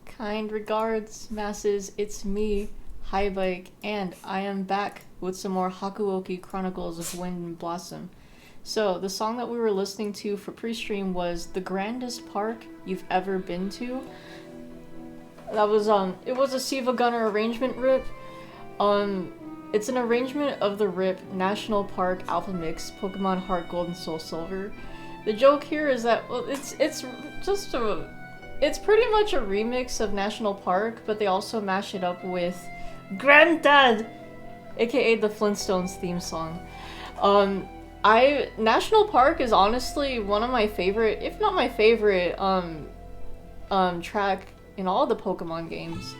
Kind regards, masses, it's me, High Bike, and I am back with some more Hakuoki Chronicles of Wind and Blossom. So, the song that we were listening to for pre-stream was The Grandest Park You've Ever Been To. That was, it was a Siva Gunner arrangement rip. It's an arrangement of the rip National Park Alpha Mix Pokemon Heart Gold and Soul Silver. The joke here is that, well, it's pretty much a remix of National Park, but they also mash it up with Granddad, aka the Flintstones theme song. National Park is honestly one of my favorite, if not my favorite, track in all the Pokemon games.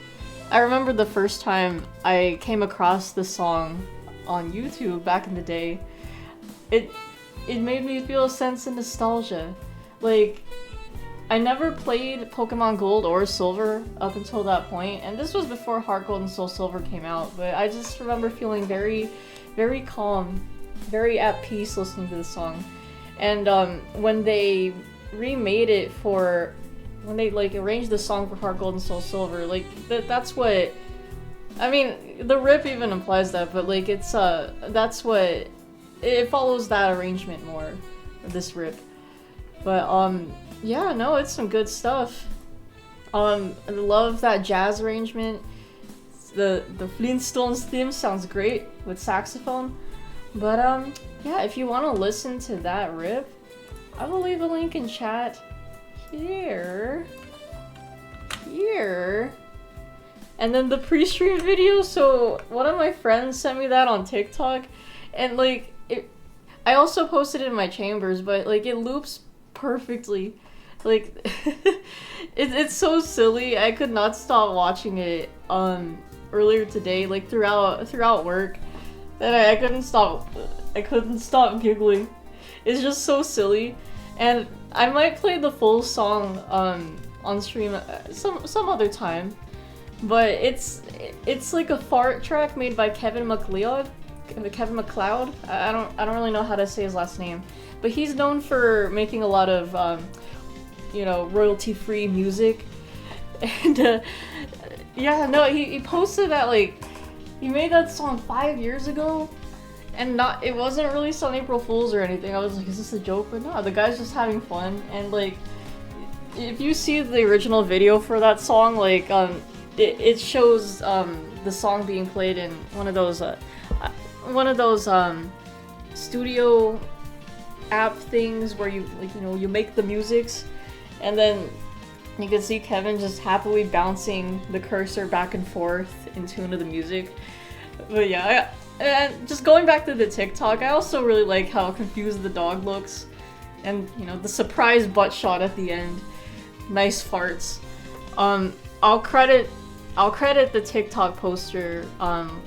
I remember the first time I came across the song on YouTube back in the day. It made me feel a sense of nostalgia. Like, I never played Pokemon Gold or Silver up until that point, and this was before Heart Gold and Soul Silver came out, but I just remember feeling very, very calm, very at peace listening to the song. And when they remade it for, when they like arranged the song for Heart Gold and Soul Silver, like that's what, I mean, the rip even implies that, but like it's that's what, it follows that arrangement more, this rip. But yeah, no, it's some good stuff. I love that jazz arrangement. The Flintstones theme sounds great with saxophone. But yeah, if you want to listen to that rip, I will leave a link in chat here. And then the pre-stream video, so one of my friends sent me that on TikTok, and like I also posted it in my chambers, but like it loops perfectly. Like it's so silly. I could not stop watching it earlier today, like throughout work, that I couldn't stop giggling. It's just so silly, and I might play the full song on stream some other time. But it's like a fart track made by Kevin MacLeod. I don't really know how to say his last name, but he's known for making a lot of royalty-free music. And yeah, no, he posted that, like, he made that song 5 years ago, and it wasn't released on April Fool's or anything. I was like, is this a joke? But no, the guy's just having fun. And like, if you see the original video for that song, like it shows the song being played in one of those studio app things where you you make the musics, and then you can see Kevin just happily bouncing the cursor back and forth in tune to the music. But yeah, and just going back to the TikTok, I also really like how confused the dog looks, and the surprise butt shot at the end. Nice farts. I'll credit the TikTok poster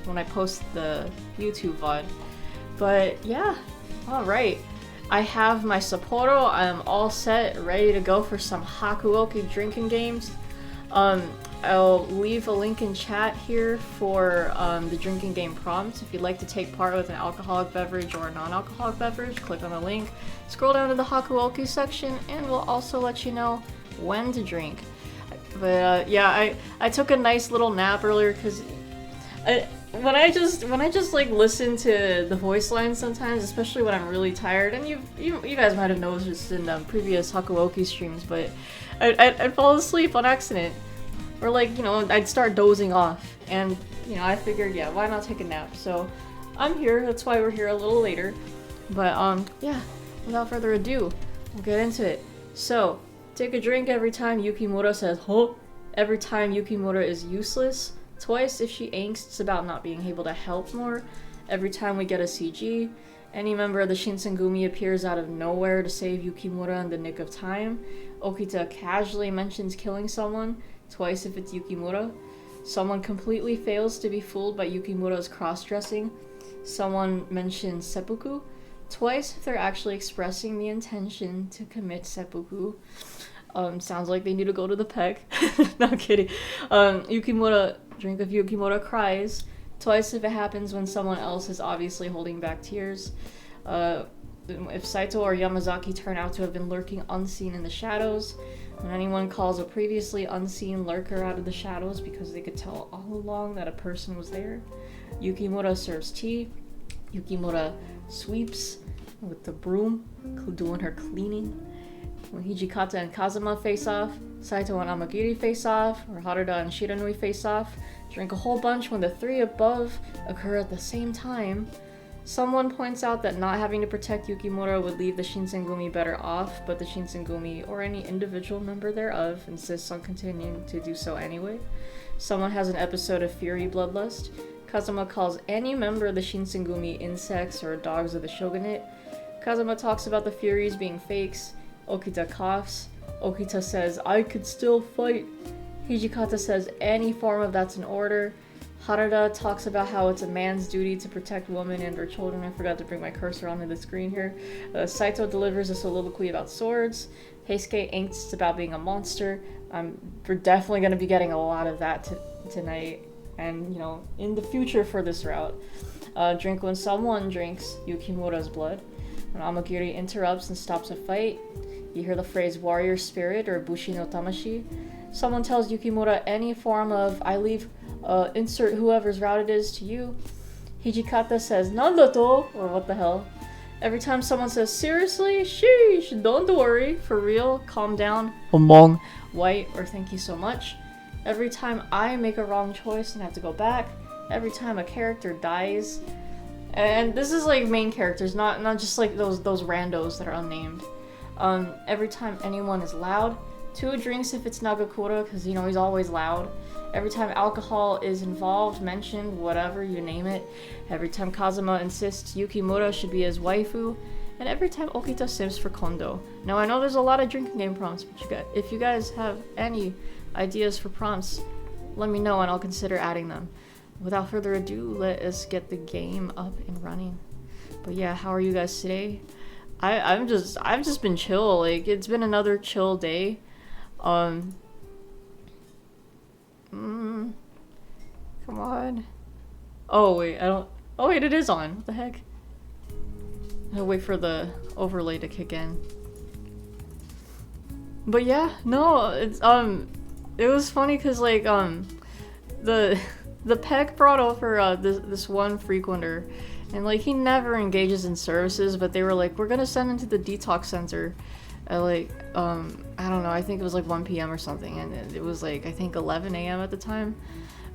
when I post the YouTube VOD. But yeah, alright. I have my Sapporo. I'm all set, ready to go for some Hakuoki drinking games. I'll leave a link in chat here for the drinking game prompts. If you'd like to take part with an alcoholic beverage or a non-alcoholic beverage, click on the link, scroll down to the Hakuoki section, and we'll also let you know when to drink. But yeah, I took a nice little nap earlier because when I just like listen to the voice lines sometimes, especially when I'm really tired, and you guys might have noticed in previous Hakuoki streams, but I'd fall asleep on accident, or like I'd start dozing off, and I figured, yeah, why not take a nap? So I'm here. That's why we're here a little later. But yeah, without further ado, we'll get into it. So take a drink every time Yukimura says "huh," every time Yukimura is useless, twice if she angsts about not being able to help more, every time we get a CG, any member of the Shinsengumi appears out of nowhere to save Yukimura in the nick of time, Okita casually mentions killing someone, twice if it's Yukimura, someone completely fails to be fooled by Yukimura's cross-dressing, someone mentions seppuku, twice if they're actually expressing the intention to commit seppuku. Sounds like they need to go to the peg. No, I'm kidding. Drink of Yukimura cries, Twice if it happens when someone else is obviously holding back tears. If Saito or Yamazaki turn out to have been lurking unseen in the shadows. When anyone calls a previously unseen lurker out of the shadows because they could tell all along that a person was there. Yukimura serves tea. Yukimura sweeps with the broom, doing her cleaning. When Hijikata and Kazuma face off, Saito and Amagiri face off, or Haruda and Shiranui face off, drink a whole bunch when the three above occur at the same time. Someone points out that not having to protect Yukimura would leave the Shinsengumi better off, but the Shinsengumi, or any individual member thereof, insists on continuing to do so anyway. Someone has an episode of Fury Bloodlust. Kazuma calls any member of the Shinsengumi insects or dogs of the shogunate. Kazuma talks about the Furies being fakes. Okita coughs. Okita says, "I could still fight." Hijikata says any form of that's in order. Haruda talks about how it's a man's duty to protect women and her children. I forgot to bring my cursor onto the screen here. Saito delivers a soliloquy about swords. Heisuke angsts about being a monster. We're definitely going to be getting a lot of that tonight and, in the future for this route. Drink when someone drinks Yukimura's blood. When Amagiri interrupts and stops a fight, you hear the phrase warrior spirit or bushi no tamashi. Someone tells Yukimura any form of I leave insert whoever's route it is to you. Hijikata says nandato, or what the hell. Every time someone says seriously, sheesh, don't worry, for real, calm down, omong, white, or thank you so much. Every time I make a wrong choice and have to go back. Every time a character dies. And this is like main characters, not just like those randos that are unnamed. Every time anyone is loud. 2 drinks if it's Nagakura, because he's always loud. Every time alcohol is involved, mentioned, whatever, you name it. Every time Kazuma insists Yukimura should be his waifu. And every time Okita sims for Kondo. Now I know there's a lot of drinking game prompts, but if you guys have any ideas for prompts, let me know and I'll consider adding them. Without further ado, let us get the game up and running. But yeah, how are you guys today? I've just been chill. Like, it's been another chill day. Come on. Oh wait, oh wait, it is on. What the heck? I'll wait for the overlay to kick in. But yeah, no, it's it was funny because like the PEC brought over this one frequenter, and like he never engages in services, but they were like, we're gonna send him to the detox center at like I don't know, I think it was like 1 p.m. or something, and it was like I think 11 a.m. at the time.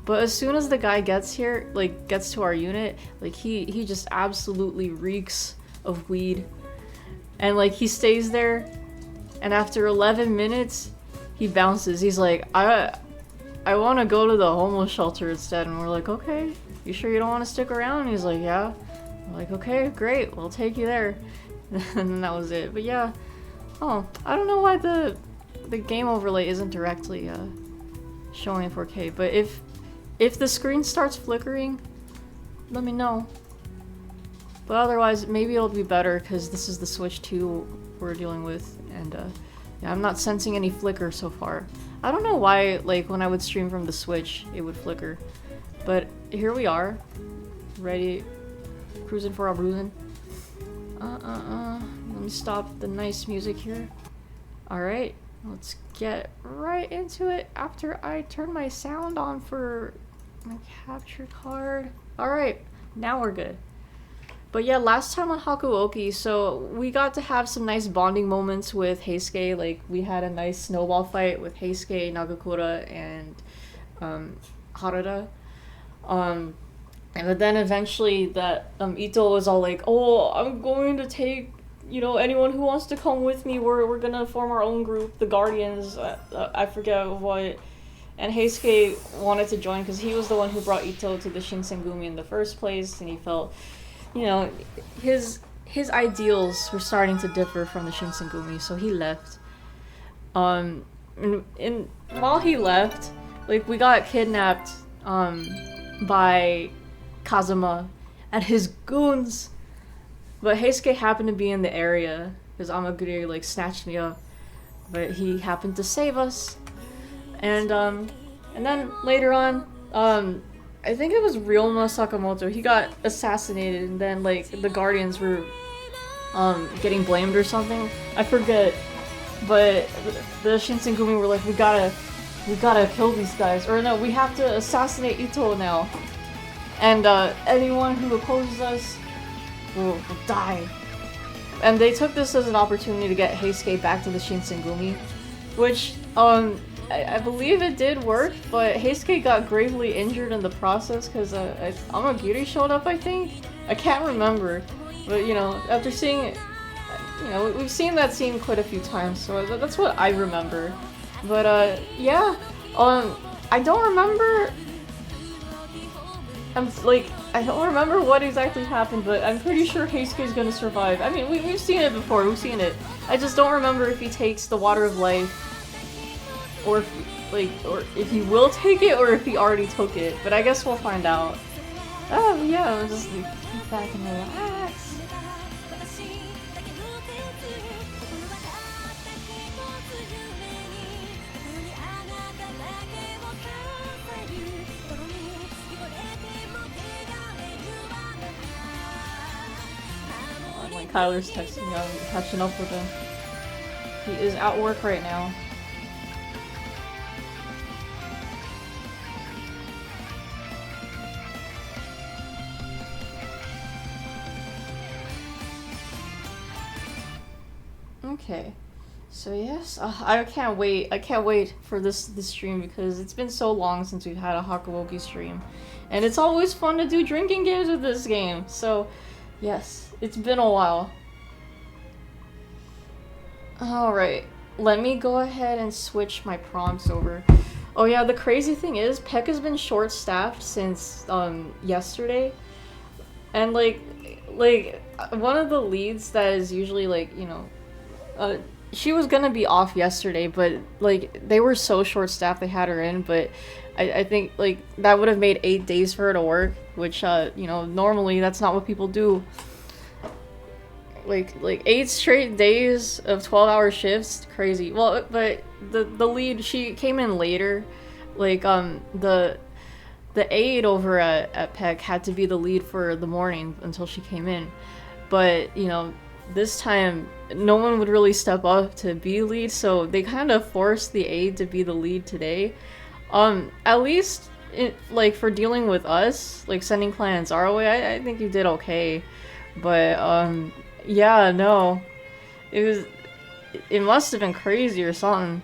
But as soon as the guy gets here, like gets to our unit, like he just absolutely reeks of weed, and like he stays there, and after 11 minutes he bounces. He's like, I want to go to the homeless shelter instead. And we're like, okay, you sure you don't want to stick around? And he's like, yeah. We're like, okay, great, we'll take you there. And then that was it. But yeah, oh, I don't know why the game overlay isn't directly showing in 4K, but if the screen starts flickering, let me know. But otherwise, maybe it'll be better because this is the Switch 2 we're dealing with, and yeah, I'm not sensing any flicker so far. I don't know why, like, when I would stream from the Switch, it would flicker. But here we are, ready, cruising for our bruising. Let me stop the nice music here. Alright, let's get right into it after I turn my sound on for my capture card. Alright, now we're good. But yeah, last time on Hakuoki, so we got to have some nice bonding moments with Heisuke. Like, we had a nice snowball fight with Heisuke, Nagakura, and Haruda. But then eventually that Ito was all like, oh, I'm going to take, anyone who wants to come with me, we're gonna form our own group, the Guardians, I forget what. And Heisuke wanted to join because he was the one who brought Ito to the Shinsengumi in the first place, and he felt, his ideals were starting to differ from the Shinsengumi, so he left. And while he left, like, we got kidnapped by Kazuma and his goons, but Heisuke happened to be in the area because Amagiri like snatched me up, but he happened to save us. And then later on, I think it was Ryoma Sakamoto. He got assassinated, and then like the Guardians were getting blamed or something. I forget, but the Shinsengumi were like, we gotta kill these guys, or no, we have to assassinate Ito now, and anyone who opposes us will die. And they took this as an opportunity to get Heisuke back to the Shinsengumi, which I believe it did work, but Heisuke got gravely injured in the process because Amagiri showed up, I think? I can't remember. But, you know, after seeing it, you know, we've seen that scene quite a few times, so that's what I remember. But, yeah, I don't remember... I don't remember what exactly happened, but I'm pretty sure Heisuke's gonna survive. I mean, we've seen it before, we've seen it. I just don't remember if he takes the Water of Life, or if he will take it, or if he already took it. But I guess we'll find out. Oh yeah, I'll just kick back and relax. Tyler's texting me, I'm catching up with him. He is at work right now. Okay, so yes, I can't wait. I can't wait for this stream because it's been so long since we've had a Hakuoki stream, and it's always fun to do drinking games with this game. So, yes. It's been a while. Alright, let me go ahead and switch my prompts over. Oh yeah, the crazy thing is, Peck has been short-staffed since, yesterday. And, like, one of the leads that is usually, like, you know, she was gonna be off yesterday, but, like, they were so short-staffed they had her in, but I think, like, that would have made 8 days for her to work, which, you know, normally that's not what people do. Like 8 straight days of 12-hour shifts, crazy. Well, but the lead, she came in later. Like the aide over at Peck had to be the lead for the morning until she came in. But you know, this time no one would really step up to be lead, so they kind of forced the aide to be the lead today. At least like for dealing with us, like sending clients our way, I think you did okay. But yeah, no. It must have been crazy or something.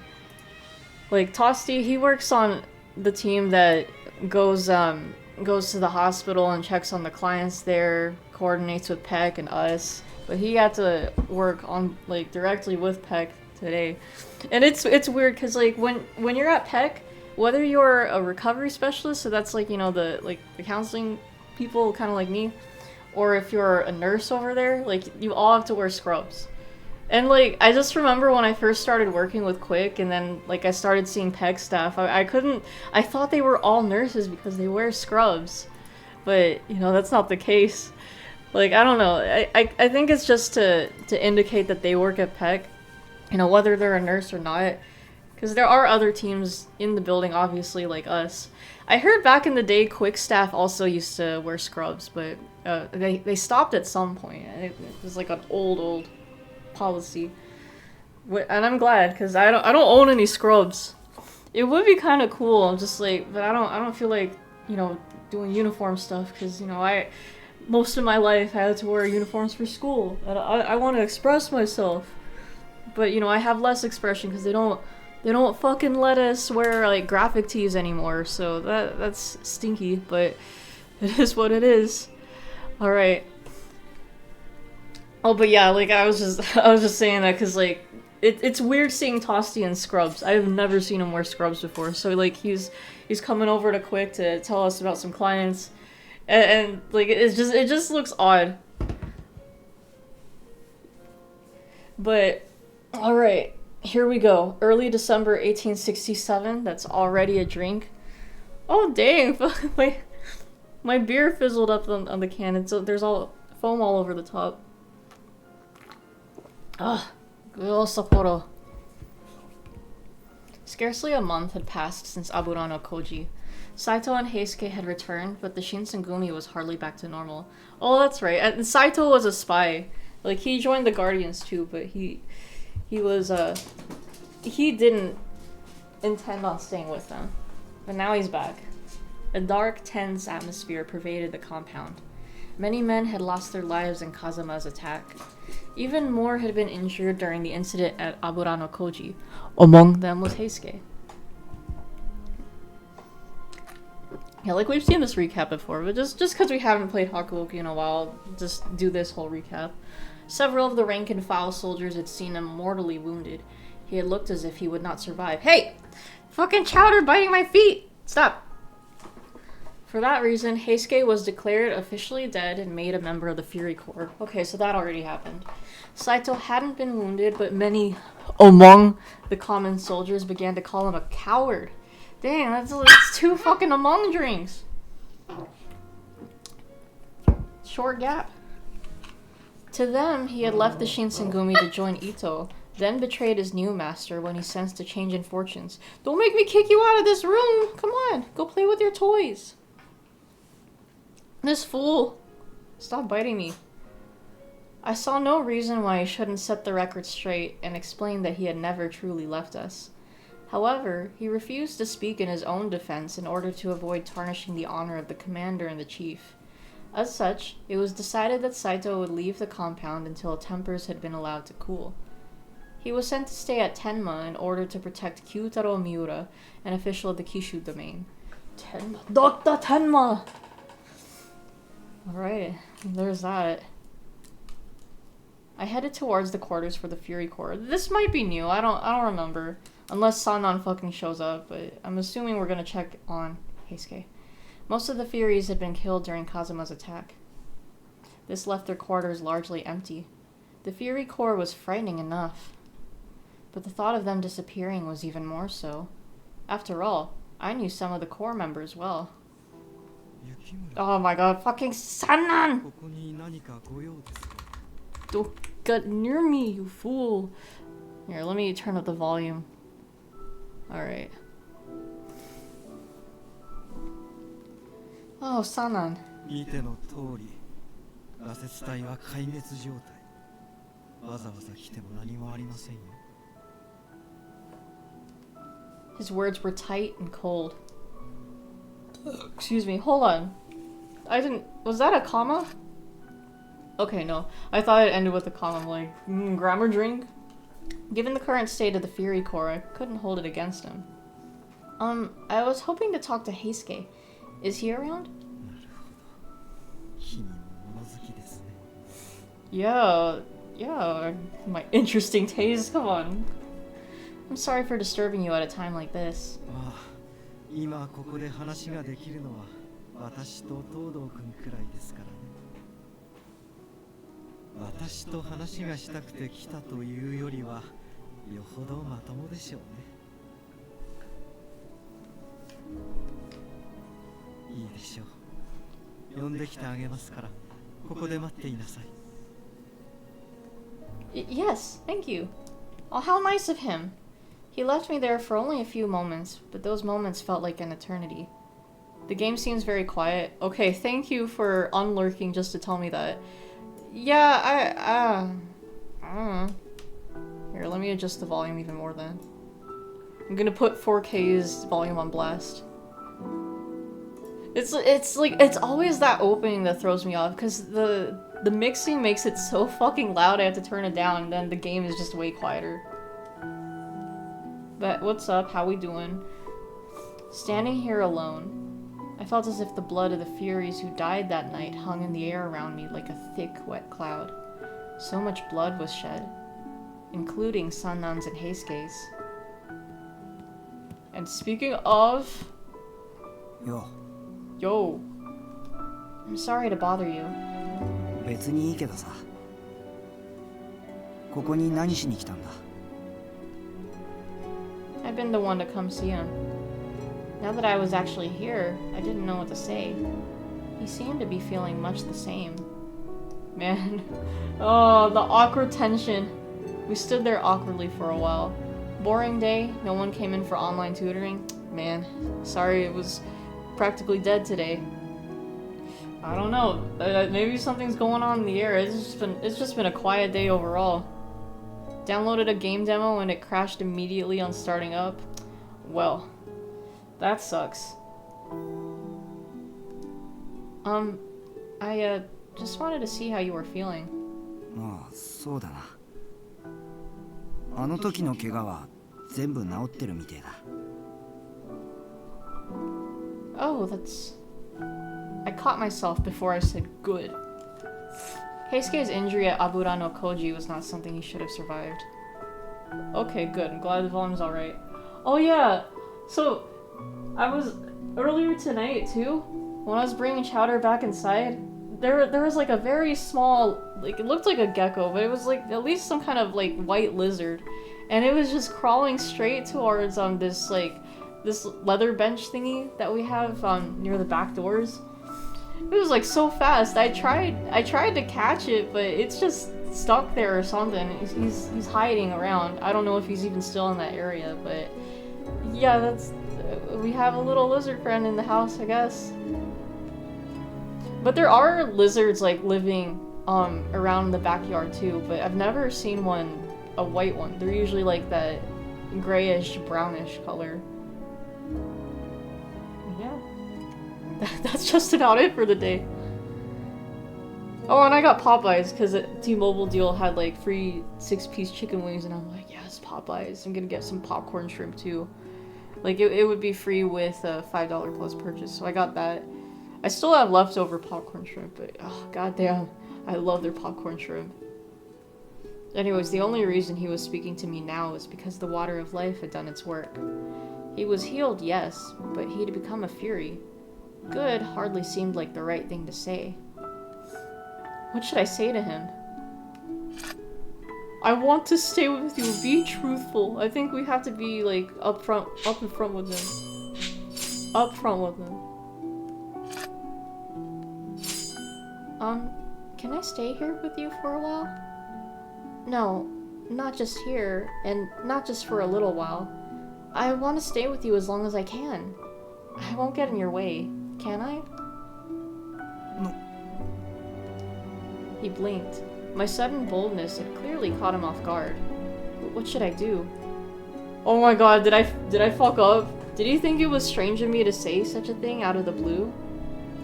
Like, Tosti, he works on the team that goes to the hospital and checks on the clients there, coordinates with Peck and us. But he had to work on, like, directly with Peck today. And it's weird, because, like, when you're at Peck, whether you're a recovery specialist, so that's, like, you know, the counseling people, kind of like me, or if you're a nurse over there, like, you all have to wear scrubs. And, like, I just remember when I first started working with Quick, and then, like, I started seeing Peck staff, I thought they were all nurses because they wear scrubs. But, you know, that's not the case. Like, I don't know, I think it's just to indicate that they work at Peck, you know, whether they're a nurse or not. Because there are other teams in the building, obviously, like us. I heard back in the day, Quick staff also used to wear scrubs, but they stopped at some point. It was like an old policy. And I'm glad, because I don't own any scrubs. It would be kind of cool, just like, but I don't feel like, you know, doing uniform stuff, because, you know, most of my life I had to wear uniforms for school, and I want to express myself. But, you know, I have less expression, because they don't fucking let us wear, like, graphic tees anymore, so that's stinky, but it is what it is. Alright. Oh, but yeah, like, I was just saying that because, like, it's weird seeing Tosti in scrubs. I've never seen him wear scrubs before, so, like, he's coming over to Quick to tell us about some clients, and like, it just looks odd. But, alright. Here we go. Early December 1867. That's already a drink. Oh, dang. My beer fizzled up on the can. And so there's all foam all over the top. Ah, good old Sapporo. Scarcely a month had passed since Aburano Koji. Saito and Heisuke had returned, but the Shinsengumi was hardly back to normal. Oh, that's right. And Saito was a spy. Like, he joined the Guardians too, but he didn't intend on staying with them. But now he's back. A dark, tense atmosphere pervaded the compound. Many men had lost their lives in Kazuma's attack. Even more had been injured during the incident at Aburano Koji. Among them was Heisuke. Yeah, like we've seen this recap before, but just because we haven't played Hakuoki in a while, just do this whole recap. Several of the rank-and-file soldiers had seen him mortally wounded. He had looked as if he would not survive. Hey! Fucking chowder biting my feet! Stop! For that reason, Heisuke was declared officially dead and made a member of the Fury Corps. Okay, so that already happened. Saito hadn't been wounded, but many among the common soldiers began to call him a coward. Dang, that's two fucking among drinks. Short gap. To them, he had left the Shinsengumi to join Ito, then betrayed his new master when he sensed a change in fortunes. Don't make me kick you out of this room! Come on, go play with your toys. This fool! Stop biting me. I saw no reason why he shouldn't set the record straight and explain that he had never truly left us. However, he refused to speak in his own defense in order to avoid tarnishing the honor of the commander and the chief. As such, it was decided that Saito would leave the compound until tempers had been allowed to cool. He was sent to stay at Tenma in order to protect Kyutaro Miura, an official of the Kishu domain. Tenma. Dr. Tenma! Alright, there's that. I headed towards the quarters for the Fury Corps. This might be new, I don't remember. Unless Sannan fucking shows up, but I'm assuming we're gonna check on Heisuke. Most of the Furies had been killed during Kazuma's attack. This left their quarters largely empty. The Fury Corps was frightening enough, but the thought of them disappearing was even more so. After all, I knew some of the Corps members well. Oh my god, fucking Sannan! Don't get near me, you fool! Here, let me turn up the volume. Alright. Oh, Sannan. His words were tight and cold. Excuse me, hold on. Was that a comma? Okay, no. I thought it ended with a comma. I'm like, grammar drink? Given the current state of the Fury Corps, I couldn't hold it against him. I was hoping to talk to Heisuke. Is he around? Yeah, my interesting taste, come on. I'm sorry for disturbing you at a time like this. Yes, thank you. Oh, how nice of him. He left me there for only a few moments, but those moments felt like an eternity. The game seems very quiet. Okay, thank you for unlurking just to tell me that. Yeah, I don't know. Here, let me adjust the volume even more then. I'm gonna put 4K's volume on blast. It's like, it's always that opening that throws me off, because the mixing makes it so fucking loud I have to turn it down, and then the game is just way quieter. But what's up? How we doing? Standing here alone, I felt as if the blood of the Furies who died that night hung in the air around me like a thick, wet cloud. So much blood was shed, including Sannan's and Heisuke's. And speaking of... Yo. I'm sorry to bother you. I've been the one to come see him. Now that I was actually here, I didn't know what to say. He seemed to be feeling much the same. Man. Oh, the awkward tension. We stood there awkwardly for a while. Boring day, no one came in for online tutoring. Man, sorry, it was practically dead today. I don't know. Maybe something's going on in the air. It's just been a quiet day overall. Downloaded a game demo and it crashed immediately on starting up. Well, that sucks. I just wanted to see how you were feeling. ああ、そうだな。あの時の怪我は全部治ってるみてえだ。Oh, that's... I caught myself before I said good. Heisuke's injury at Abura no Koji was not something he should have survived. Okay, good. I'm glad the volume's alright. Oh yeah! So, I was... Earlier tonight, too, when I was bringing Chowder back inside, there was like a very small... Like, it looked like a gecko, but it was like at least some kind of like white lizard. And it was just crawling straight towards this leather bench thingy that we have near the back doors. It was like so fast. I tried to catch it, but it's just stuck there or something. He's hiding around. I don't know if he's even still in that area, but yeah, that's we have a little lizard friend in the house, I guess. But there are lizards like living around the backyard too, but I've never seen one, a white one. They're usually like that grayish brownish color. Yeah. That's just about it for the day. Oh, and I got Popeyes because the T-Mobile deal had like free 6-piece chicken wings, and I'm like, yes, Popeyes. I'm gonna get some popcorn shrimp too. Like it would be free with a $5 plus purchase, so I got that. I still have leftover popcorn shrimp, but oh goddamn, I love their popcorn shrimp. Anyways, the only reason he was speaking to me now was because the water of life had done its work. He was healed, yes, but he'd become a fury. Good hardly seemed like the right thing to say. What should I say to him? I want to stay with you. Be truthful. I think we have to be like up in front with him. Up front with him. Can I stay here with you for a while? No, not just here, and not just for a little while. I want to stay with you as long as I can. I won't get in your way, can I? No. He blinked. My sudden boldness had clearly caught him off guard. What should I do? Oh my god, did I fuck up? Did he think it was strange of me to say such a thing out of the blue?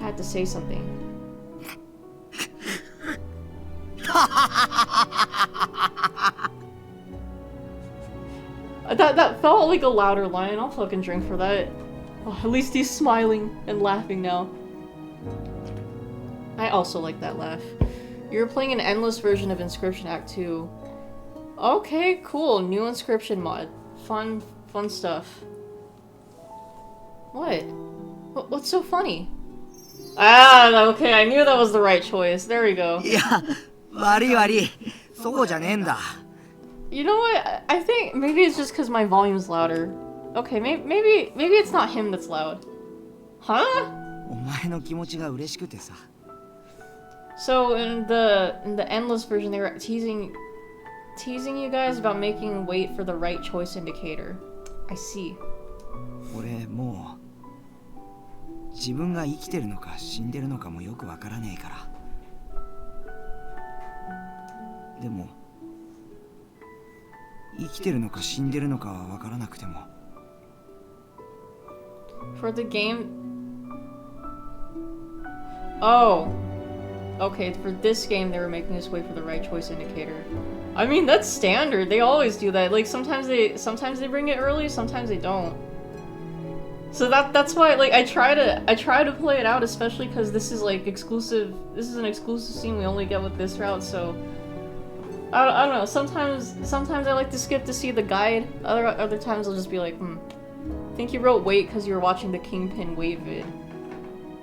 I had to say something. That felt like a louder line. I'll fucking drink for that. Oh, at least he's smiling and laughing now. I also like that laugh. You're playing an endless version of Inscription Act 2. Okay, cool. New Inscription mod. Fun stuff. What? What's so funny? Ah, okay, I knew that was the right choice. There we go. Yeah, 悪い。そうじゃねえんだ。 You know what? I think maybe it's just because my volume's louder. Okay, maybe it's not him that's loud. Huh? お前の気持ちが嬉しくてさ。 So in the endless version, they were teasing you guys about making wait for the right choice indicator. I see. 俺もう自分が生きてるのか死んでるのかもよくわからねえから。でも生きてるのか死んでるのかはわからなくても。For the game. Oh. Okay, for this game they were making us wait for the right choice indicator. I mean, that's standard. They always do that. Like sometimes they bring it early, sometimes they don't. So that's why like I try to play it out, especially because this is like exclusive. This is an exclusive scene we only get with this route, so I don't know. Sometimes I like to skip to see the guide. Other times I'll just be like, I think you wrote wait because you were watching the Kingpin wait vid.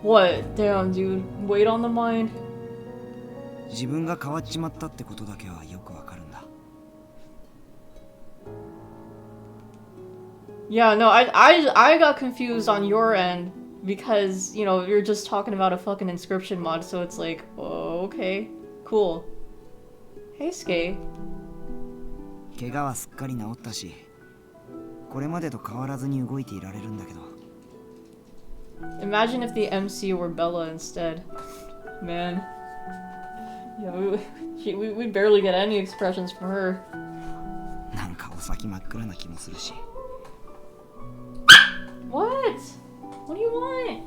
What? Damn, dude. Wait on the mind. 自分が変わっちまったってことだけはよくわかるんだ。 Yeah, no, I got confused on your end because, you know, you're just talking about a fucking inscription mod, so it's like, oh, okay, cool. Hey, Skate. 怪我はすっかり治ったし、これまでと変わらずに動いていられるんだけど。Imagine if the MC were Bella instead. Man. Yeah, we barely get any expressions from her. なんかお先真っ暗な気もするし。What? What do you want?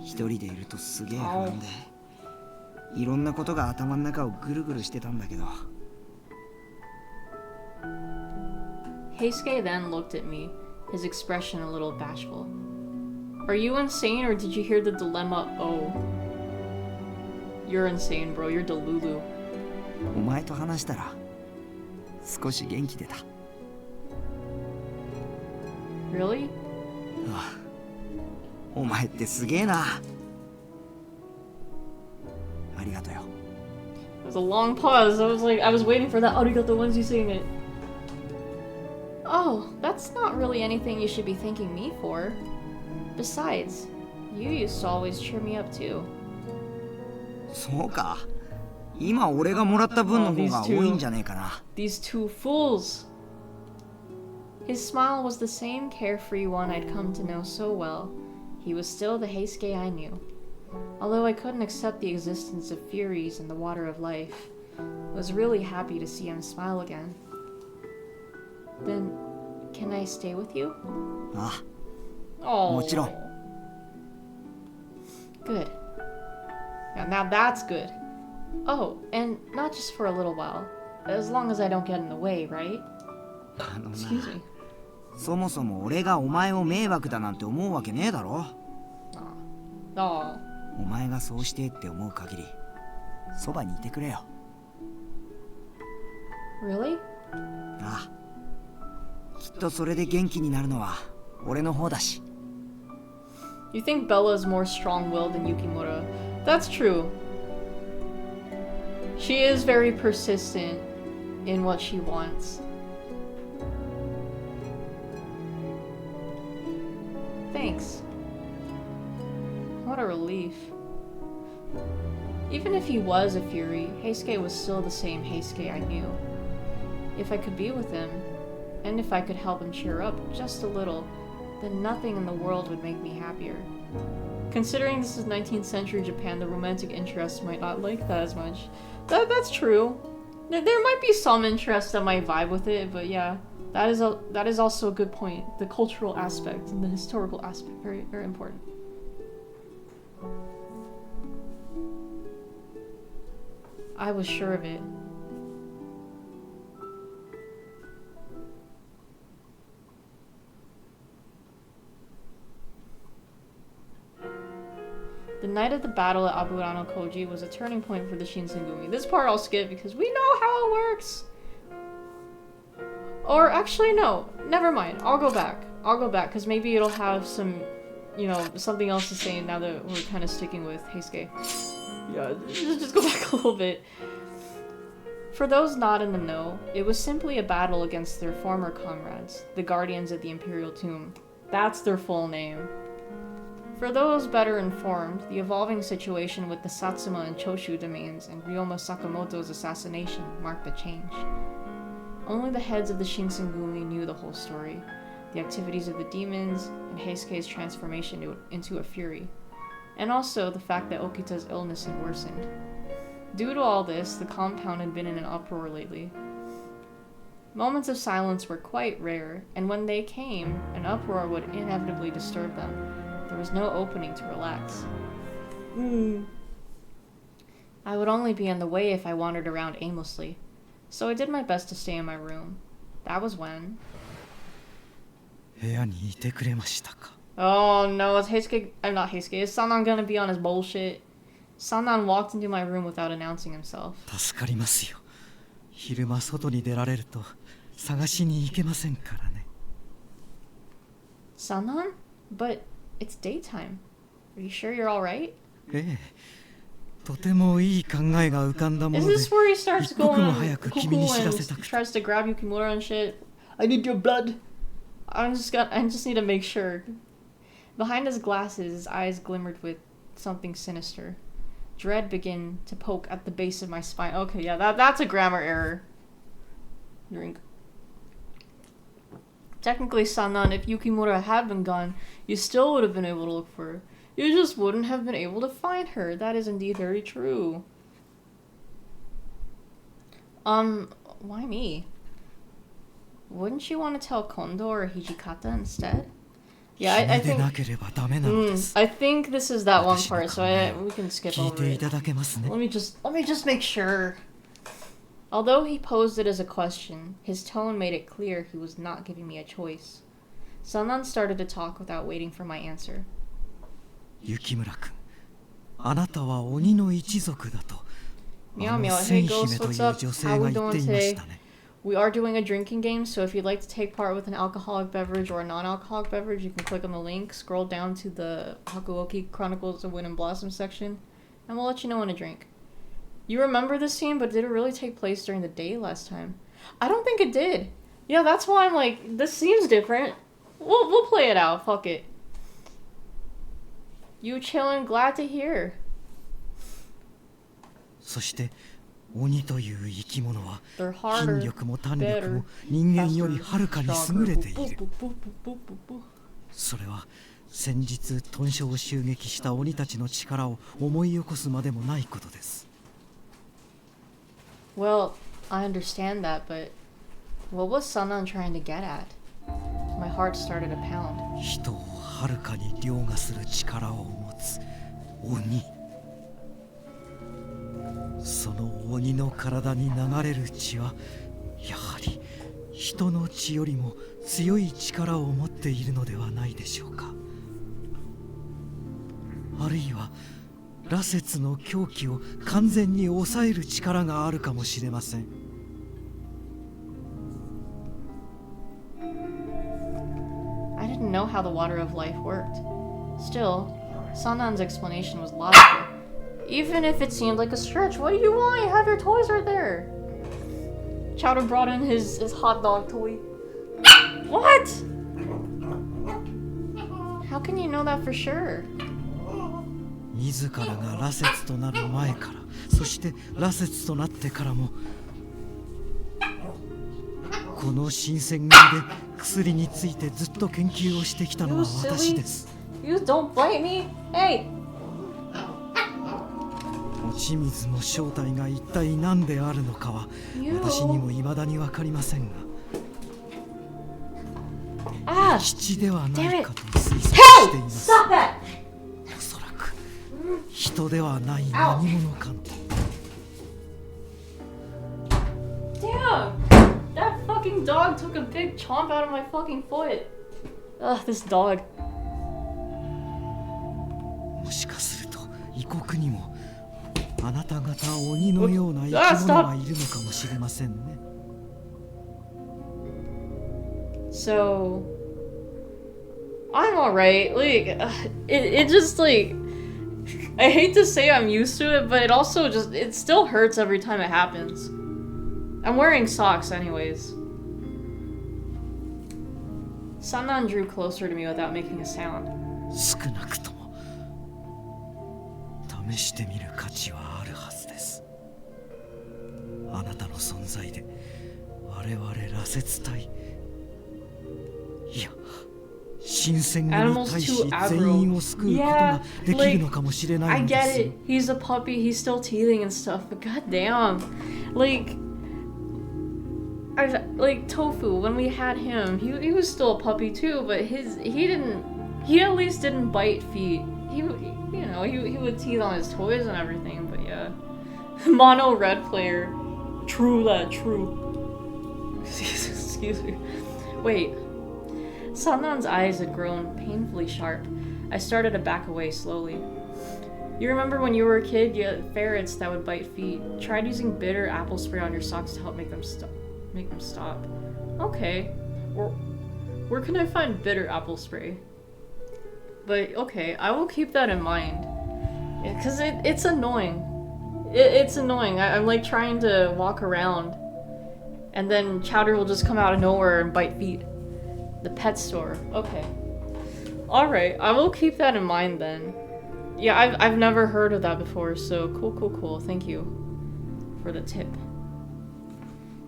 一人でいるとすげえ不安で、いろんなことが頭の中をぐるぐるしてたんだけど。Heisuke then looked at me, his expression a little bashful. Are you insane or did you hear the dilemma? Oh. You're insane, bro. You're Delulu. お前と話したら少し元気出た。Really? ああ、お前ってすげえな。ありがとうよ。It was a long pause. I was waiting for that arigato once you saying it. Oh, that's not really anything you should be thanking me for. Besides, you used to always cheer me up too. そうか。今俺がもらった分の方が多いんじゃねえかな。These two fools. His smile was the same carefree one I'd come to know so well. He was still the Heisuke I knew. Although I couldn't accept the existence of furies in the water of life, I was really happy to see him smile again. Then, can I stay with you? ああ、 Oh. もちろん。Good. Now that's good. Oh, and not just for a little while. As long as I don't get in the way, right? あのな、 Excuse me. そもそも俺がお前を迷惑だなんて思うわけねえだろ。Oh. お前がそうしてって思う限り、そばにいてくれよ。Really? ああ、きっとそれで元気になるのは俺の方だし。You think Bella is more strong-willed than Yukimura? That's true. She is very persistent in what she wants. Thanks. What a relief. Even if he was a fury, Heisuke was still the same Heisuke I knew. If I could be with him, and if I could help him cheer up just a little, then nothing in the world would make me happier. Considering this is 19th century Japan, the romantic interest might not like that as much. That's true. There might be some interest that might vibe with it, but yeah, that is also a good point. The cultural aspect and the historical aspect, very, very important. I was sure of it. The night of the battle at Aburano Koji was a turning point for the Shinsengumi. This part I'll skip because we know how it works! Or actually no, never mind. I'll go back because maybe it'll have some, something else to say now that we're kind of sticking with Heisuke. Yeah, just go back a little bit. For those not in the know, it was simply a battle against their former comrades, the Guardians of the Imperial Tomb. That's their full name. For those better informed, the evolving situation with the Satsuma and Choshu domains and Ryoma Sakamoto's assassination marked a change. Only the heads of the Shinsengumi knew the whole story, the activities of the demons, and Heisuke's transformation into a fury, and also the fact that Okita's illness had worsened. Due to all this, the compound had been in an uproar lately. Moments of silence were quite rare, and when they came, an uproar would inevitably disturb them. There was no opening to relax. I would only be in the way if I wandered around aimlessly, so I did my best to stay in my room. That was when... Oh no, is Heisuke... I'm not Heisuke. Is Sanan gonna be on his bullshit? Sanan walked into my room without announcing himself. Sanan? But it's daytime. Are you sure you're alright? Is this where he starts going cuckoo and tries to grab Yukimura and shit? I need your blood. I just need to make sure. Behind his glasses, his eyes glimmered with something sinister. Dread began to poke at the base of my spine. Okay, yeah, that's a grammar error. Drink. Technically, Sanan, if Yukimura had been gone, you still would have been able to look for her. You just wouldn't have been able to find her. That is indeed very true. Why me? Wouldn't you want to tell Kondo or Hijikata instead? Yeah, I think... I think this is that one part, so we can skip over it. Let me just make sure. Although he posed it as a question, his tone made it clear he was not giving me a choice. Sanan started to talk without waiting for my answer. Yukimura-kun, あなたは鬼の一族だと。Meow meow, hey Ghost, what's up? How we doing today? We are doing a drinking game, so if you'd like to take part with an alcoholic beverage or a non-alcoholic beverage, you can click on the link, scroll down to the Hakuoki Chronicles of Wind and Blossom section, and we'll let you know when to drink. You remember this scene, but did it really take place during the day last time? I don't think it did. Yeah, that's why I'm like, this seems different. We'll play it out, fuck it. You chillin', glad to hear. そして鬼という生き物は筋力も胆力も人間よりはるかに優れている。それは先日豚舎を襲撃した鬼たちの力を思い起こすまでもないことです。Well, I understand that, but what was Sanan trying to get at? My heart started to pound. 人をはるかに凌駕する力を持つ鬼。その鬼の体に流れる血はやはり人の血よりも強い力を持っているのではないでしょうか。あるいは羅刹の狂気を完全に抑える力があるかもしれません。I didn't know how the water of life worked. Still, Sanan's explanation was logical. Even if it seemed like a stretch, what do you want? You have your toys right there. Chowder brought in his hot dog toy. What? How can you know that for sure? 自らが羅刹となる前から、そして羅刹となってからも、この新選組で薬についてずっと研究をしてきたのは私です。You don't blame me. Hey. 清水の正体が一体何であるのかは私にも未だに分かりませんが、父ではないかと推測しています。おそらく人ではない何者かと。Damn! That fucking dog took a big chomp out of my fucking foot. Ugh, this dog. もしかすると異国にもあなた方鬼のような生き物がいるのかもしれませんね。So, I'm alright. Like, it just like, I hate to say I'm used to it, but it also just, it still hurts every time it happens. I'm wearing socks anyways. Sanan drew closer to me without making a sound. 少なくとも試してみる価値はあるはずです。あなたの存在で我々羅刹隊、いや新選組大使全員を救うことができるのかもしれないんです。I get it. He's a puppy. He's still teething and stuff. But goddamn, like Tofu. When we had him, he was still a puppy too. But he at least didn't bite feet. He would teeth on his toys and everything, but yeah. Mono red player. True that, true. Excuse me. Wait. Sanan's eyes had grown painfully sharp. I started to back away slowly. You remember when you were a kid, you had ferrets that would bite feet. Tried using bitter apple spray on your socks to help make them stop. Okay. Where can I find bitter apple spray? But okay, I will keep that in mind. Because it's annoying. It's annoying. I'm like trying to walk around and then Chowder will just come out of nowhere and bite feet. The pet store. Okay. Alright, I will keep that in mind then. Yeah, I've never heard of that before, so cool. Thank you for the tip.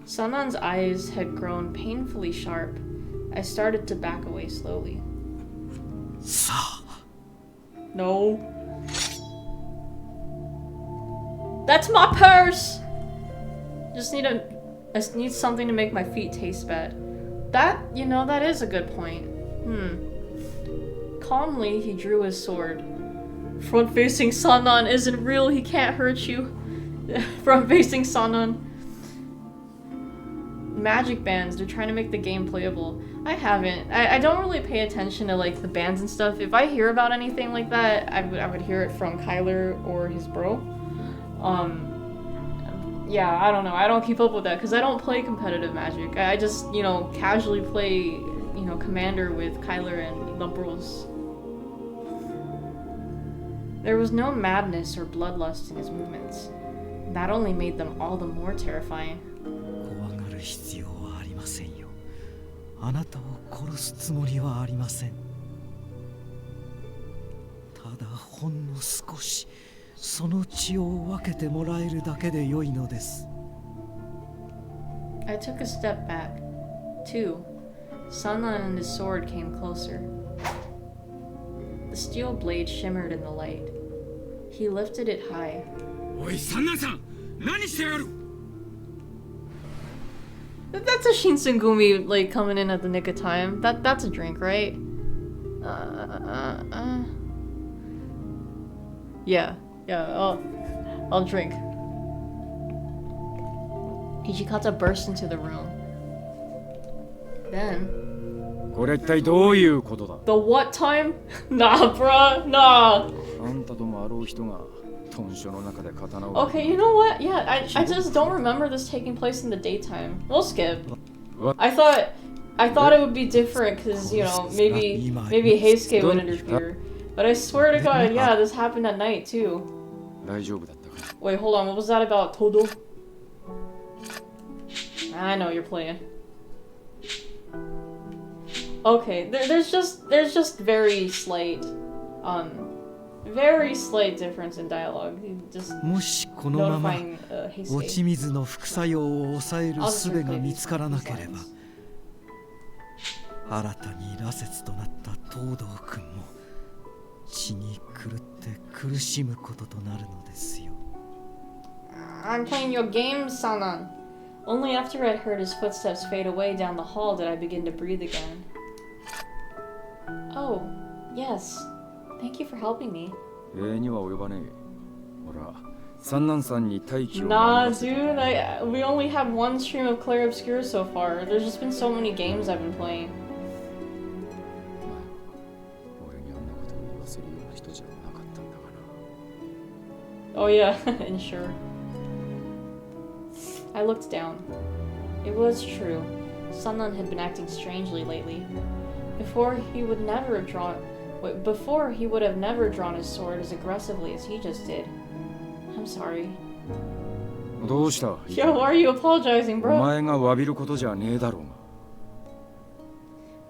Sanan's eyes had grown painfully sharp. I started to back away slowly. さあ No. That's my purse! I just need something to make my feet taste bad. That, you know, that is a good point. Calmly, he drew his sword. Front-facing Sanan isn't real, he can't hurt you. Front-facing Sanan. Magic bands, they're trying to make the game playable. I haven't. I don't really pay attention to like the bands and stuff. If I hear about anything like that, I would hear it from Kyler or his bro. Yeah, I don't know. I don't keep up with that because I don't play competitive Magic. I just, you know, casually play, you know, Commander with Kyler and the bros. There was no madness or bloodlust in his movements. That only made them all the more terrifying. 怖がる必要はありませんよ。あなたを殺すつもりはありません。ただほんの少しその血を分けてもらえるだけで良いのです。I took a step back. Too. Sanan and his sword came closer. The steel blade shimmered in the light. He lifted it high. おい、サンナンさん、何してやる? That's a Shinsengumi, like, coming in at the nick of time. That's a drink, right? Yeah, I'll drink. Hijikata burst into the room. Then... これ一体どういうことだ? The what time? Nah, bruh, nah. あんたともあろう人が豚書の中で刀を... Okay, you know what? Yeah, I just don't remember this taking place in the daytime. We'll skip. I thought it would be different because, you know, maybe Heisuke would interfere. But I swear to God, yeah, this happened at night too. 大丈夫だったか? Wait, hold on. What was that about Todo? I know you're playing. Okay, there's just very slight difference in dialogue. Just もしこのまま notifying 落ち Heisuke. 水の副作用を抑える術が見つからなければ新たに羅刹となった東堂君も血に狂って苦しむこととなるのですよ。 I'm playing your game, Sanan. Only after I'd heard his footsteps fade away down the hall did I begin to breathe again. Oh, yes. Thank you for helping me. には及ばねえ。ほら、サンナンさんに大気を... Nah, dude. We only had one stream of Clair Obscur so far. There's just been so many games I've been playing. 俺にあんなことを言わせるような人じゃなかったんだから。 Oh yeah, and sure. I looked down. It was true. Sanan had been acting strangely lately. Before he would have never drawn his sword as aggressively as he just did. I'm sorry. どうした? Yo, why are you apologizing, お bro? 前が詫びることじゃねえだろう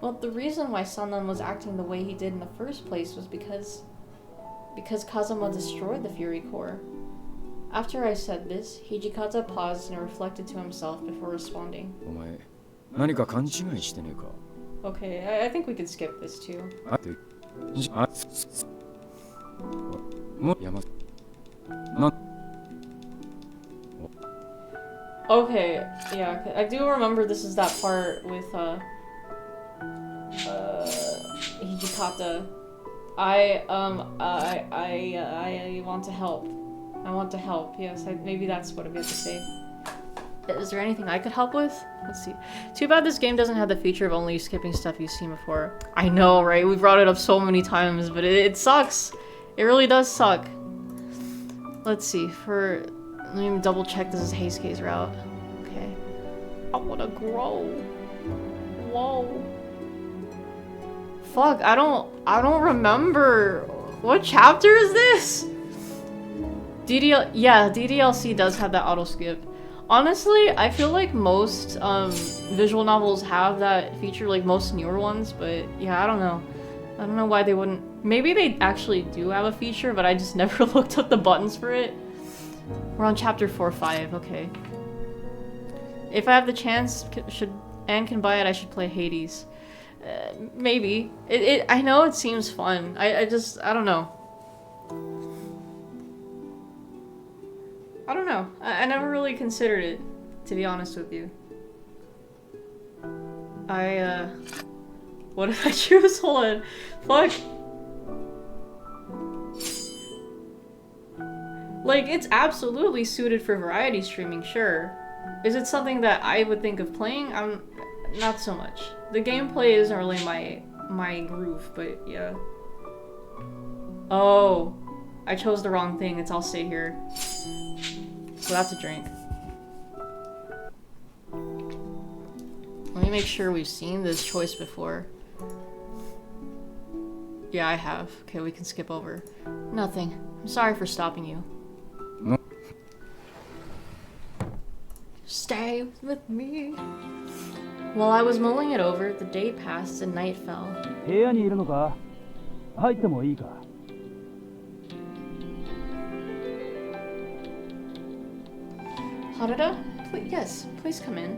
が。 Well, the reason why Sanan was acting the way he did in the first place was because Kazama destroyed the Fury Core. After I said this, Hijikata paused and reflected to himself before responding. お前、何か勘違いしてねえか? Okay, I think we could skip this too. Okay, yeah, I do remember this is that part with Hijikata. I want to help. I want to help. Yes, maybe that's what I'm going to say. Is there anything I could help with? Let's see. Too bad this game doesn't have the feature of only skipping stuff you've seen before. I know, right? We brought it up so many times, but it sucks. It really does suck. Let's see. Let me double check this is Heisuke's route. Okay. I wanna grow. Whoa. Fuck, I don't remember. What chapter is this? DDLC does have that auto skip. Honestly, I feel like most visual novels have that feature, like most newer ones, but yeah, I don't know. I don't know why they wouldn't. Maybe they actually do have a feature, but I just never looked up the buttons for it. We're on chapter 4-5, okay. If I have the chance and can buy it, I should play Hades. Maybe. I know it seems fun. I don't know. I don't know. I never really considered it, to be honest with you. What did I choose? Hold on. Fuck. Like, it's absolutely suited for variety streaming, sure. Is it something that I would think of playing? Not so much. The gameplay isn't really my groove, but yeah. Oh, I chose the wrong thing. It's I'll stay here. So that's a drink. Let me make sure we've seen this choice before. Yeah, I have. Okay, we can skip over. Nothing. I'm sorry for stopping you. No. Stay with me. While I was mulling it over, the day passed and night fell. 部屋にいるのか? 入ってもいいか? Harada? Yes, please come in.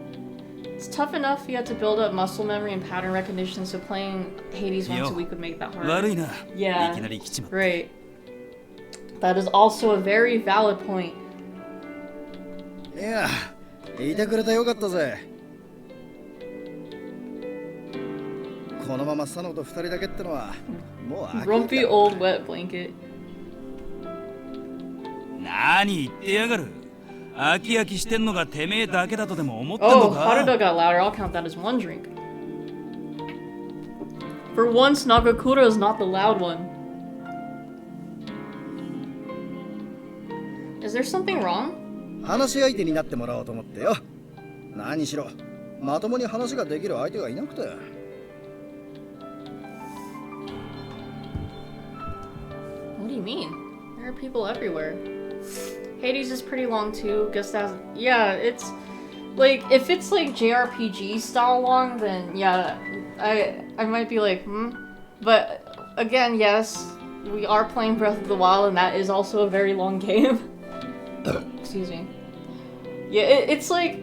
It's tough enough you had to build up muscle memory and pattern recognition, so playing Hades once a week would make that hard. Yeah, right. That is also a very valid point. いや、いてくれてよかったぜ。このまま佐野と二人だけってのはもう飽き Grumpy old wet blanket. 何言ってやがる。飽き飽きしてんのがてめえだけだとでも思ってん Oh, のか? Haruda got louder. I'll count that as one drink. For once, Nagakura is not the loud one. Is there something wrong? 話し相手になってもらおうと思ってよ。何しろまともに話ができる相手がいなくて。What do you mean? There are people everywhere. Hades is pretty long too. Guess that's yeah. It's like if it's like JRPG style long, then yeah, I might be like But again, yes, we are playing Breath of the Wild, and that is also a very long game. Excuse me. Yeah, it's like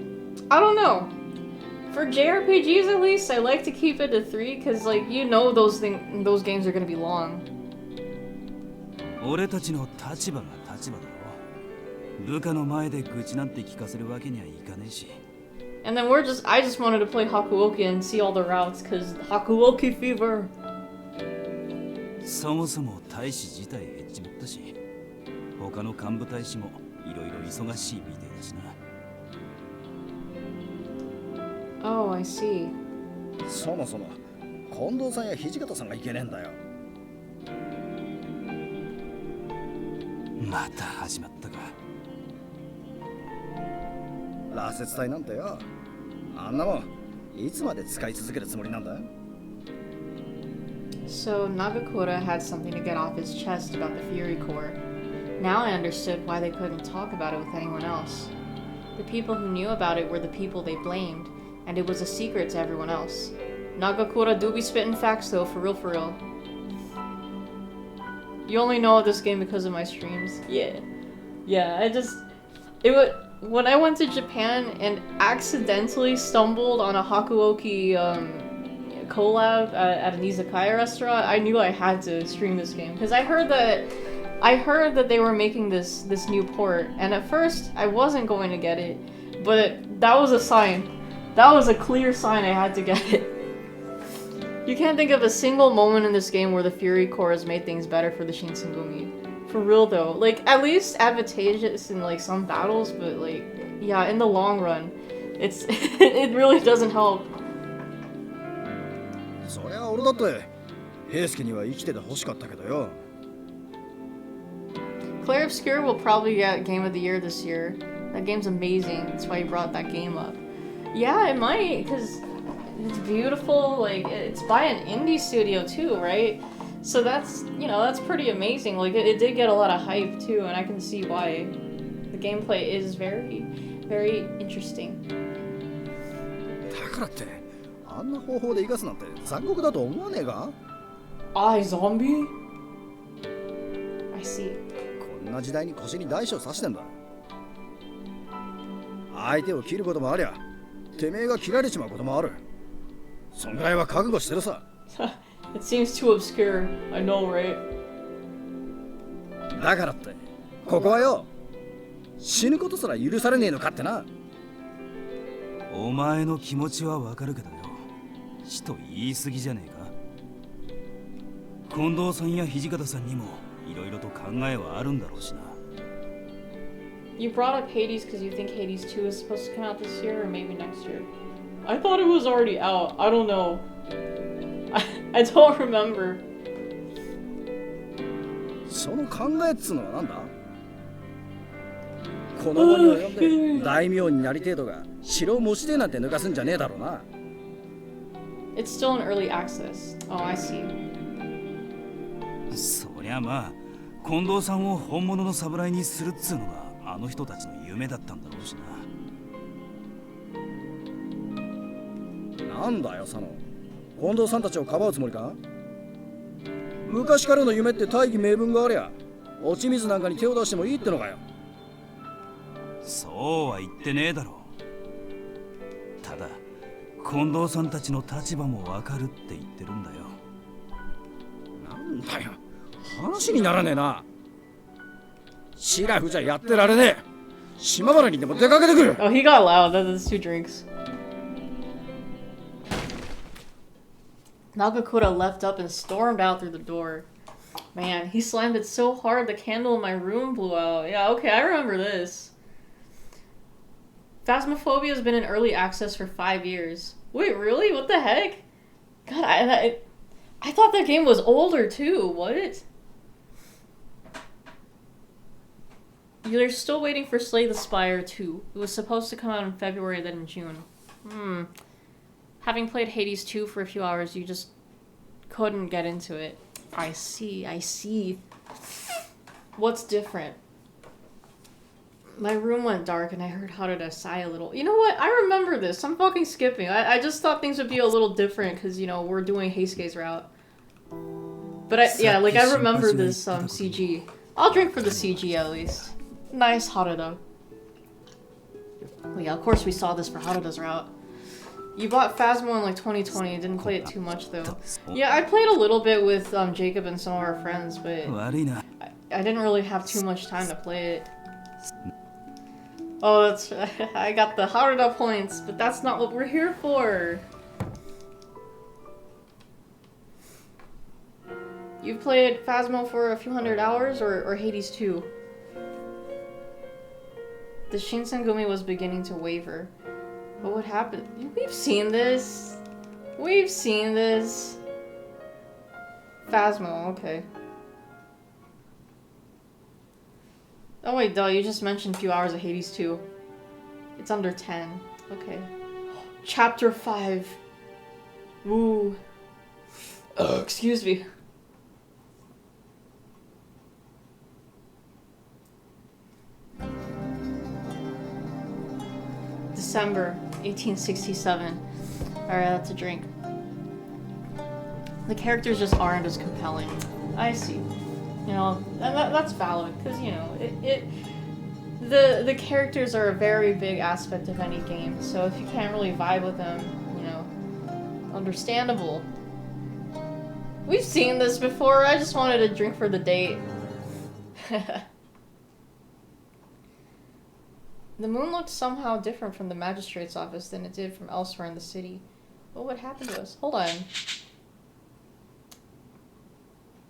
I don't know. For JRPGs at least, I like to keep it to 3 because like you know those games are gonna be long. 俺たちの立場が立場だろ。部下の前で愚痴なんて聞かせるわけにはいかねえし。And then I just wanted to play Hakuoki and see all the routes because Hakuoki fever. そもそも大使自体減っちまったし、他の幹部大使もいろいろ忙しいみてえだしな。Oh, I see. そもそも近藤さんや土方さんがいけねえんだよ。また始まったか。羅刹隊なんてよ。あんなもんいつまで使い続けるつもりなんだ? So Nagakura had something to get off his chest about the Fury Core. Now I understood why they couldn't talk about it with anyone else. The people who knew about it were the people they blamed, and it was a secret to everyone else. Nagakura do be spitting facts though, for real for real. You only know of this game because of my streams? Yeah. Yeah, when I went to Japan and accidentally stumbled on a Hakuoki collab at an izakaya restaurant, I knew I had to stream this game because I heard that they were making this new port, and at first I wasn't going to get it, but that was a sign. That was a clear sign I had to get it. You can't think of a single moment in this game where the Fury Core has made things better for the Shinsengumi. For real though, like at least advantageous in like some battles, but like yeah, in the long run, it really doesn't help. そりゃ俺だって平助には生きてて欲しかったけどよ。Claire Obscure will probably get Game of the Year this year. That game's amazing. That's why you brought that game up. Yeah, it might, because it's beautiful. Like it's by an indie studio too, right? So that's pretty amazing. Like it did get a lot of hype too, and I can see why. The gameplay is very, very interesting. だからってあんな方法で生かすなんて残酷だと思わねえか? Zombie? I see. こんな時代に腰に大小刺してんだ。相手を切ることもありゃ、てめえが切られちまうこともある。そんぐらいは覚悟してるさ。 It seems too obscure. I know, right? だからってここはよ、死ぬことすら許されねえのかってな。お前の気持ちはわかるけどよ、死と言い過ぎじゃねえか。近藤さんや土方さんにもいろいろと考えはあるんだろうしな。You brought up Hades because you think Hades 2 is supposed to come out this year or maybe next year. I thought it was already out. I don't know. I don't remember. その考えっつうのはなんだ。この後に及んで大名になりてえとか城を持ちてえなんて抜かすんじゃねえだろうな。 It's still in early access. Oh, I see. そりゃまあ、近藤さんを本物の侍にするっつうのがあの人たちの夢だったんだろうしな。なんだよ佐野、近藤さんたちをかばうつもりか。昔からの夢って大義名分がありゃ落ち水なんかに手を出してもいいってのかよ。そうは言ってねえだろう。ただ近藤さんたちの立場もわかるって言ってるんだよ。なんだよ、話にならねえな。シラフじゃやってられねえ。島原にでも出かけてくる。 Oh, he got loud. That's 2 drinks. Nagakura leapt up and stormed out through the door. Man, he slammed it so hard the candle in my room blew out. Yeah, okay, I remember this. Phasmophobia has been in early access for 5 years. Wait, really? What the heck? God, I thought that game was older too. What? You're still waiting for Slay the Spire 2. It was supposed to come out in February, then in June. Having played Hades 2 for a few hours, you just couldn't get into it. I see. What's different? My room went dark and I heard Haruda sigh a little. You know what? I remember this. I'm fucking skipping. I just thought things would be a little different because, you know, we're doing Heisuke's route. But I remember this CG. I'll drink for the CG at least. Nice Haruda. Well, yeah, of course we saw this for Haruda's route. You bought Phasmo in like 2020, didn't play it too much though. Yeah, I played a little bit with Jacob and some of our friends, but I didn't really have too much time to play it. Oh, that's I got the Haruda points, but that's not what we're here for. You've played Phasmo for a few hundred hours, or Hades 2? The Shinsengumi was beginning to waver. But what happened? We've seen this. Phasmo, okay. Oh wait, duh, you just mentioned a few hours of Hades 2. It's under 10. Okay. Chapter 5. Woo. Excuse me. December 1867. Alright, that's a drink. The characters just aren't as compelling. I see. You know, that's valid, because, you know, the characters are a very big aspect of any game, so if you can't really vibe with them, you know, understandable. We've seen this before, I just wanted a drink for the date. The moon looked somehow different from the magistrate's office than it did from elsewhere in the city. What would happen to us? Hold on.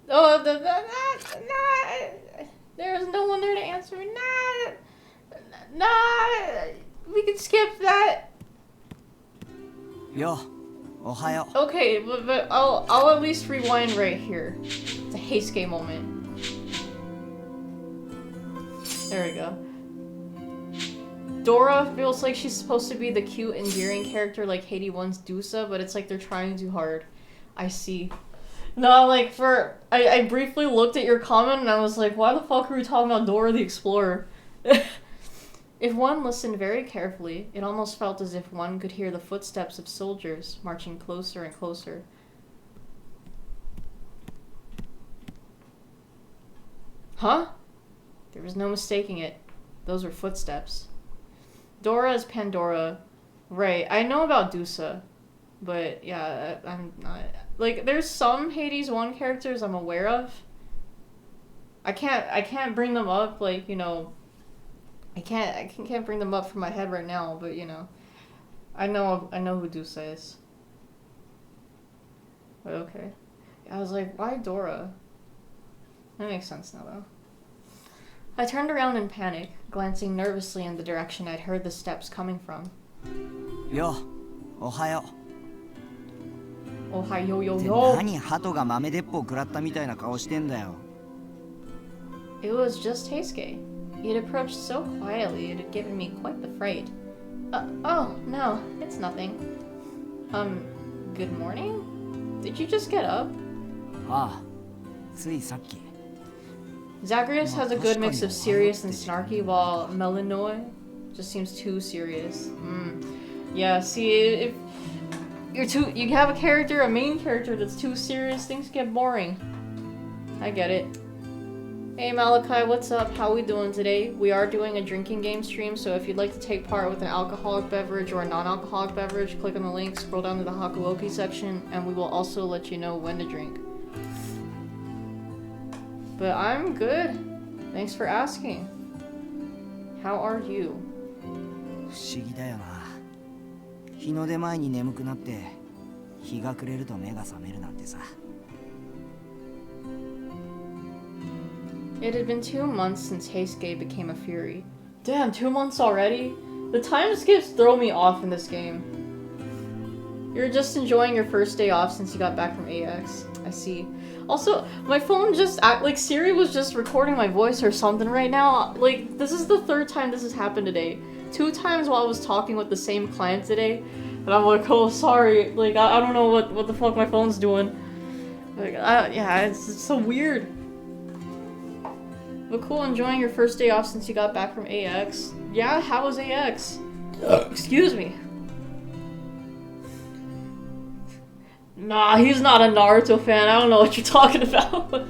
Oh, there's no one there to answer me. We can skip that. Yo, ohayo. Okay, but I'll at least rewind right here. It's a Heisuke moment. There we go. Dora feels like she's supposed to be the cute, endearing character like Hades 1's Dusa, but it's like they're trying too hard. I see. No, like, I briefly looked at your comment and I was like, why the fuck are we talking about Dora the Explorer? If one listened very carefully, it almost felt as if one could hear the footsteps of soldiers marching closer and closer. Huh? There was no mistaking it. Those were footsteps. Dora is Pandora. Right, I know about Dusa. But yeah, I'm not like there's some Hades 1 characters I'm aware of. I can't bring them up like, you know, I can't bring them up from my head right now, but you know, I know who Dusa is. But okay. I was like, why Dora? That makes sense now though. I turned around in panic, glancing nervously in the direction I'd heard the steps coming from. Yo, ohayo. Ohayo yo yo. 何鳩が豆鉄砲食らったみたいな顔してんだよ。It was just Heisuke. He had approached so quietly it had given me quite the fright. Oh, no, it's nothing. Good morning? Did you just get up? ああ、ついさっき。Zacharias has a good mix of serious and snarky, while Melinoy just seems too serious. Yeah, see, if you have a main character that's too serious, things get boring. I get it. Hey Malachi, what's up? How we doing today? We are doing a drinking game stream, so if you'd like to take part with an alcoholic beverage or a non-alcoholic beverage, click on the link, scroll down to the Hakuoki section, and we will also let you know when to drink. But I'm good. Thanks for asking. How are you? 不思議だよな。日の出前に眠くなって日が暮れると目が覚めるなんてさ。It had been 2 months since Heisuke became a fury. Damn, 2 months already? The time skips throw me off in this game. You're just enjoying your first day off since you got back from AX. I see. Also, my phone just like Siri was just recording my voice or something right now. Like, this is the 3rd time this has happened today. 2 times while I was talking with the same client today. And I'm like, oh, sorry. Like, I don't know what the fuck my phone's doing. Like, yeah, it's so weird. But cool, enjoying your first day off since you got back from AX. Yeah, how was AX? Excuse me. Nah, he's not a Naruto fan. I don't know what you're talking about.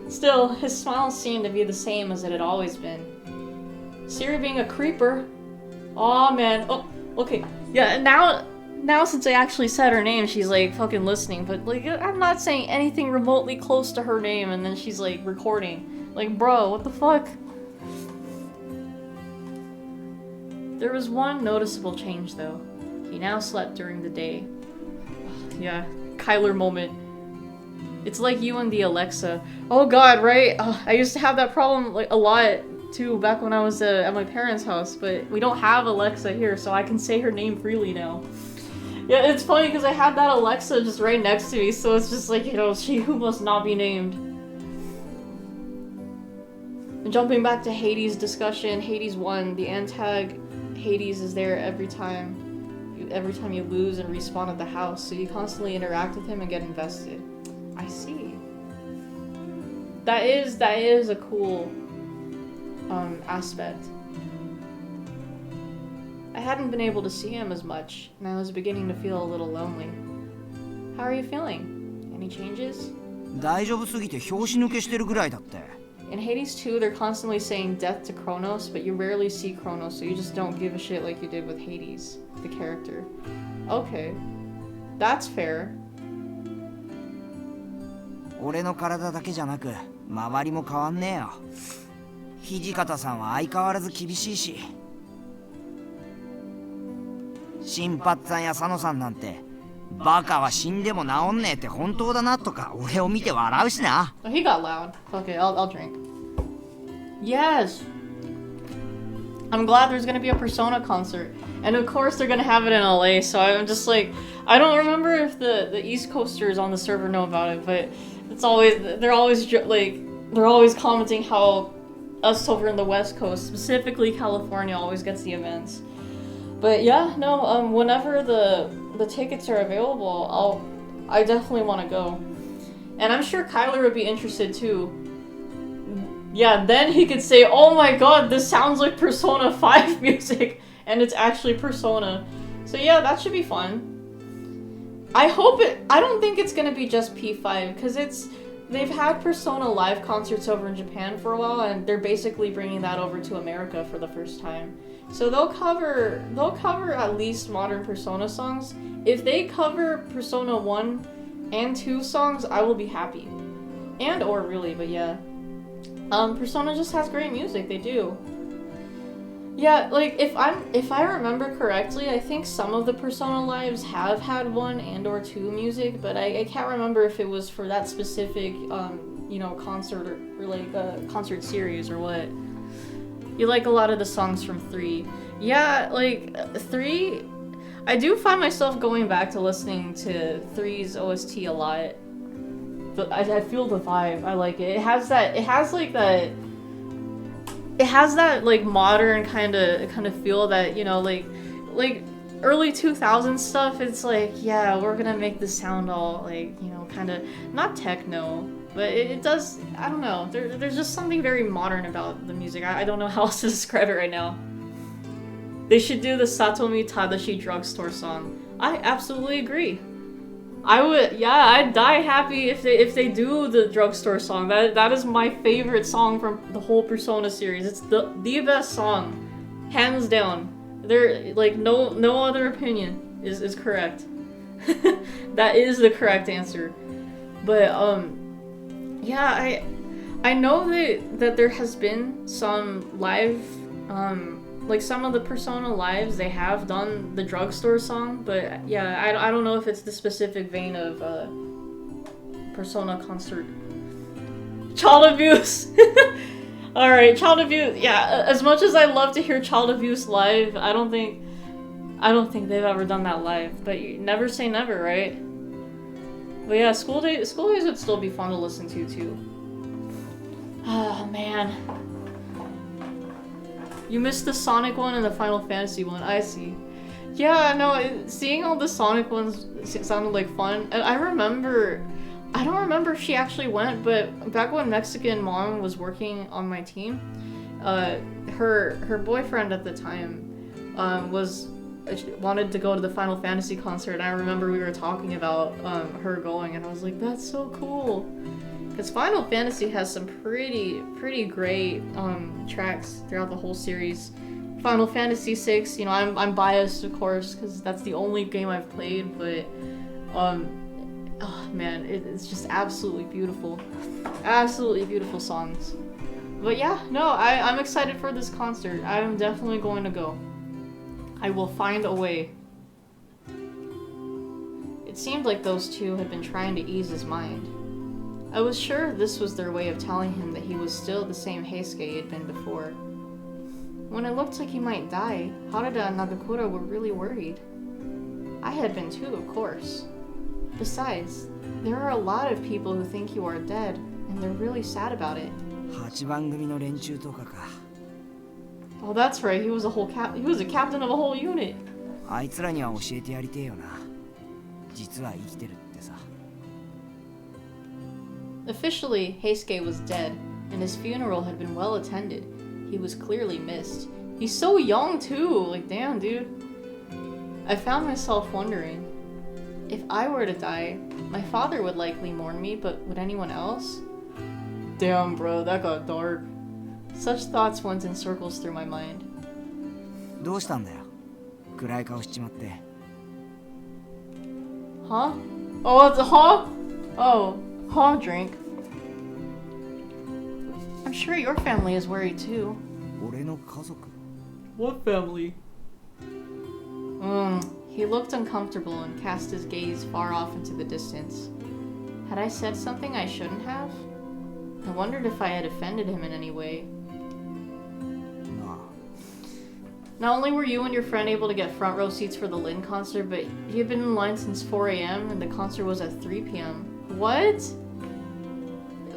Still, his smile seemed to be the same as it had always been. Siri being a creeper. Aw, man. Oh, okay. Yeah, now since I actually said her name, she's like fucking listening. But like, I'm not saying anything remotely close to her name, and then she's like recording. Like, bro, what the fuck? There was one noticeable change, though. He now slept during the day. Yeah, Kyler moment. It's like you and the Alexa. Oh god, right? I used to have that problem like a lot too back when I was at my parents' house, but we don't have Alexa here, so I can say her name freely now. Yeah, it's funny because I had that Alexa just right next to me, so it's just like, you know, she who must not be named. And jumping back to Hades' discussion, Hades 1, the antag Hades is there every time you lose and respawn at the house, so you constantly interact with him and get invested. I see. That is a cool aspect. I hadn't been able to see him as much, and I was beginning to feel a little lonely. How are you feeling? Any changes? 大丈夫すぎて拍子抜けしてるぐらいだって。In Hades 2, they're constantly saying death to Kronos, but you rarely see Kronos, so you just don't give a shit like you did with Hades, the character. Okay. That's fair. 俺の体だけじゃなく周りも変わんねえよ。土方さんは相変わらず厳しいし、新八さんや佐野さんなんてバカは死んでも治んねえって本当だなとか俺を見て笑うしな。Oh, he got loud. Okay, I'll drink. Yes! I'm glad there's gonna be a Persona concert. And of course they're gonna have it in LA, so I'm just like, I don't remember if the East Coasters on the server know about it, but they're always commenting how us over in the West Coast, specifically California, always gets the events. But yeah, no, whenever the tickets are available, I definitely want to go. And I'm sure Kyler would be interested too. Yeah, then he could say, oh my god, this sounds like Persona 5 music, and it's actually Persona. So yeah, that should be fun. I don't think it's gonna be just P5, because they've had Persona live concerts over in Japan for a while, and they're basically bringing that over to America for the first time. So they'll cover at least modern Persona songs. If they cover Persona 1 and 2 songs, I will be happy. And or really, but yeah. Persona just has great music, they do. Yeah, like if I remember correctly, I think some of the Persona lives have had 1 and or 2 music, but I can't remember if it was for that specific concert or like a concert series or what. You like a lot of the songs from 3. Yeah, like 3, I do find myself going back to listening to 3's OST a lot. But I feel the vibe. I like it. It has that like modern kind of feel that, like early 2000s stuff. It's like, yeah, we're gonna make this sound all like, kind of not techno, but it does. I don't know. There's just something very modern about the music. I don't know how else to describe it right now. They should do the Satomi Tadashi drugstore song. I absolutely agree. I'd die happy if they do the drugstore song. That is my favorite song from the whole Persona series. It's the best song, hands down. There, like, no other opinion is correct. That is the correct answer. But yeah, I know that there has been some live like some of the Persona lives, they have done the drugstore song, but yeah, I don't know if it's the specific vein of Persona concert. Child abuse! Alright, child abuse, yeah, as much as I love to hear child abuse live, I don't think they've ever done that live, but you never say never, right? But yeah, school days would still be fun to listen to too. Oh man. You missed the Sonic one and the Final Fantasy one, I see. Yeah, no, seeing all the Sonic ones sounded like fun. And I don't remember if she actually went, but back when Mexican mom was working on my team, her boyfriend at the time wanted to go to the Final Fantasy concert, and I remember we were talking about her going, and I was like, that's so cool. Because Final Fantasy has some pretty great tracks throughout the whole series. Final Fantasy VI, I'm biased, of course, because that's the only game I've played, but oh man, it's just absolutely beautiful. Absolutely beautiful songs. But yeah, no, I'm excited for this concert. I'm definitely going to go. I will find a way. It seemed like those two had been trying to ease his mind. I was sure this was their way of telling him that he was still the same Heisuke he had been before. When it looked like he might die, Harada and Nagakura were really worried. I had been too, of course. Besides, there are a lot of people who think you are dead, and they're really sad about it. 8番組の連中とかか。 Oh, that's right. He was a captain of a whole unit. あいつらには教えてやりてえよな。実は生きてるってさ。 Officially, Heisuke was dead, and his funeral had been well attended. He was clearly missed. He's so young too, like damn dude. I found myself wondering, if I were to die, my father would likely mourn me, but would anyone else? Damn bro, that got dark. Such thoughts went in circles through my mind. どうしたんだよ。暗い顔しちまって。 Huh? Oh, it's a huh? Oh. Huh, drink. I'm sure your family is worried too. 俺の家族? What family? He looked uncomfortable and cast his gaze far off into the distance. Had I said something I shouldn't have? I wondered if I had offended him in any way. Nah. Not only were you and your friend able to get front row seats for the Lin concert, but he had been in line since 4 a.m. and the concert was at 3 p.m. What?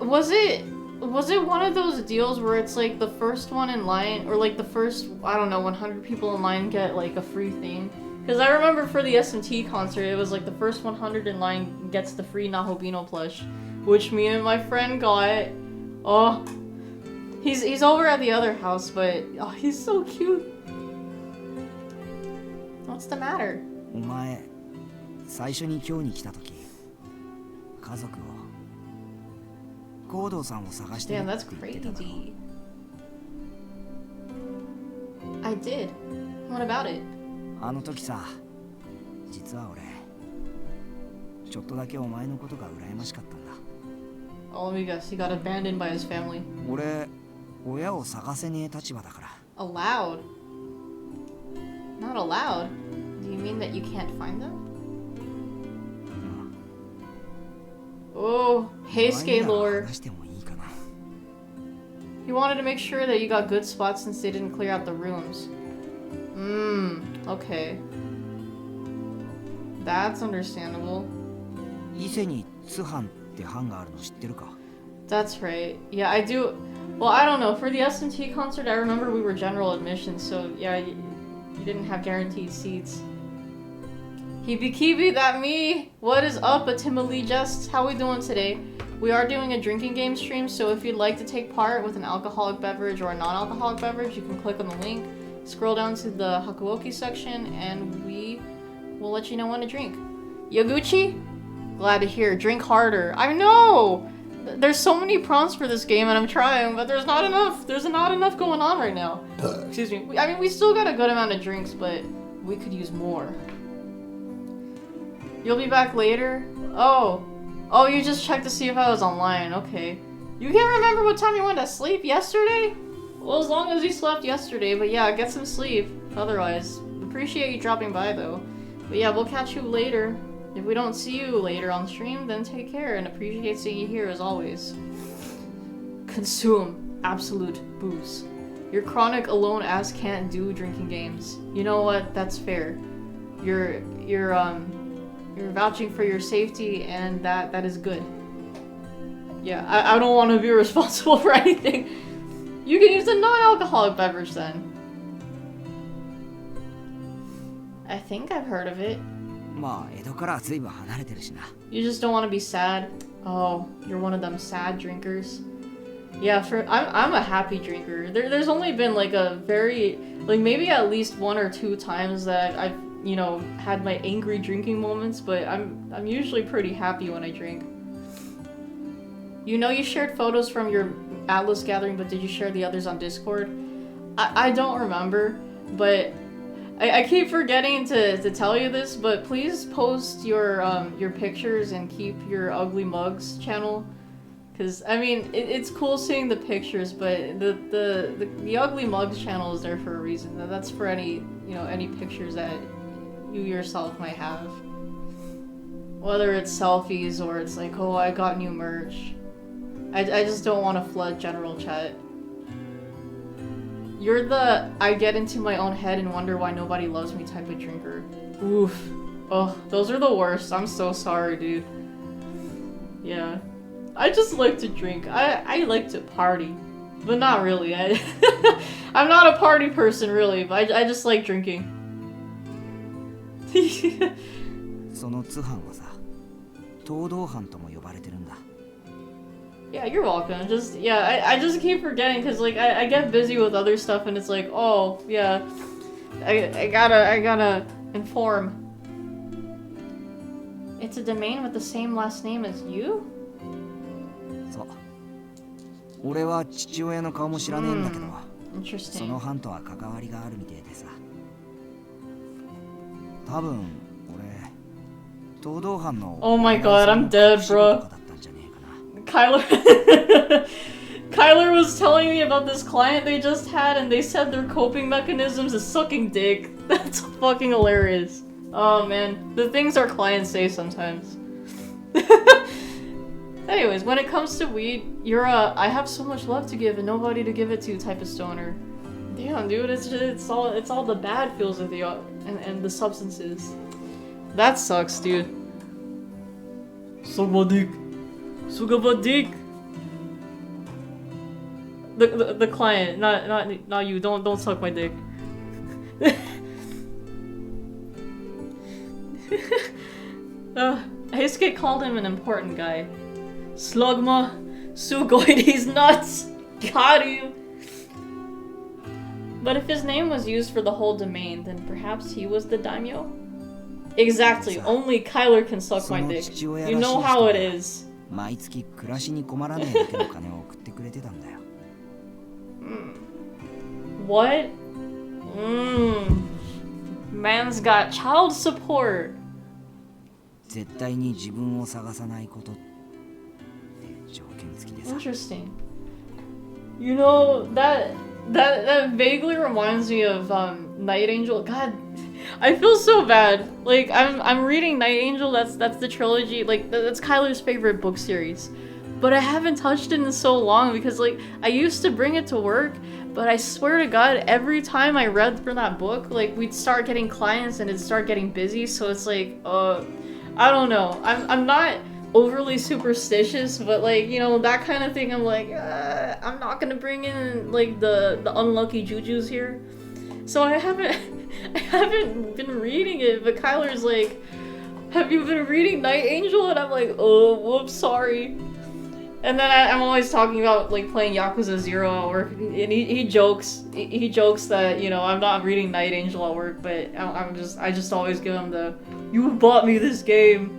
Was it one of those deals where it's like the first one in line, or like the first, I don't know, 100 people in line get like a free thing? Because I remember for the SMT concert, it was like the first 100 in line gets the free Nahobino plush, which me and my friend got. Oh, he's over at the other house, but oh, he's so cute. What's the matter? お前、最初に今日に来た時、家族を行動さんを探してる Damn, って that's 言ってただろ crazy. I did. What about it? あの時さ、実は俺ちょっとだけお前のことが羨ましかったんだ。 Oh, let me guess. He got abandoned by his family. 俺親を探せねえ立場だから。 Allowed? Not allowed? Do you mean that you can't find them? Oh, hey, お前になら Scaylor. 話してもいいかな。 He wanted to make sure that you got good spots since they didn't clear out the rooms. Okay. That's understandable. 伊勢に津藩って藩があるの知ってるか？ That's right. Yeah, I do. Well, I don't know. For the S&T concert, I remember we were general admission, so yeah, you didn't have guaranteed seats. Hibikibi, that me! What is up, Atimali Just? How we doing today? We are doing a drinking game stream, so if you'd like to take part with an alcoholic beverage or a non-alcoholic beverage, you can click on the link, scroll down to the Hakuoki section, and we will let you know when to drink. Yaguchi? Glad to hear. Drink harder. I know! There's so many prompts for this game, and I'm trying, but there's not enough. There's not enough going on right now. Excuse me. I mean, we still got a good amount of drinks, but we could use more. You'll be back later? Oh, you just checked to see if I was online. Okay. You can't remember what time you went to sleep yesterday? Well, as long as you slept yesterday, but yeah, get some sleep. Otherwise, appreciate you dropping by though. But yeah, we'll catch you later. If we don't see you later on stream, then take care and appreciate seeing you here as always. Consume absolute booze. Your chronic alone ass can't do drinking games. You know what? That's fair. You're vouching for your safety, and that is good. Yeah, I don't want to be responsible for anything. You can use a non-alcoholic beverage then. I think I've heard of it. まあ江戸からは随分離れてるしな。 You just don't want to be sad. Oh, you're one of them sad drinkers. Yeah, I'm a happy drinker. There's only been like a very maybe at least 1 or 2 times that I've had my angry drinking moments, but I'm usually pretty happy when I drink. You shared photos from your Atlas gathering, but did you share the others on Discord? I don't remember, but I keep forgetting to tell you this, but please post your pictures and keep your Ugly Mugs channel, because I mean it's cool seeing the pictures, but the Ugly Mugs channel is there for a reason. That's for any any pictures that you yourself might have, whether it's selfies or it's like, oh, I got new merch. I just don't want to flood general chat. You're the I get into my own head and wonder why nobody loves me type of drinker. Oof. Oh, those are the worst. I'm so sorry, dude. Yeah. I just like to drink. I like to party. But not really. I'm not a party person, really, but I just like drinking. その津藩はさ、東道藩とも呼ばれてるんだ。 Yeah, you're welcome. I just keep forgetting because I get busy with other stuff and it's like, oh yeah, I gotta inform. It's a domain with the same last name as you? そう。俺は父親の顔も知らねえんだけど、そ Interesting. の藩とは関わりがあるみたいでさ。多分俺東道藩の Oh my god, I'm dead, bro. だったんじゃねえかな。 Kyler was telling me about this client they just had, and they said their coping mechanisms is sucking dick. That's fucking hilarious. Oh man, the things our clients say sometimes. Anyways, when it comes to weed, you're I have so much love to give and nobody to give it to type of stoner. Damn, dude, it's all the bad feels of the and the substances. That sucks, dude. Suck my dick. Suck my dick. The client, not you. Don't suck my dick. Heisuke called him an important guy. Slugma, Sugoi, he's nuts. Got you. But if his name was used for the whole domain, then perhaps he was the daimyo? Exactly. Only Kyler can suck my dick. You know how it is. 毎月暮らしに困らねえだけの金を送ってくれてたんだよ。What? Man's got child support. 絶対に自分を探さないことって条件付きでさ。 Interesting. You know, that vaguely reminds me of Night Angel. God, I feel so bad. Like I'm reading Night Angel. That's the trilogy. Like that's Kyler's favorite book series, but I haven't touched it in so long because like I used to bring it to work, but I swear to God, every time I read from that book, like we'd start getting clients and it'd start getting busy. So it's like, I don't know. I'm not overly superstitious, but like, you know, that kind of thing. I'm like, I'm not gonna bring in like the unlucky jujus here. So I haven't been reading it, but Kyler's like, have you been reading Night Angel? And I'm like, oh, whoops, sorry. And then I'm always talking about like playing Yakuza 0 at work, and he jokes that, you know, I'm not reading Night Angel at work, but I just always give him the, you bought me this game.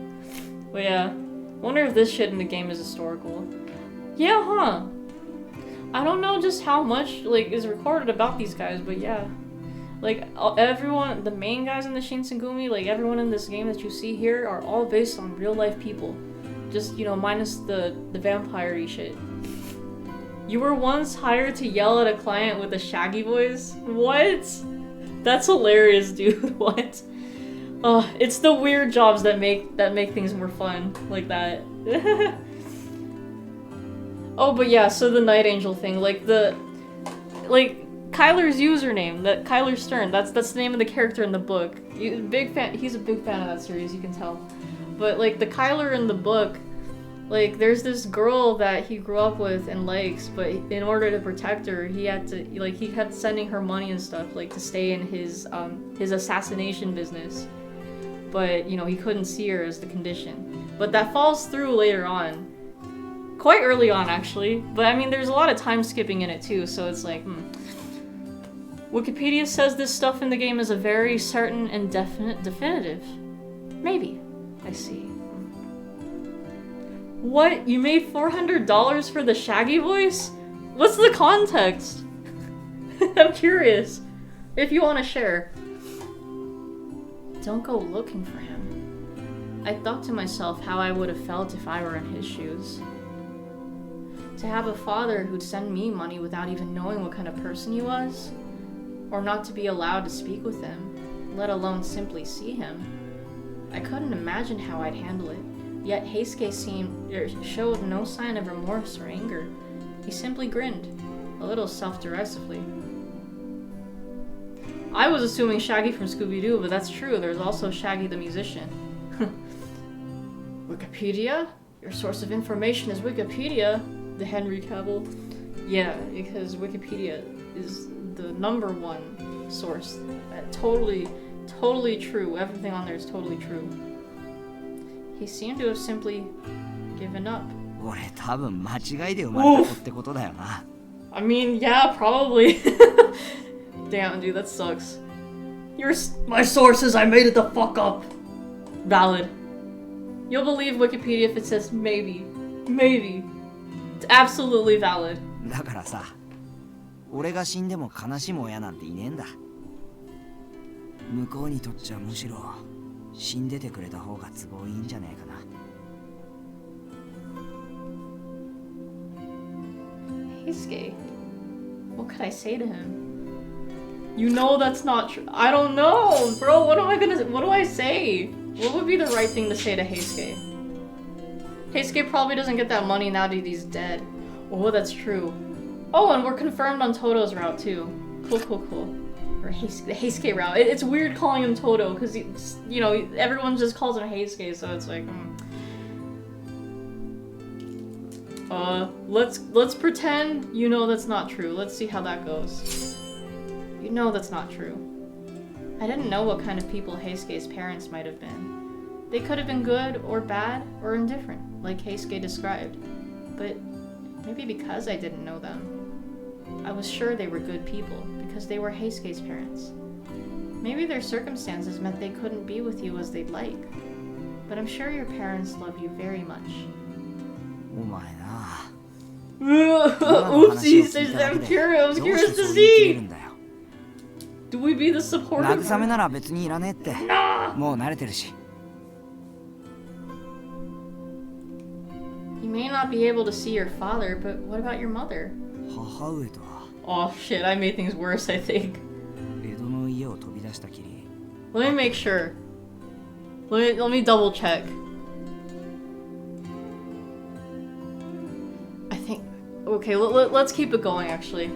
But yeah, wonder if this shit in the game is historical. Yeah, huh? I don't know just how much like is recorded about these guys, but yeah. Like, everyone, the main guys in the Shinsengumi, like, everyone in this game that you see here are all based on real-life people. Just, you know, minus the vampire-y shit. You were once hired to yell at a client with a shaggy voice? What? That's hilarious, dude. What? It's the weird jobs that make things more fun, like that. Oh, but yeah, so the Night Angel thing, like, Kyler's username, that Kyler Stern, that's the name of the character in the book. He's a big fan of that series, you can tell. But like the Kyler in the book, like there's this girl that he grew up with and likes, but in order to protect her, he kept sending her money and stuff, like to stay in his assassination business. But you know, he couldn't see her as the condition. But that falls through later on. Quite early on actually. But I mean there's a lot of time skipping in it too, so it's like, Wikipedia says this stuff in the game is a very certain and definitive. Maybe. I see. What? You made $400 for the Shaggy voice? What's the context? I'm curious. If you want to share. Don't go looking for him. I thought to myself how I would have felt if I were in his shoes. To have a father who'd send me money without even knowing what kind of person he was? Or not to be allowed to speak with him, let alone simply see him. I couldn't imagine how I'd handle it, yet Heisuke showed no sign of remorse or anger. He simply grinned, a little self-derisively. I was assuming Shaggy from Scooby-Doo, but that's true, there's also Shaggy the musician. Wikipedia? Your source of information is Wikipedia, the Henry Cavill. Yeah, because Wikipedia is the #1 source. Totally true. Everything on there is totally true. He seemed to have simply given up. 俺多分間違いで生まれた子ってことだよな。I mean, yeah, probably. Damn, dude, that sucks. My sources, I made it the fuck up. Valid. You'll believe Wikipedia if it says maybe. Maybe. It's absolutely valid. だからさ、俺が死んでも悲しむ親なんていねえんだ。向こうにとっちゃむしろ死んでてくれた方が都合いいんじゃねえかな。Heisuke, what could I say to him? You know that's not true. I don't know, bro. What do I say? What would be the right thing to say to Heisuke? Heisuke probably doesn't get that money now that he's dead. Oh, that's true. Oh, and we're confirmed on Toto's route too. Cool. Or the Heisuke route. It's weird calling him Toto because you know everyone just calls him Heisuke, so it's like. Let's pretend you know that's not true. Let's see how that goes. You know that's not true. I didn't know what kind of people Heisuke's parents might have been. They could have been good or bad or indifferent, like Heisuke described. But maybe because I didn't know them, I was sure they were good people because they were Heisuke's parents. Maybe their circumstances meant they couldn't be with you as they'd like. But I'm sure your parents love you very much. お前な。 Oopsie, says I'm curious. I was curious to see. Do we be the supportive? 慰めなら別にいらねえって。もう慣れてるし。 You may not be able to see your father, but what about your mother? 母上とは Oh shit, I made things worse, I think. 江戸の家を飛び出したきり。 Let me make sure. Let me double check. I think... Okay, let's keep it going, actually.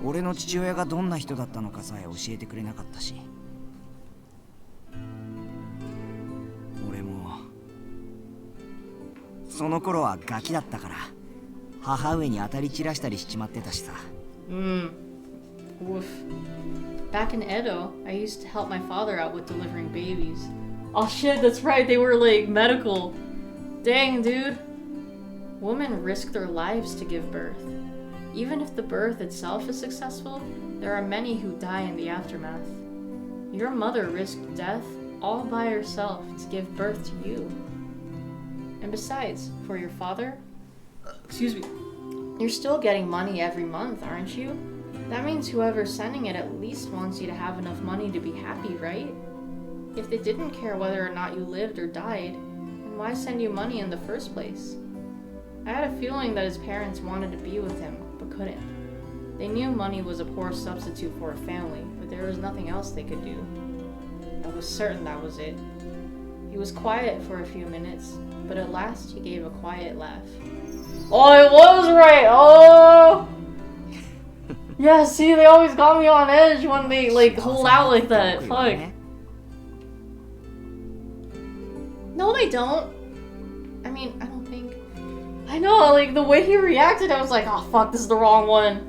俺の父親がどんな人だったのかさえ教えてくれなかったし。俺もその頃はガキだったから母上に当たり散らしたりしちまってたしさ。Woof. Back in Edo, I used to help my father out with delivering babies. Oh shit, that's right, they were like medical. Dang, dude. Women risk their lives to give birth. Even if the birth itself is successful, there are many who die in the aftermath. Your mother risked death all by herself to give birth to you. And besides, for your father, excuse me, you're still getting money every month, aren't you? That means whoever's sending it at least wants you to have enough money to be happy, right? If they didn't care whether or not you lived or died, then why send you money in the first place? I had a feeling that his parents wanted to be with him, but couldn't. They knew money was a poor substitute for a family, but there was nothing else they could do. I was certain that was it. He was quiet for a few minutes, but at last he gave a quiet laugh. Oh, it was right! Oh! Yeah, see, they always got me on edge when they, like, hold out like that. Fuck. No, they don't. I mean, I don't think... I know, like, the way he reacted, I was like, oh, fuck, this is the wrong one.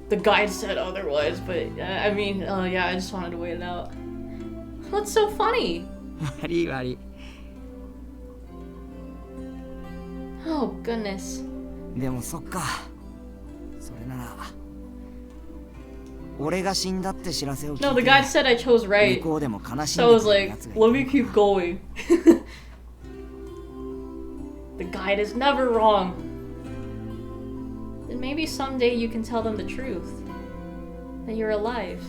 The guide said otherwise, but, I mean, yeah, I just wanted to wait it out. What's so funny? Oh, goodness. でもそっか。それなら俺が死んだって知らせを聞いて No, the guy said I chose right. 向こうでも悲しん So I で was くれる like, やつがい let る me keep going. The guide is never wrong. Then maybe someday you can tell them the truth. That you're alive.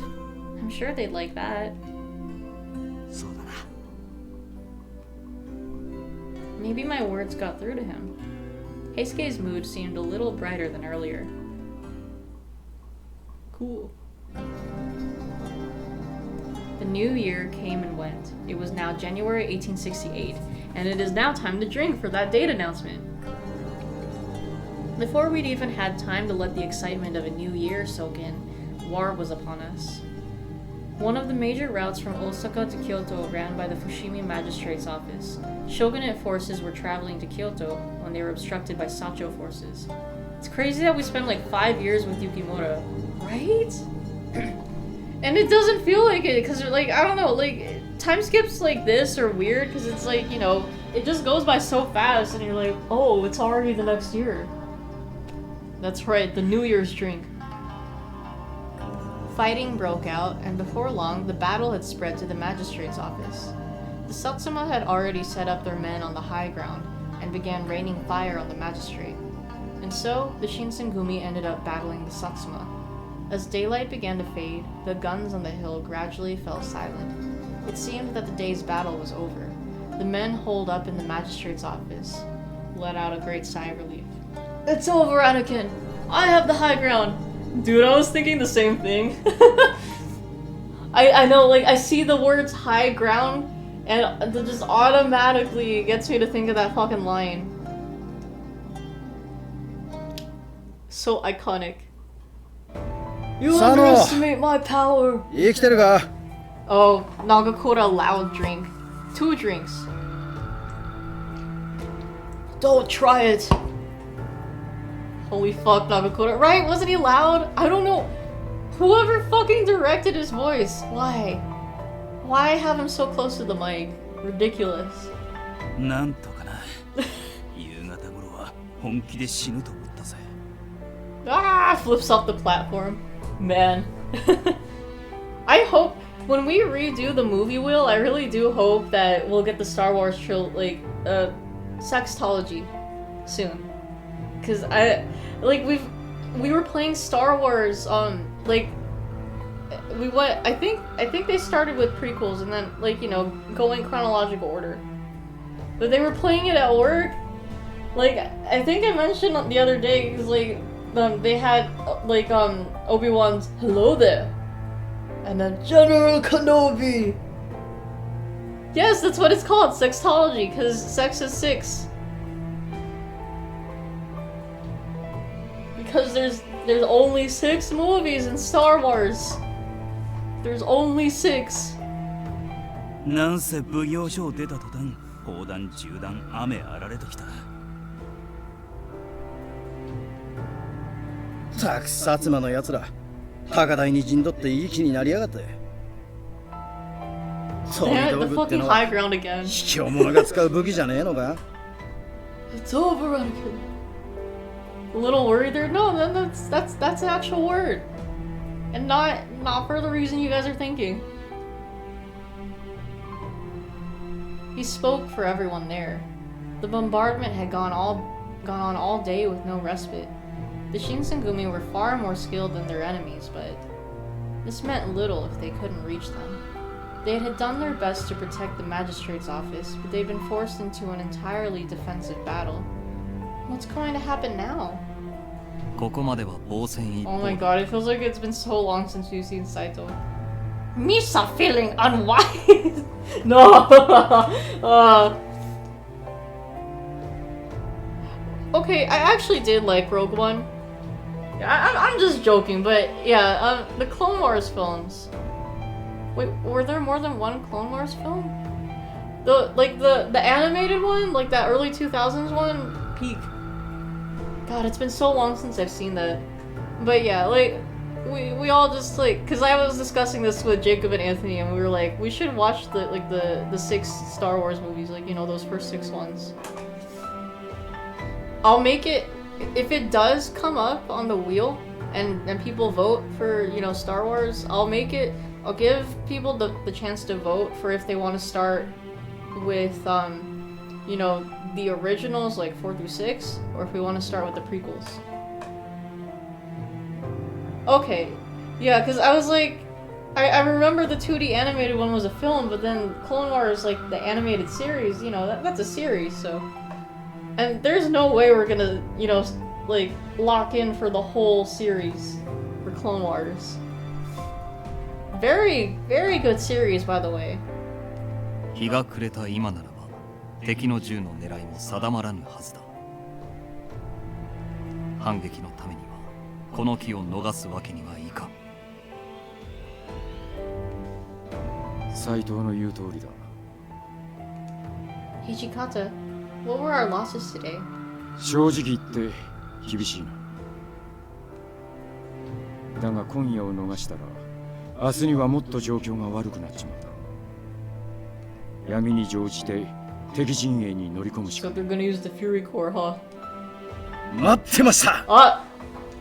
I'm sure they'd like that. そうだな。 Maybe my words got through to him. Heisuke's mood seemed a little brighter than earlier. Cool. The new year came and went. It was now January 1868, and it is now time to drink for that date announcement. Before we'd even had time to let the excitement of a new year soak in, war was upon us. One of the major routes from Osaka to Kyoto ran by the Fushimi Magistrate's office. Shogunate forces were traveling to Kyoto when they were obstructed by Sacho forces. It's crazy that we spent like 5 years with Yukimura, right? And it doesn't feel like it, because like, I don't know, like, time skips like this are weird, because it's like, you know, it just goes by so fast, and you're like, oh, it's already the next year. That's right, the New Year's drink. Fighting broke out, and before long, the battle had spread to the magistrate's office. The Satsuma had already set up their men on the high ground, and began raining fire on the magistrate. And so, the Shinsengumi ended up battling the Satsuma. As daylight began to fade, the guns on the hill gradually fell silent. It seemed that the day's battle was over. The men holed up in the magistrate's office let out a great sigh of relief. It's over, Anakin! I have the high ground! Dude, I was thinking the same thing. I know, like, I see the words high ground, and it just automatically gets me to think of that fucking line. So iconic. You underestimate my power! 生きてるか? Oh, Nagakura loud drink. 2 drinks. Don't try it! Holy fuck, Nagakura. Right? Wasn't he loud? I don't know. Whoever fucking directed his voice. Why? Why have him so close to the mic? Ridiculous. なんとかな。夕方頃は本気で死ぬと思ったぜ。 Ah! Flips off the platform. Man. I hope when we redo the movie wheel, I really do hope that we'll get the Star Wars sextology soon. Cause I we were playing Star Wars, like we went I think they started with prequels and then like, you know, go in chronological order. But they were playing it at work. Like I think I mentioned the other day, cause like they had like Obi-Wan's "Hello there," and then General Kenobi. Yes, that's what it's called, sextology, because sex is 6. Because there's only 6 movies in Star Wars. There's only 6. なんせ奉行所を出た途端、砲弾銃弾雨あられときた。たく薩摩のやつら、高台に陣取っていい気になりやがって。そういう道具ってのは卑怯者が使う武器じゃねえのか？ It's over, Anakin. A little worried there. No, that's an actual word, and not for the reason you guys are thinking. He spoke for everyone there. The bombardment had gone on all day with no respite. The Shinsengumi were far more skilled than their enemies, but this meant little if they couldn't reach them. They had done their best to protect the magistrate's office, but they'd been forced into an entirely defensive battle. What's going to happen now? Oh my god, it feels like it's been so long since we've seen Saito. Misa feeling unwise! No! Okay, I actually did like Rogue One. I'm just joking, but yeah, the Clone Wars films. Wait, were there more than one Clone Wars film? The animated one, like that early 2000s one, peak. God, it's been so long since I've seen that. But yeah, like we all just like, cause I was discussing this with Jacob and Anthony, and we were like, we should watch the 6 Star Wars movies, like, you know, those first 6 ones. I'll make it, if it does come up on the wheel and people vote for, you know, Star Wars, I'll give people the chance to vote for if they want to start with, you know, the originals, like 4 through 6, or if we want to start with the prequels. Okay, yeah, because I was like, I remember the 2D animated one was a film, but then Clone Wars, like the animated series, you know, that's a series, so. And there's no way we're gonna, you know, like, lock in for the whole series for Clone Wars. Very, very good series, by the way. 日が暮れた今ならば敵の銃の狙いも定まらぬはずだ。反撃のためにはこの機を逃すわけにはいかん。斉藤の言う通りだ。Hijikata, what were our losses today? 正直言って厳しいな。だが今夜を逃したら明日にはもっと状況が悪くなっちまうだろう。闇に乗じて敵陣営に乗り込むしか。So they're gonna use the Fury Core, huh? 待ってました。Ah!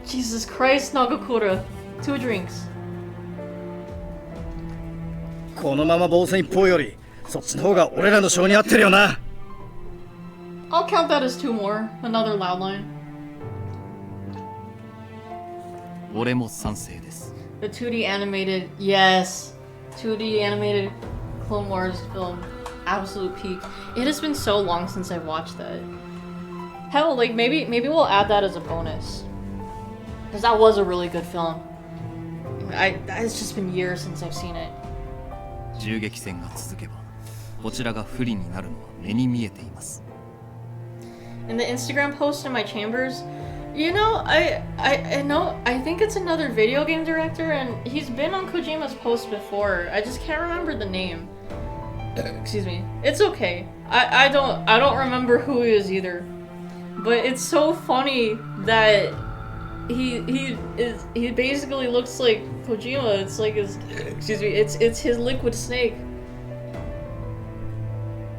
Jesus Christ, Nagakura. 2 drinks. このまま防戦一方よりそっちの方が俺らの性に合ってるよな。I'll count that as 2 more. Another loud line. 俺も賛成です。The 2D animated, yes. 2D animated Clone Wars film. Absolute peak. It has been so long since I've watched that. Hell, like maybe we'll add that as a bonus. Because that was a really good film. It's just been years since I've seen it. 銃撃戦が続けばこちらが不利になるのは目に見えています。In the Instagram post in my chambers, you know, I think it's another video game director, and he's been on Kojima's post before. I just can't remember the name. Excuse me. It's okay. I don't remember who he is either. But it's so funny that he basically looks like Kojima. It's like his, excuse me, it's his liquid snake.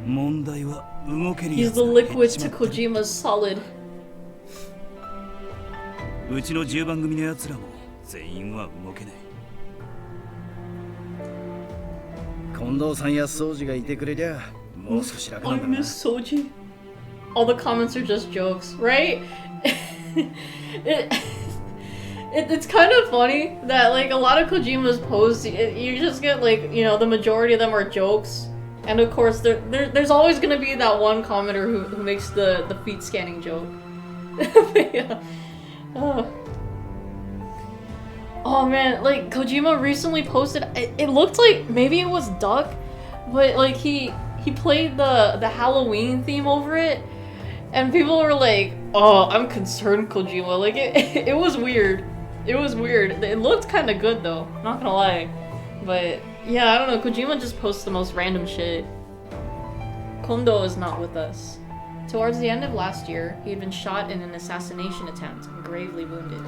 He's the liquid to Kojima's solid. うちの10番組の奴らも全員は動けない。近藤さんや掃除がいてくれりゃもう少し楽なんだな。I miss Soji. all the comments are just jokes, right? It's kind of funny that like a lot of Kojima's posts, you just get like, you know, the majority of them are jokes, and of course there's always gonna be that one commenter who makes the feet scanning joke. Yeah. Oh man, like Kojima recently posted. It looked like maybe it was Duck, but like he played the Halloween theme over it, and people were like, "Oh, I'm concerned, Kojima." Like it was weird. It was weird. It looked kind of good though, not gonna lie. But yeah, I don't know. Kojima just posts the most random shit. Kondo is not with us. Towards the end of last year, he had been shot in an assassination attempt and gravely wounded.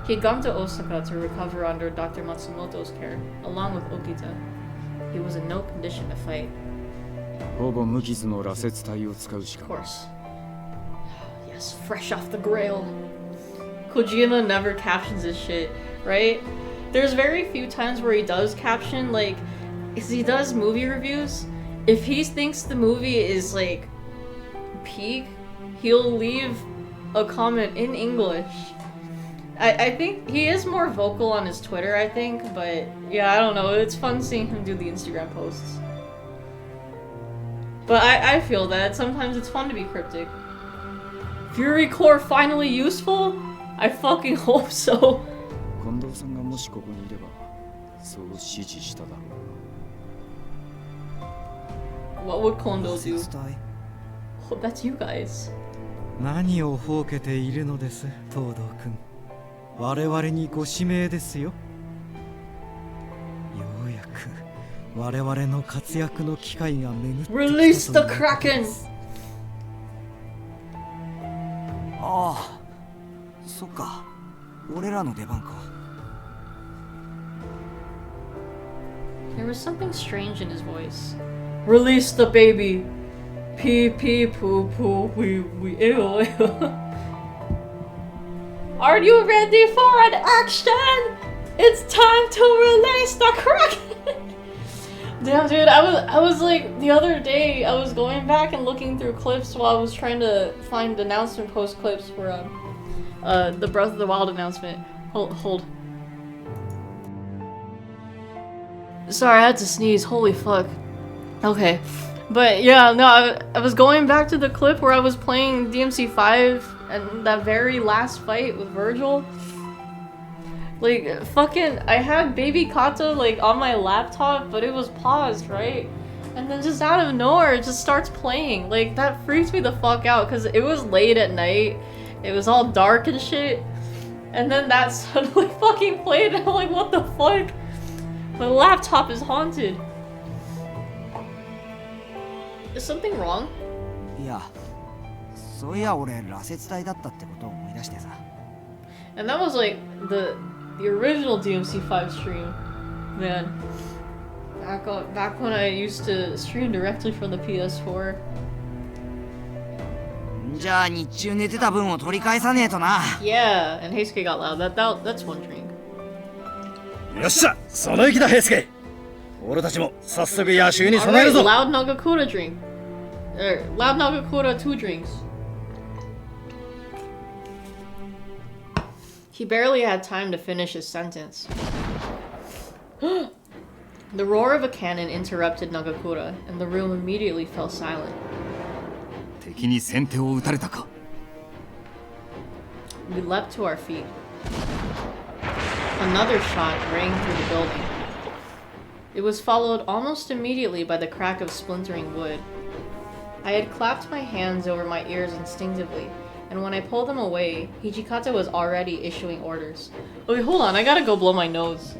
He had gone to Osaka to recover under Dr. Matsumoto's care, along with Okita. He was in no condition to fight. ほぼ無傷の羅刹体を使うしか Of course. Yes, fresh off the grail. Kojima never captions his shit, right? There's very few times where he does caption, like, if he does movie reviews, if he thinks the movie is, like, peak, he'll leave a comment in English. I think he is more vocal on his Twitter, I think, but yeah, I don't know, it's fun seeing him do the Instagram posts. But I feel that sometimes it's fun to be cryptic. Fury Core finally useful? I fucking hope so. 近藤さんがもしここにいればそう指示しただろう。 What would Kondo do? Oh, that's you guys. 何をほうけているのです、東堂君。我々にご指名ですよ。ようやく我々の活躍の機会が巡ってきたと。 Release the Kraken! ああ、そっか。俺らの出番か。There was something strange in his voice. Release the baby! Pee pee poo poo wee wee ew ew. Are you ready for an action? It's time to release the Kraken! Damn, dude, I was like, the other day, I was going back and looking through clips while I was trying to find announcement post clips for the Breath of the Wild announcement. Hold. Sorry, I had to sneeze. Holy fuck. Okay. But yeah, no, I was going back to the clip where I was playing DMC5 and that very last fight with Virgil. Like, fucking, I had Baby Kata, like, on my laptop, but it was paused, right? And then just out of nowhere, it just starts playing. Like, that freaks me the fuck out, because it was late at night. It was all dark and shit. And then that suddenly fucking played, and I'm like, what the fuck? My laptop is haunted. Is something wrong? いや、そういや俺羅刹体だったってことを思い出してさ。 And that was like the original DMC5 stream. Man. Back when I used to stream directly from the PS4. じゃあ日中寝てた分を取り返さねえとな。 Yeah, and Heisuke got loud. That's one drink. よっしゃ、その意気だ平助。俺たちも早速野襲に備える Alright, ぞ。 loud Nagakura drink. Loud Nagakura 2 drinks. He barely had time to finish his sentence. The roar of a cannon interrupted Nagakura, and the room immediately fell silent. 敵に先手を打たれたか。 We leapt to our feet. Another shot rang through the building. It was followed almost immediately by the crack of splintering wood. I had clapped my hands over my ears instinctively, and when I pulled them away, Hijikata was already issuing orders. Okay, hold on, I gotta go blow my nose.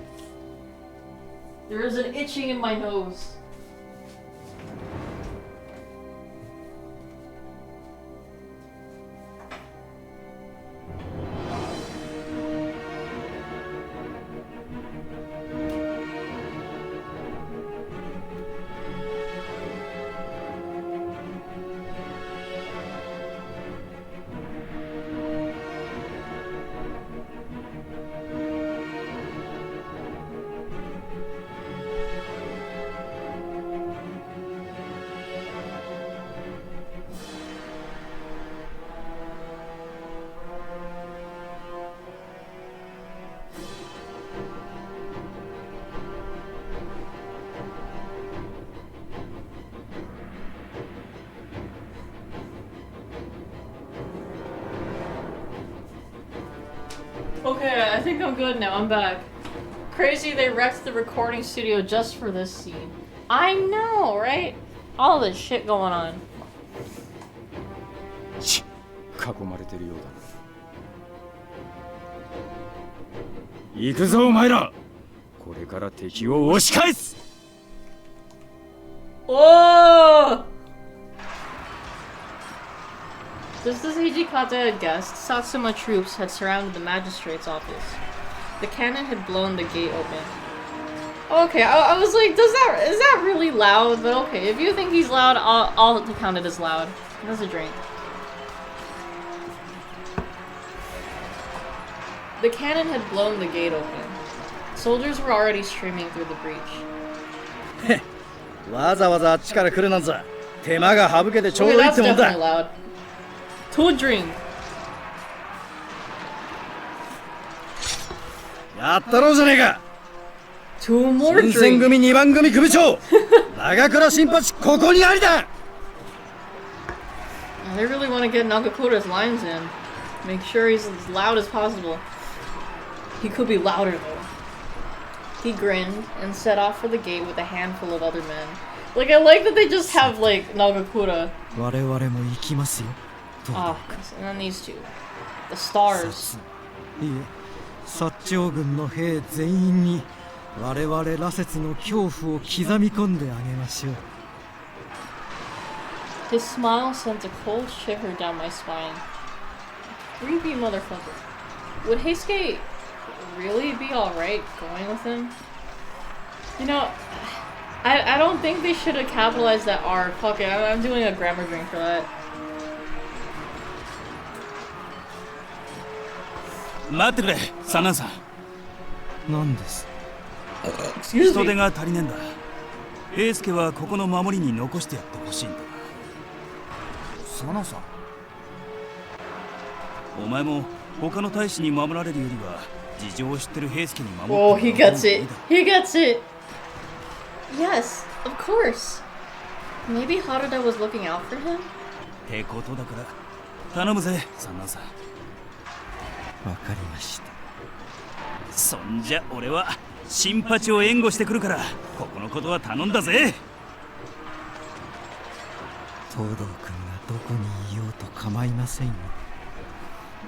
There is an itching in my nose. Okay, I think I'm good now. I'm back. Crazy they wrecked the recording studio just for this scene. I know, right? All this shit going on. 囲まれてるようだ。行くぞお前ら。これから敵を押し返す。Oh! Just as Hijikata had guessed, Satsuma troops had surrounded the magistrate's office. The cannon had blown the gate open. Okay, I was like, is that really loud? But okay, if you think he's loud, I'll count it as loud. That's a drink. The cannon had blown the gate open. Soldiers were already streaming through the breach. わざわざあっちから来るなんざ手間が省けてちょう Okay, どいいっ that's てもん definitely だ。 loud. To a drink. やったろうじゃねえか。 Two more 新選 drinks. 組2番組組長長倉新八ここにありだ。 They really want to get Nagakura's lines in. Make sure he's as loud as possible. He could be louder though. He grinned and set off for the gate with a handful of other men. Like, I like that they just have, like, Nagakura. 我々も行きますよ。 Ah, and then these two. The stars. いえ、薩長軍の兵全員に我々羅刹の恐怖を刻み込んであげましょう。 His smile sent a cold shiver down my spine. Creepy motherfucker. Would Heisuke really be alright going with him? You know, I don't think they should have capitalized that R. Fuck it, I'm doing a grammar drink for that. 待ってくれ、三男さん。何です？ Excuse 人手 me. が足りねえんだ。平助はここの守りに残してやってほしいんだ。サナさん。お前も他の大使に守られるよりは事情を知ってる平助に守って Whoa, he もらう gets 方がいい it. だ。 He gets it. Yes, of course. Maybe Haruda was looking out for him? ってことだから頼むぜ、三男さん。わかりました。そんじゃ俺は新八を援護してくるからここのことは頼んだぜ。東堂君がどこにいようと構いませんよ。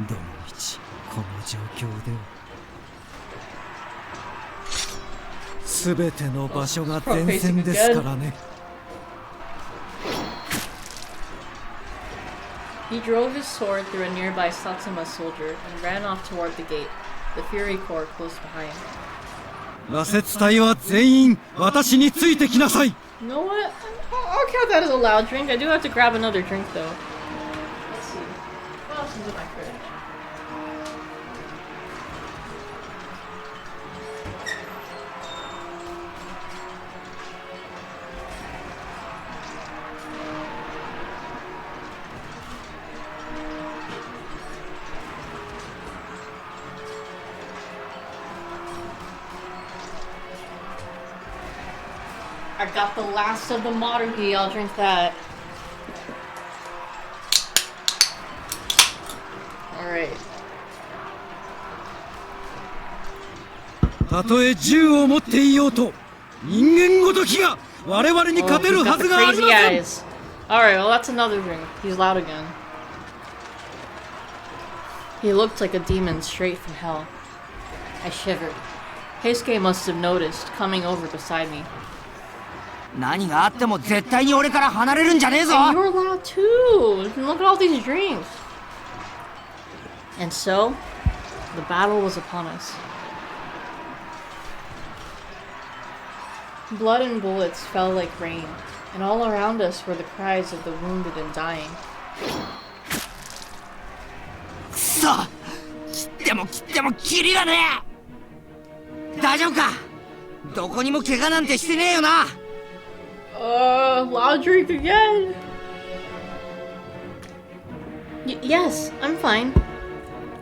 どのみちこの状況では全ての場所が前線ですからね。 He drove his sword through a nearby Satsuma soldier and ran off toward the gate, the Fury Corps close behind. 羅刹隊は全員私についてきなさい。 You know what? I'll count that as a loud drink. I do have to grab another drink though. Let's see. What else is in my fridge? I got the last of the Maruhi, I'll drink that. Alright. たとえ銃を持っていようと人間ごときが我々に Oh, 勝て he's る got は the ずがあり crazy ません。 eyes. Alright, well that's another drink. He's loud again. He looked like a demon straight from hell. I shivered. Heisuke must have noticed, coming over beside me. 何があっても絶対に俺から離れるんじゃねえぞ。 And you're loud too! Look at all these drinks! And so, the battle was upon us. Blood and bullets fell like rain, and all around us were the cries of the wounded and dying. くそ、切ってもキリがねえ。大丈夫か？どこにも怪我なんてしてねえよな。Loud drink again! Yes, I'm fine.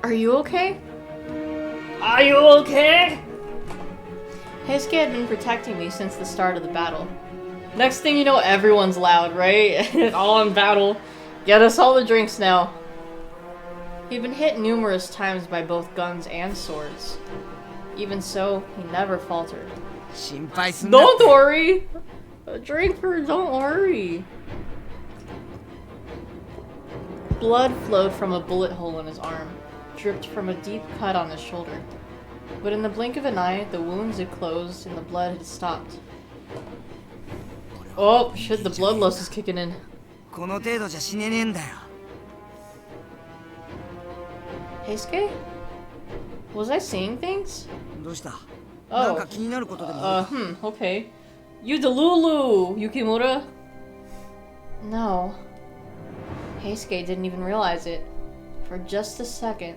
Are you okay? Are you okay? Heisuke had been protecting me since the start of the battle. Next thing you know, everyone's loud, right? All in battle. Get us all the drinks now. He'd been hit numerous times by both guns and swords. Even so, he never faltered. 心配すんなって Don't worry! Drinker, don't worry! Blood flowed from a bullet hole in his arm, dripped from a deep cut on his shoulder. But in the blink of an eye, the wounds had closed and the blood had stopped. Oh, shit, the bloodlust is kicking in. この程度じゃ死ねねえんだよ Heisuke? Was I seeing things? どうした Oh. なんか気になることでもあるか Okay. You Delulu, Yukimura? No. Heisuke didn't even realize it. For just a second.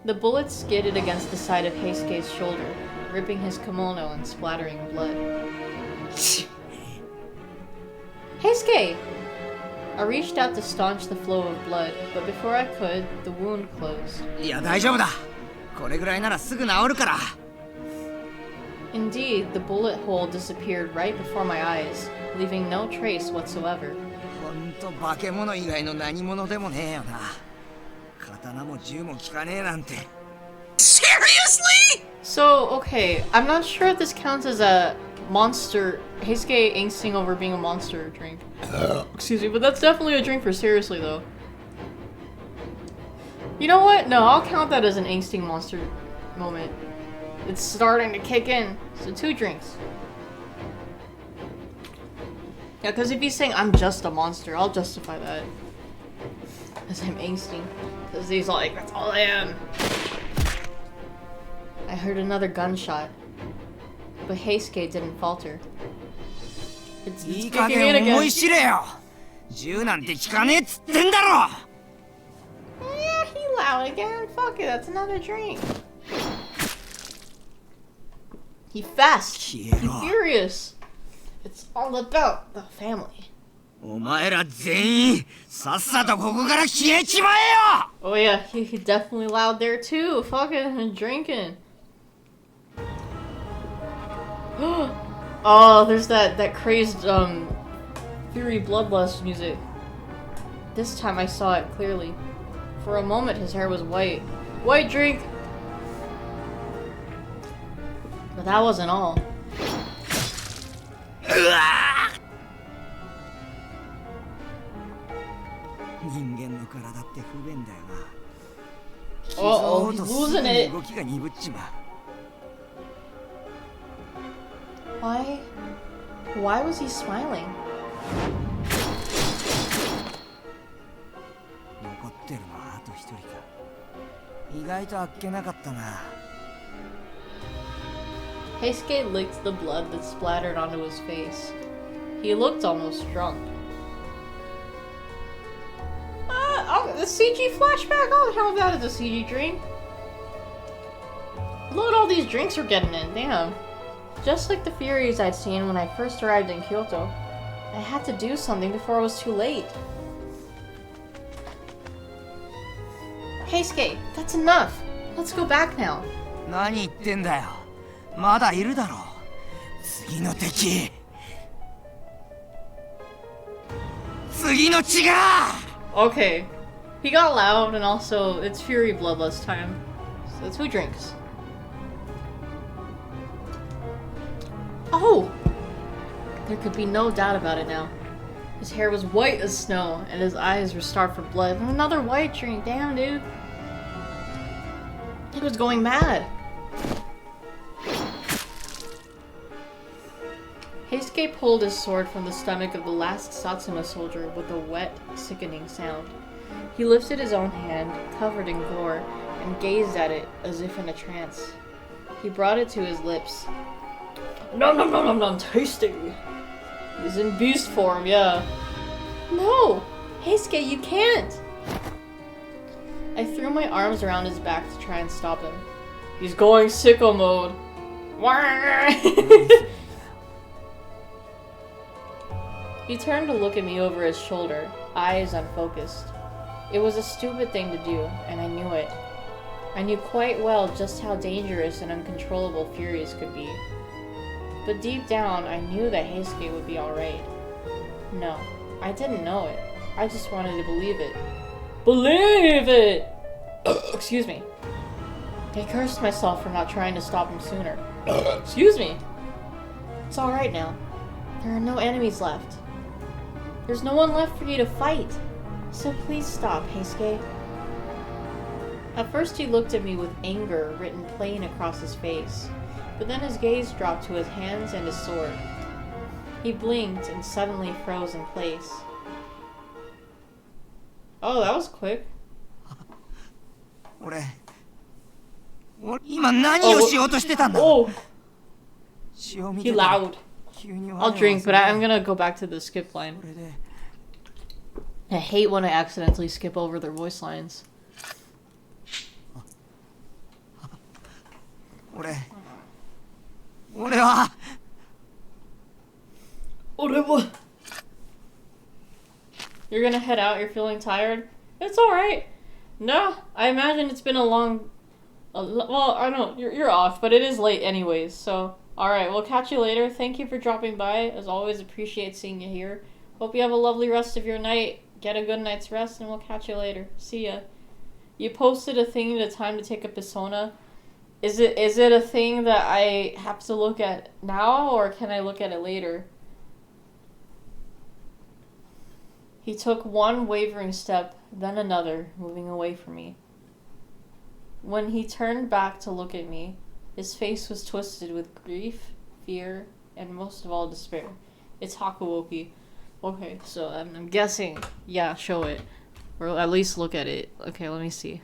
The bullet skidded against the side of Heisuke's shoulder, ripping his kimono and splattering blood. Heisuke! I reached out to staunch the flow of blood, but before I could, the wound closed. いや大丈夫だこれぐらいならすぐ治るから Indeed, the bullet hole disappeared right before my eyes, leaving no trace whatsoever. ほんと化け物以外の何者でもねえよな刀も銃も効かねえなんて Seriously? So, okay, I'm not sure if this counts as a monster. Heisuke angsting over being a monster drink. Excuse me, but that's definitely a drink for seriously, though. You know what? No, I'll count that as an angsting monster moment. It's starting to kick in. So 2 drinks. Yeah, because if he's saying I'm just a monster, I'll justify that. As I'm angsting. Because he's like, that's all I am. I heard another gunshot. But Heisuke didn't falter. It's いい kicking 加 in 減 again. 思い知れよ銃なんて効かねえっつってんだろ Yeah, he loud again. Fuck it, that's another drink. He fast. He furious. It's all about the family. お前ら全員さっさとここから消えちまえよ Oh yeah, he definitely loud there too. Fucking drinking. Oh, there's that crazed Fury Bloodlust music. This time I saw it clearly. For a moment his hair was white. White drink! But that wasn't all. 人間の体って不便だよな Uh-oh, 傷 he's を負うとすぐ losing に it. 動きが鈍っちまう Why was he smiling? 残ってるのはあと一人か意外とあっけなかったな Heisuke licked the blood that splattered onto his face. He looked almost drunk. Oh, the CG flashback? I'll count that as a CG drink. Look at all these drinks we're getting in, damn. Just like the Furies I'd seen when I first arrived in Kyoto, I had to do something before it was too late. Heisuke, that's enough. Let's go back now. 何言ってんだよまだいるだろ次の敵次の血が Okay. He got loud and also it's Fury Bloodlust time. So 2 drinks. Oh! There could be no doubt about it now. His hair was white as snow and his eyes were starved for blood. Another white drink, damn dude. He was going mad. Heisuke pulled his sword from the stomach of the last Satsuma soldier with a wet, sickening sound. He lifted his own hand, covered in gore, and gazed at it as if in a trance. He brought it to his lips. Nom nom nom nom nom, tasty! He's in beast form, yeah. No! Heisuke, you can't! I threw my arms around his back to try and stop him. He's going sicko mode. He turned to look at me over his shoulder, eyes unfocused. It was a stupid thing to do, and I knew it. I knew quite well just how dangerous and uncontrollable Furies could be. But deep down, I knew that Heisuke would be alright. No, I didn't know it. I just wanted to believe it. believe it! Excuse me. I cursed myself for not trying to stop him sooner. Excuse me. It's alright now. There are no enemies left. There's no one left for you to fight. So please stop, Heisuke. At first he looked at me with anger written plain across his face, but then his gaze dropped to his hands and his sword. He blinked and suddenly froze in place. Oh, that was quick. 俺今何をしようとしてたんだ。 Oh, 詩を見 he てたら loud. 急に I'll drink, but I'm gonna go back to the skip line. これで I hate when I accidentally skip over their voice lines. 俺は You're gonna head out, you're feeling tired? It's alright. No, I imagine it's been a long... well, I don't know, you're off, but it is late anyways, so... Alright, we'll catch you later. Thank you for dropping by. As always, appreciate seeing you here. Hope you have a lovely rest of your night. Get a good night's rest, and we'll catch you later. See ya. You posted a thing the time to take a persona. Is it a thing that I have to look at now, or can I look at it later? He took one wavering step, then another, moving away from me. When he turned back to look at me, his face was twisted with grief, fear, and most of all despair. It's Hakuoki. Okay, so I'm guessing, yeah, show it. Or at least look at it. Okay, let me see.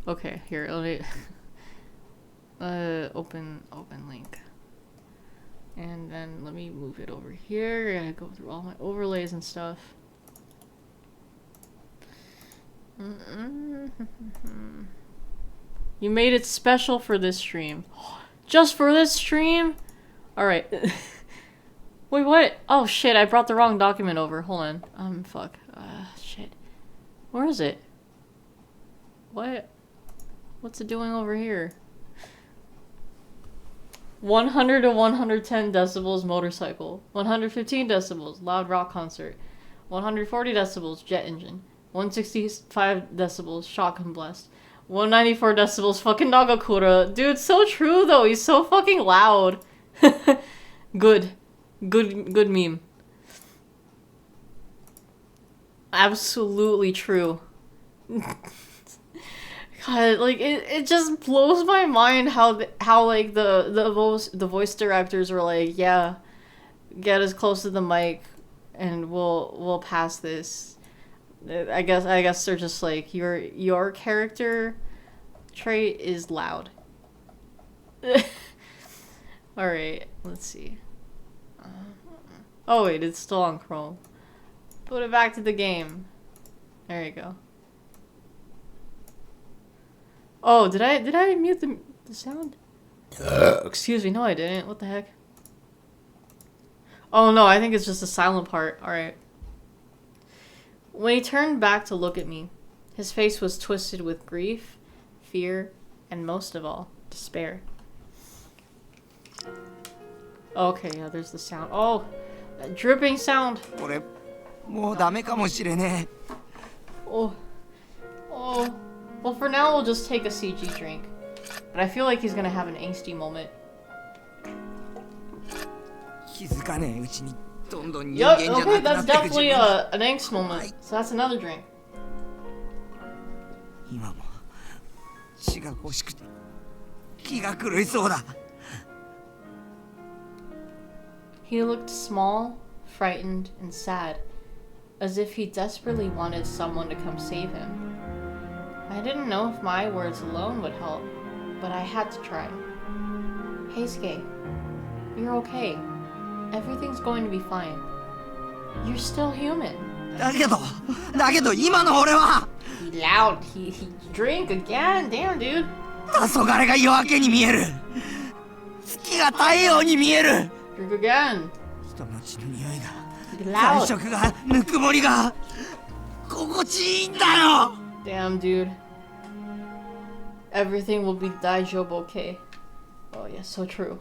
Okay, here, let me... open link. And then let me move it over here. I gotta go through all my overlays and stuff. You made it special for this stream. Just for this stream? Alright. Wait, what? Oh shit, I brought the wrong document over. Hold on. Fuck. Shit. Where is it? What? What's it doing over here? 100 to 110 decibels motorcycle. 115 decibels loud rock concert. 140 decibels jet engine. 165 decibels shotgun blast. 194 decibels fucking Nagakura. Dude, so true though. He's so fucking loud. Good meme. Absolutely true. God, like it just blows my mind how like the voice directors were like, yeah, get as close to the mic and we'll pass this. I guess they're just like, your character trait is loud. Alright, let's see. Oh wait, it's still on Chrome. Put it back to the game. There you go. Oh, did I mute the sound? Excuse me, no I didn't. What the heck? Oh no, I think it's just the silent part. Alright. When he turned back to look at me, his face was twisted with grief, fear, and most of all, despair. Okay, yeah, there's the sound. Oh, that dripping sound. 俺もうダメかもしれねえ。 Oh. Well, for now, we'll just take a CG drink. But I feel like he's gonna have an angsty moment. 気づかねえうちにどんどん人 Yup, 間じゃ okay, なくな that's ってく自 definitely 分 an angst moment. So that's another drink. 今も血が欲しくて気が狂いそうだ。 He looked small, frightened, and sad, as if he desperately wanted someone to come save him. I didn't know if my words alone would help, but I had to try. Heisuke, you're okay. Everything's going to be fine. You're still human. だけど今の俺は He loud. He drink again. Damn, dude. 黄昏が夜明けに見える。月が太陽に見える。 Drink again. 人の血の匂いが Be 感 loud. 触がぬくもりが心地いいんだよ。 Damn, dude. Everything will be daijoubu okay. Oh yeah, so true.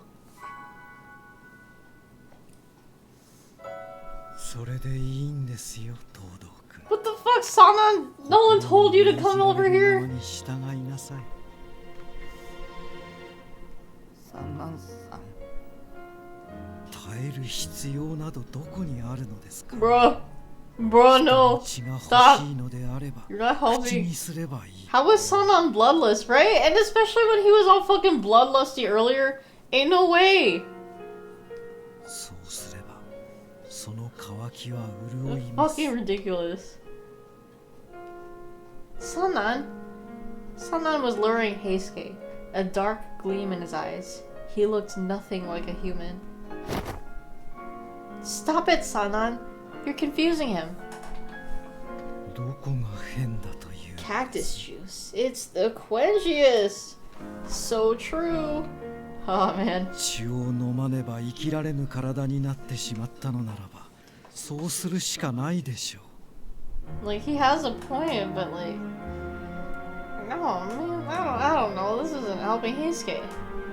それでいいんですよ、東堂君。 What the fuck, Sanan? No one told you to come over here. に従いなさい。三男さん。耐える必要などどこにあるのですか。 Bro, no. 血が欲し Stop. いのであれば You're not 口 helping. にすればいい。 How was Sanan bloodless, right? And especially when he was all fucking bloodlusty earlier. Ain't no way. そうすればその渇きは潤 That's います。 fucking ridiculous. Sanan was luring Heisuke, a dark gleam in his eyes. He looked nothing like a human. Stop it, Sanan. You're confusing him. どこが変だという。 Cactus juice. It's the quenchiest. So true. Oh man. 血を飲まねば生きられぬ体になってしまったのならばそうするしかないでしょう。 Like he has a point, but like, no, man, I don't know. This isn't helping Heisuke.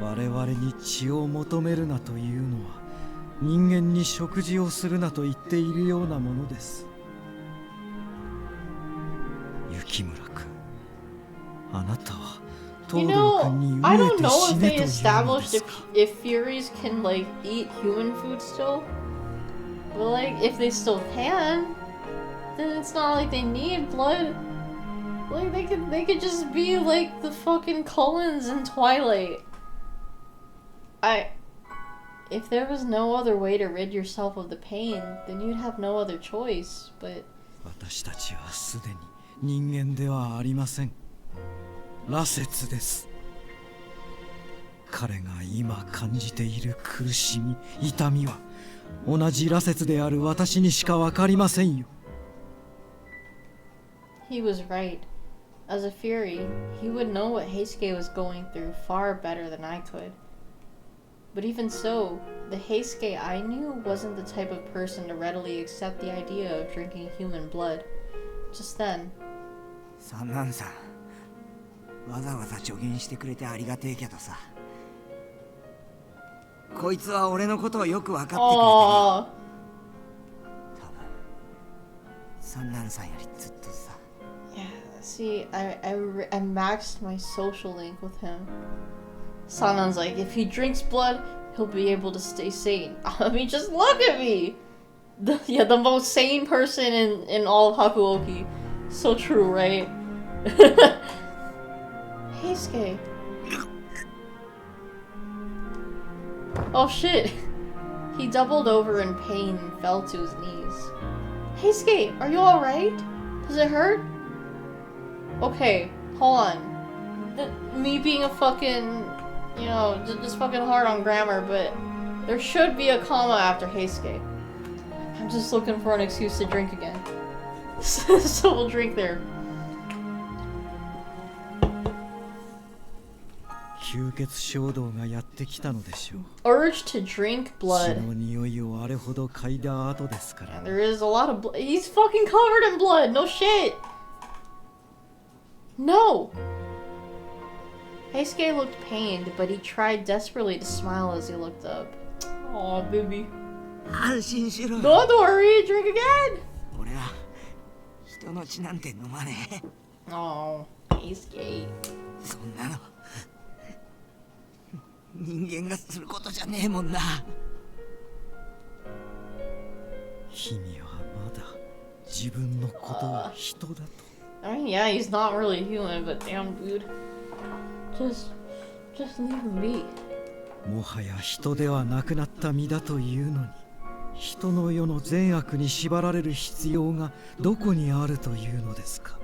我々に血を求めるなというのは人間に食事をするなと言っているようなものです。雪村君、あなたは You know, I don't know if they established if Furies can like eat human food still. But like if they still can, then it's not like they need blood. Like they could just be like the fucking Cullens in Twilight. If there was no other way to rid yourself of the pain, then you'd have no other choice, but 私たちはすでに人間ではありません。羅刹です。彼が今感じている苦しみ、痛みは同じ羅刹である私にしかわかりませんよ。he was right. As a Fury, he would know what Heisuke was going through far better than I could. But even so, the Heisuke I knew wasn't the type of person to readily accept the idea of drinking human blood. Just then, 三男さん、わざわざ助言してくれてありがてえけどさ、こいつは俺のことをよく分かってくれてるよ。 aww. 多分三男さんよりずっとさ。 Yeah, see, I maxed my social link with him. Sanan's like, if he drinks blood, he'll be able to stay sane. I mean, just look at me! The most sane person in all of Hakuoki. So true, right? Heisuke. Oh shit. He doubled over in pain and fell to his knees. Heisuke, are you alright? Does it hurt? Okay, hold on. Me being a fucking, you know, just fucking hard on grammar, but there should be a comma after Heisuke. I'm just looking for an excuse to drink again. So we'll drink there. 吸血衝動がやってきたのでしょう。 Urge to drink 血 blood. の匂いをあれほど嗅いだ後ですから There is a lot of blood. He's fucking covered in blood. No shit. No. Heisuke looked pained, but he tried desperately to smile as he looked up. Aw, baby. 安心しろよ。 Don't worry, drink again. 俺は人の血なんて飲まねえ。 Oh, Heisuke. そんなの人間がすることじゃねえもんな。君はまだ自分のことを人だと。 I mean, yeah, he's not really human, but damn, dude. Just leave him be. もはや人ではなくなった身だというのに人の世の善悪に縛られる必要がどこにあるというのですか。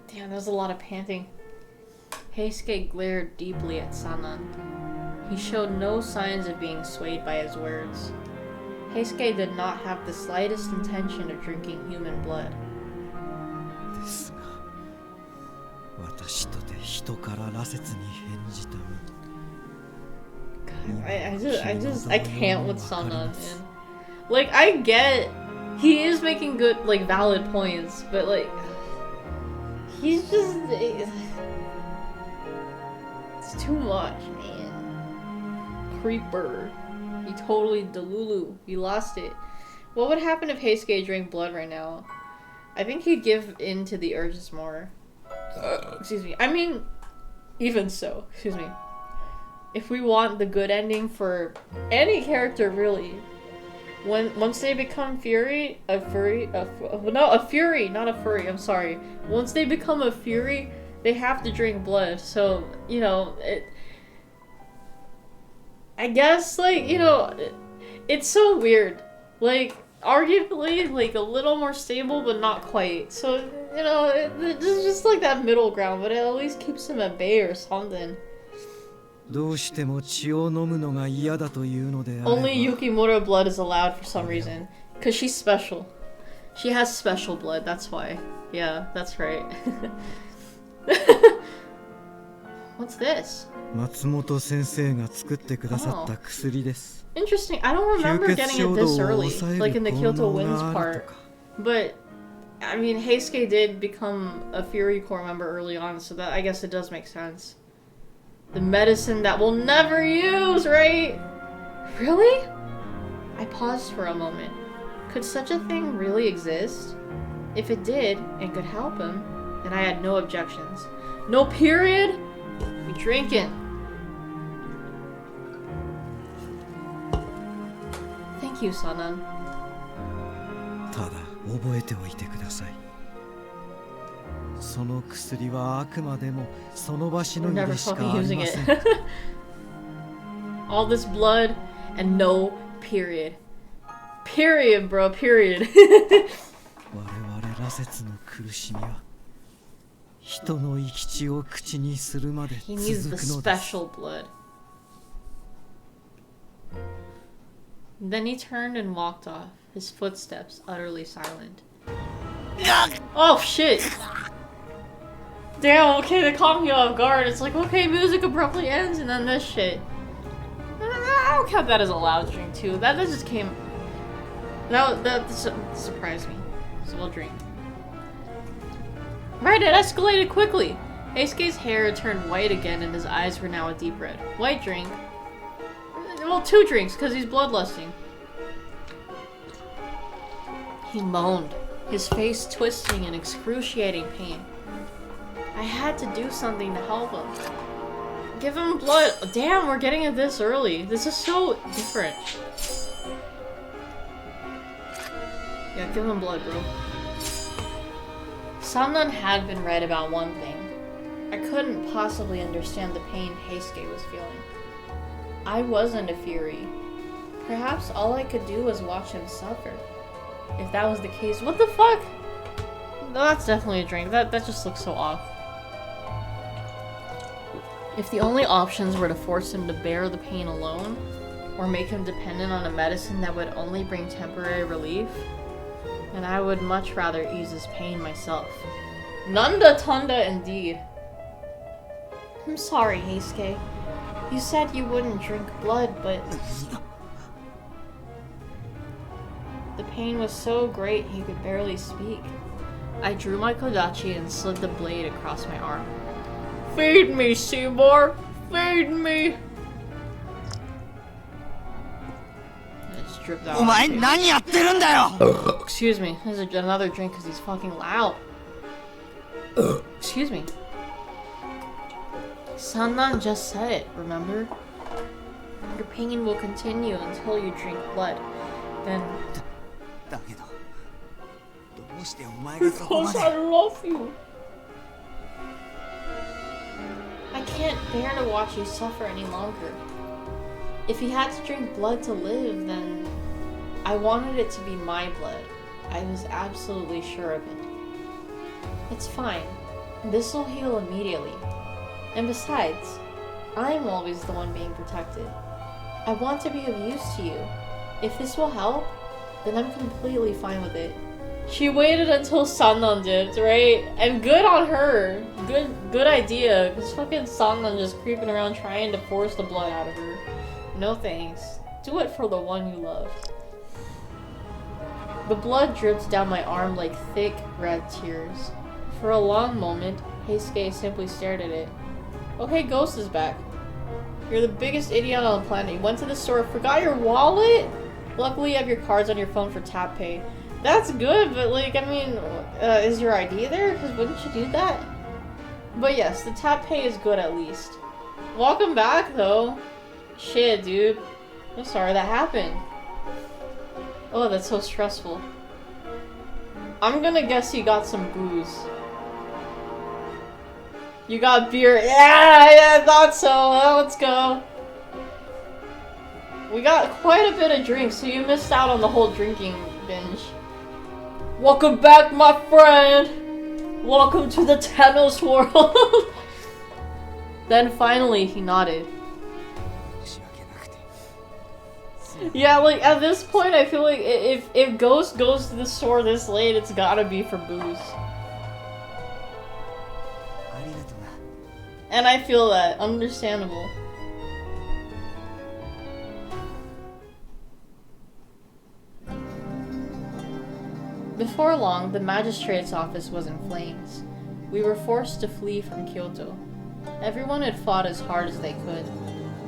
Damn, there's a lot of panting. Heisuke glared deeply at Sanan. He showed no signs of being swayed by his words. Heisuke did not have the slightest intention of drinking human blood. ですが私とて人から羅刹に変じた身。 I can't with Sanan, man. Like, I get he is making good, like, valid points, but like He's just... It's too much, man. Creeper. He totally delulu. He lost it. What would happen if Heisuke drank blood right now? I think he'd give in to the urges more. Excuse me. I mean, even so. Excuse me. If we want the good ending for any character, really, once they become a fury, not a furry, I'm sorry. Once they become a fury, they have to drink blood. So, you know, I guess, like, you know, it's so weird. Like, arguably, like, a little more stable, but not quite. So, you know, it's just like that middle ground, but it at least keeps him at bay or something. どうしても血を飲むのが嫌だというのであれば Only Yukimura blood is allowed for some reason. Because she's special. She has special blood, that's why. Yeah, that's right. What's this? 松本先生が作ってくださった薬です Interesting. I don't remember getting it this early, like in the Kyoto Winds part. But, I mean, Heisuke did become a Fury Corps member early on, so that I guess it does make sense. The medicine that we'll never use, right? Really? I paused for a moment. Could such a thing really exist? If it did, and could help him, then I had no objections. No period? We drinking. Thank you, Sanan. ただ覚えておいてくださいその薬はあくまでもその場しのぎでしかありません All this blood and no period. Period, bro, period. 我々羅刹の苦しみは人の生き血を口にするまで He needs 続 the くのです special blood. Then he turned and walked off, his footsteps utterly silent. Oh shit! Damn, okay, they caught me off guard. It's like, okay, music abruptly ends and then this shit. I don't count that as a loud drink too. That just came... That surprised me. So we'll drink. Right, it escalated quickly. Heisuke's hair turned white again and his eyes were now a deep red. White drink. Well, 2 drinks, because he's bloodlusting. He moaned, his face twisting in excruciating pain. I had to do something to help him. Give him blood. Damn, we're getting it this early. This is so different. Yeah, give him blood, bro. Sannan had been right about one thing. I couldn't possibly understand the pain Heisuke was feeling. I wasn't a fury. Perhaps all I could do was watch him suffer. If that was the case, what the fuck? No, that's definitely a drink. That just looks so off. If the only options were to force him to bear the pain alone, or make him dependent on a medicine that would only bring temporary relief, then I would much rather ease his pain myself. Nanda Tanda indeed. I'm sorry, Heisuke. You said you wouldn't drink blood, but... The pain was so great he could barely speak. I drew my kodachi and slid the blade across my arm. Feed me, Seymour! Feed me! It's dripped out. Excuse me, there's another drink because he's fucking loud. Excuse me. Sannan just said it, remember? Your pain will continue until you drink blood. Then... Because I love you! I can't bear to watch you suffer any longer. If he had to drink blood to live, then... I wanted it to be my blood. I was absolutely sure of it. It's fine. This'll heal immediately. And besides, I'm always the one being protected. I want to be of use to you. If this will help, then I'm completely fine with it. She waited until Sannan did, right? And good on her. Good idea. Because fucking Sannan just creeping around trying to force the blood out of her. No thanks. Do it for the one you love. The blood drips down my arm like thick red tears. For a long moment, Heisuke simply stared at it. Oh hey, Ghost is back. You're the biggest idiot on the planet. You went to the store, forgot your wallet? Luckily you have your cards on your phone for tap pay. That's good, but like, I mean, is your ID there? Because wouldn't you do that? But yes, the tap pay is good at least. Welcome back though. Shit, dude. I'm sorry that happened. Oh, that's so stressful. I'm gonna guess you got some booze. You got beer. Yeah, I thought so. Well, let's go. We got quite a bit of drinks, so you missed out on the whole drinking binge. Welcome back, my friend. Welcome to the tennis world. Then finally, he nodded. Yeah, like, at this point, I feel like if Ghost goes to the store this late, it's gotta be for booze. And I feel that. Understandable. Before long, the magistrate's office was in flames. We were forced to flee from Kyoto. Everyone had fought as hard as they could.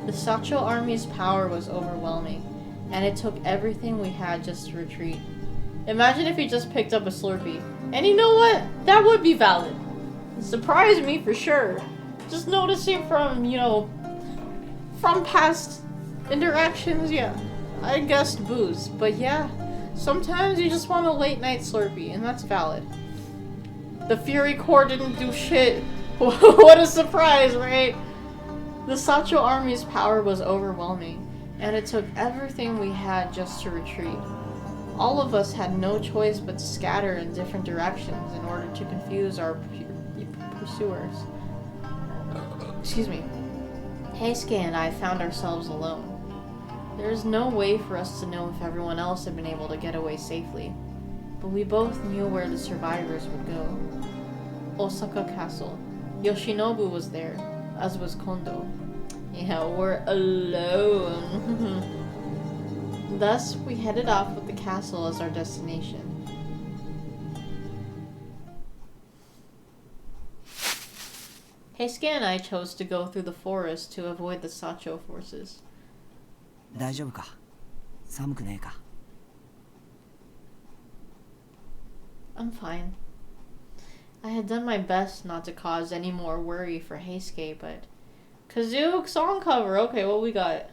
The Sacho army's power was overwhelming, and it took everything we had just to retreat. Imagine if he just picked up a Slurpee. And you know what? That would be valid. It surprised me for sure. Just noticing from, you know, from past interactions, yeah. I guessed booze, but yeah. Sometimes you just want a late night Slurpee, and that's valid. The Fury Corps didn't do shit. What a surprise, right? The Sacho army's power was overwhelming, and it took everything we had just to retreat. All of us had no choice but to scatter in different directions in order to confuse our pursuers. Excuse me. Heisuke and I found ourselves alone. There is no way for us to know if everyone else had been able to get away safely, but we both knew where the survivors would go. Osaka Castle. Yoshinobu was there, as was Kondo. Yeah, we're alone. Thus, we headed off with the castle as our destination. Heisuke and I chose to go through the forest to avoid the Sacho forces. 大丈夫か? 寒くねえか? I'm fine. I had done my best not to cause any more worry for Heisuke, but... Kazook song cover! Okay, what we got?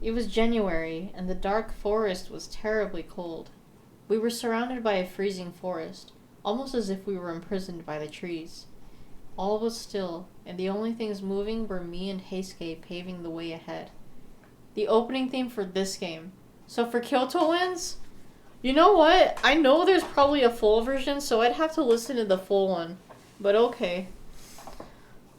It was January, and the dark forest was terribly cold. We were surrounded by a freezing forest, almost as if we were imprisoned by the trees. All was still, and the only things moving were me and Heisuke paving the way ahead. The opening theme for this game. So for Kyoto Wins, you know what? I know there's probably a full version, so I'd have to listen to the full one. But okay.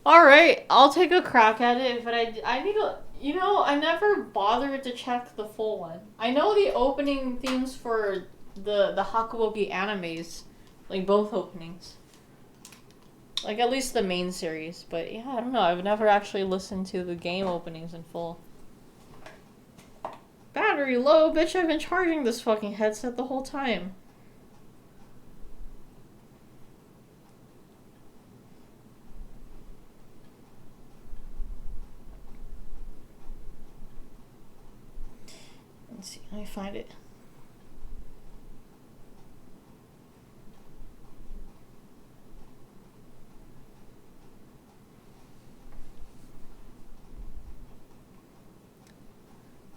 Alright, I'll take a crack at it, but I need to... You know, I never bothered to check the full one. I know the opening themes for the Hakuoki animes. Like, both openings. Like, at least the main series. But yeah, I don't know. I've never actually listened to the game openings in full. Battery low, bitch, I've been charging this fucking headset the whole time. Let's see, let me find it.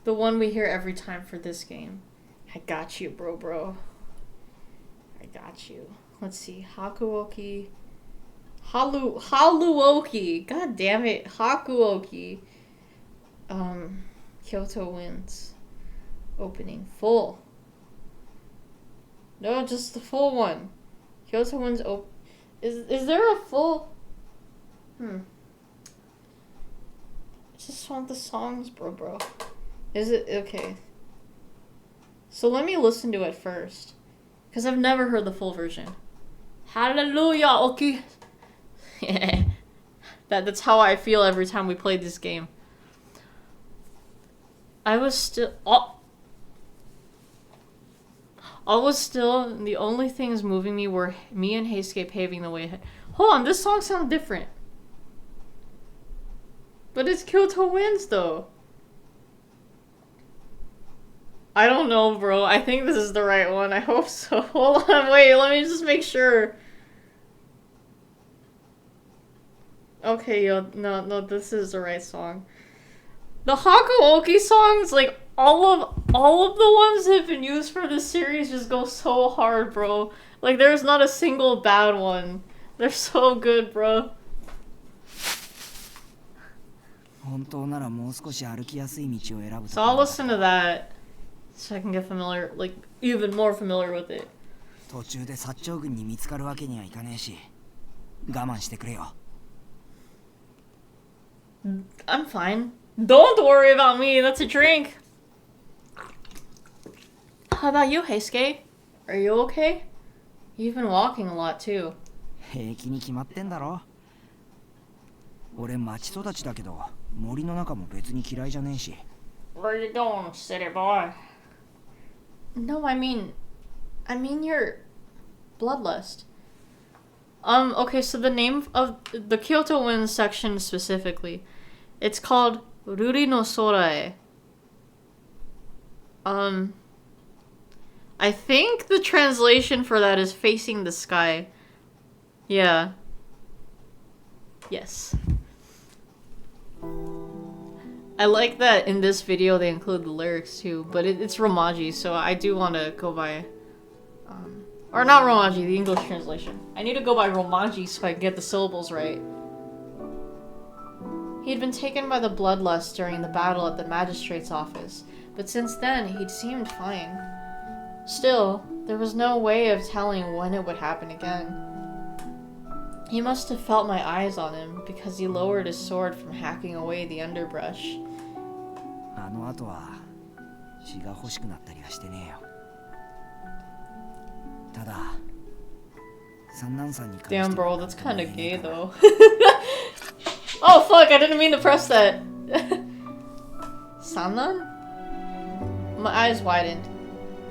The one we hear every time for this game. I got you, bro. I got you. Let's see. Hakuoki. Haluoki. God damn it. Hakuoki. Kyoto Wins. Opening. Full. No, just the full one. Kyoto Wins Is there a full... I just want the songs, bro. Is it? Okay. So let me listen to it first. Because I've never heard the full version. Hallelujah, okay. That's how I feel every time we play this game. I was still... All was still, and the only things moving me were me and Heisuke paving the way ahead. Hold on, this song sounds different. But it's Kyoto Winds, though. I don't know, bro. I think this is the right one. I hope so. Hold on, wait, let me just make sure. Okay, yo, no, this is the right song. The Hakuoki songs, like, all of the ones that have been used for this series just go so hard, bro. Like, there's not a single bad one. They're so good, bro. 本当ならもう少し歩きやすい道を選ぶ So I'll listen to that so I can get familiar, like, even more familiar with it. 途中で薩長軍に見つかるわけにはいかねえし、我慢してくれよ。I'm fine. Don't worry about me, that's a drink. How about you, Heisuke? Are you okay? You've been walking a lot too. 平気に決まってんだろ。俺町育ちだけど、森の中も別に嫌いじゃねえし。Where are you going, city boy? No, I mean your bloodlust. Okay, so the name of the Kyoto Winds section specifically, it's called Ruri no Sorae. I think the translation for that is facing the sky. Yeah. Yes. I like that in this video they include the lyrics too, but it's Romaji, so I do want to go by... or not Romaji, the English translation. I need to go by Romaji so I can get the syllables right. He had been taken by the bloodlust during the battle at the magistrate's office, but since then he'd seemed fine. Still, there was no way of telling when it would happen again. He must have felt my eyes on him because he lowered his sword from hacking away the underbrush. あの後は血が欲しくなったりはしてねえよ。ただ、三男さんに関しては Damn, bro, that's kind of gay though. Oh fuck, I didn't mean to press that. Sannan? My eyes widened.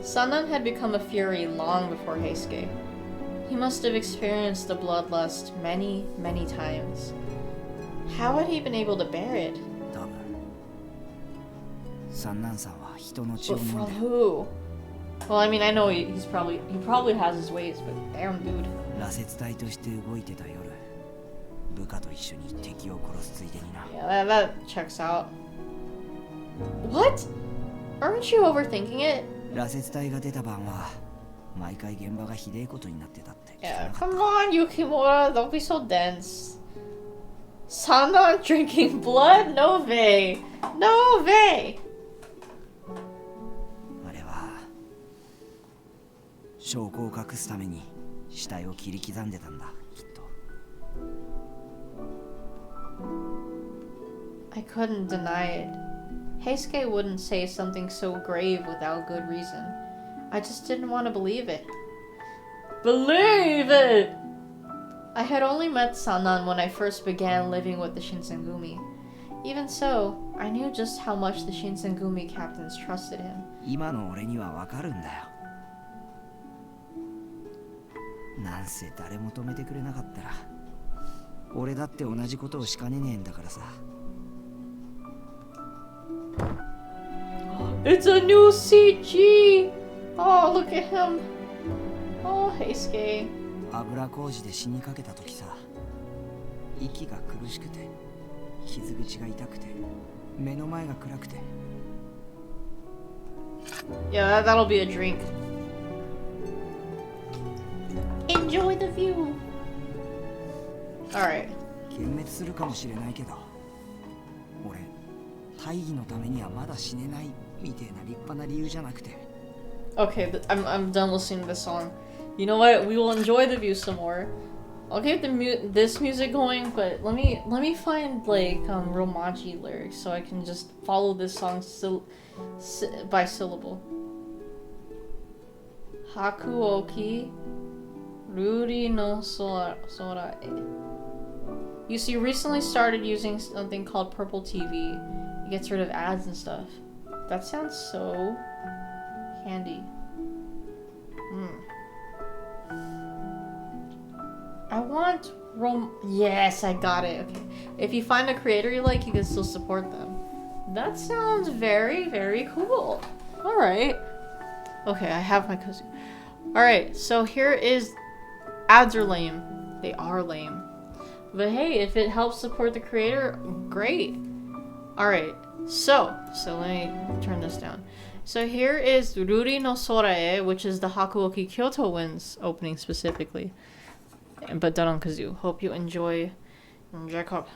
Sannan had become a fury long before Heisuke. He must have experienced the bloodlust many, many times. How had he been able to bear it? 多分、三男さんは人の血を But 飲ん from で who? Well, I mean, I know he probably has his ways, but damn, dude. 羅刹隊として動いてた夜、部下と一緒に敵を殺すついでにな。 Yeah, that checks out. What? Aren't you overthinking it? 羅刹隊が出た晩は毎回現場がひでえことになってたって聞か Yeah, なかっ come on, Yukimura, don't be so dense. Sannan drinking blood? No way. No way. た。あれは証拠を隠すために死体を切り刻んでたんだ、きっと。I couldn't deny it. Heisuke wouldn't say something so grave without good reason. I just didn't want to believe it. Believe it! I had only met Sannan when I first began living with the Shinsengumi. Even so, I knew just how much the Shinsengumi captains trusted him. 今の俺にはわかるんだよ。なんせ誰も止めてくれなかったら、俺だって同じことをしかねねえんだからさ。It's a new CG! Oh, look at him. Oh, Heisuke. 油麹で死にかけた時さ、息が苦しくて、傷口が痛くて、目の前が暗くて。Yeah, that'll be a drink. Enjoy the view. Alright. 幻滅するかもしれないけど、俺、大義のためにはまだ死ねないみてえな立派な理由じゃなくて。Okay, I'm done listening to this song. You know what? We will enjoy the view some more. I'll keep this music going, but let me find like Romaji lyrics so I can just follow this song by syllable. Hakuoki, Ruri no Sorae. You see, recently started using something called Purple TV. It gets rid of ads and stuff. That sounds so handy. I want Yes, I got it. Okay. If you find a creator you like, you can still support them. That sounds very, very cool. Alright. Okay, I have my kazoo. Alright, so here is... Ads are lame. They are lame. But hey, if it helps support the creator, great. Alright, so let me turn this down. So here is Ruri no Sorae, which is the Hakuoki Kyoto Winds opening specifically. But done on kazoo. Hope you enjoy Jacob.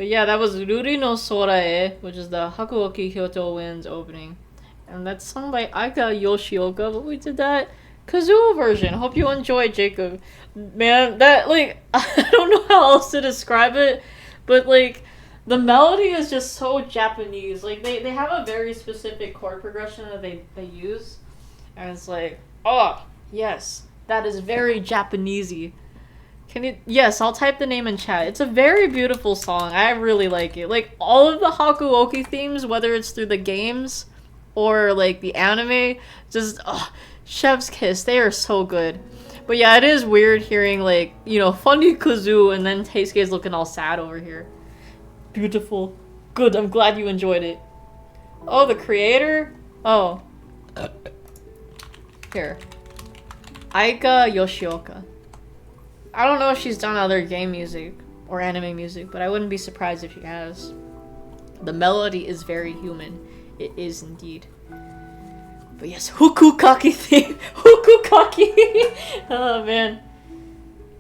But yeah, that was Ruri no Sorae, which is the Hakuoki Kyoto Winds opening. And that's sung by Aika Yoshioka, but we did that Kazoo version. Hope you enjoy, Jacob. Man, that, like, I don't know how else to describe it, but, like, the melody is just so Japanese. Like, they have a very specific chord progression that they use, and it's like, oh, yes, that is very Japanesey. Can you? Yes, I'll type the name in chat. It's a very beautiful song. I really like it. Like, all of the Hakuoki themes, whether it's through the games or, like, the anime, just, chef's kiss. They are so good. But yeah, it is weird hearing, like, you know, funny kazoo and then Taisuke's looking all sad over here. Beautiful. Good, I'm glad you enjoyed it. Oh, the creator? Oh. Here. Aika Yoshioka. I don't know if she's done other game music or anime music, but I wouldn't be surprised if she has. The melody is very human. It is indeed. But yes, Hukukaki theme. Hukukaki! Oh man.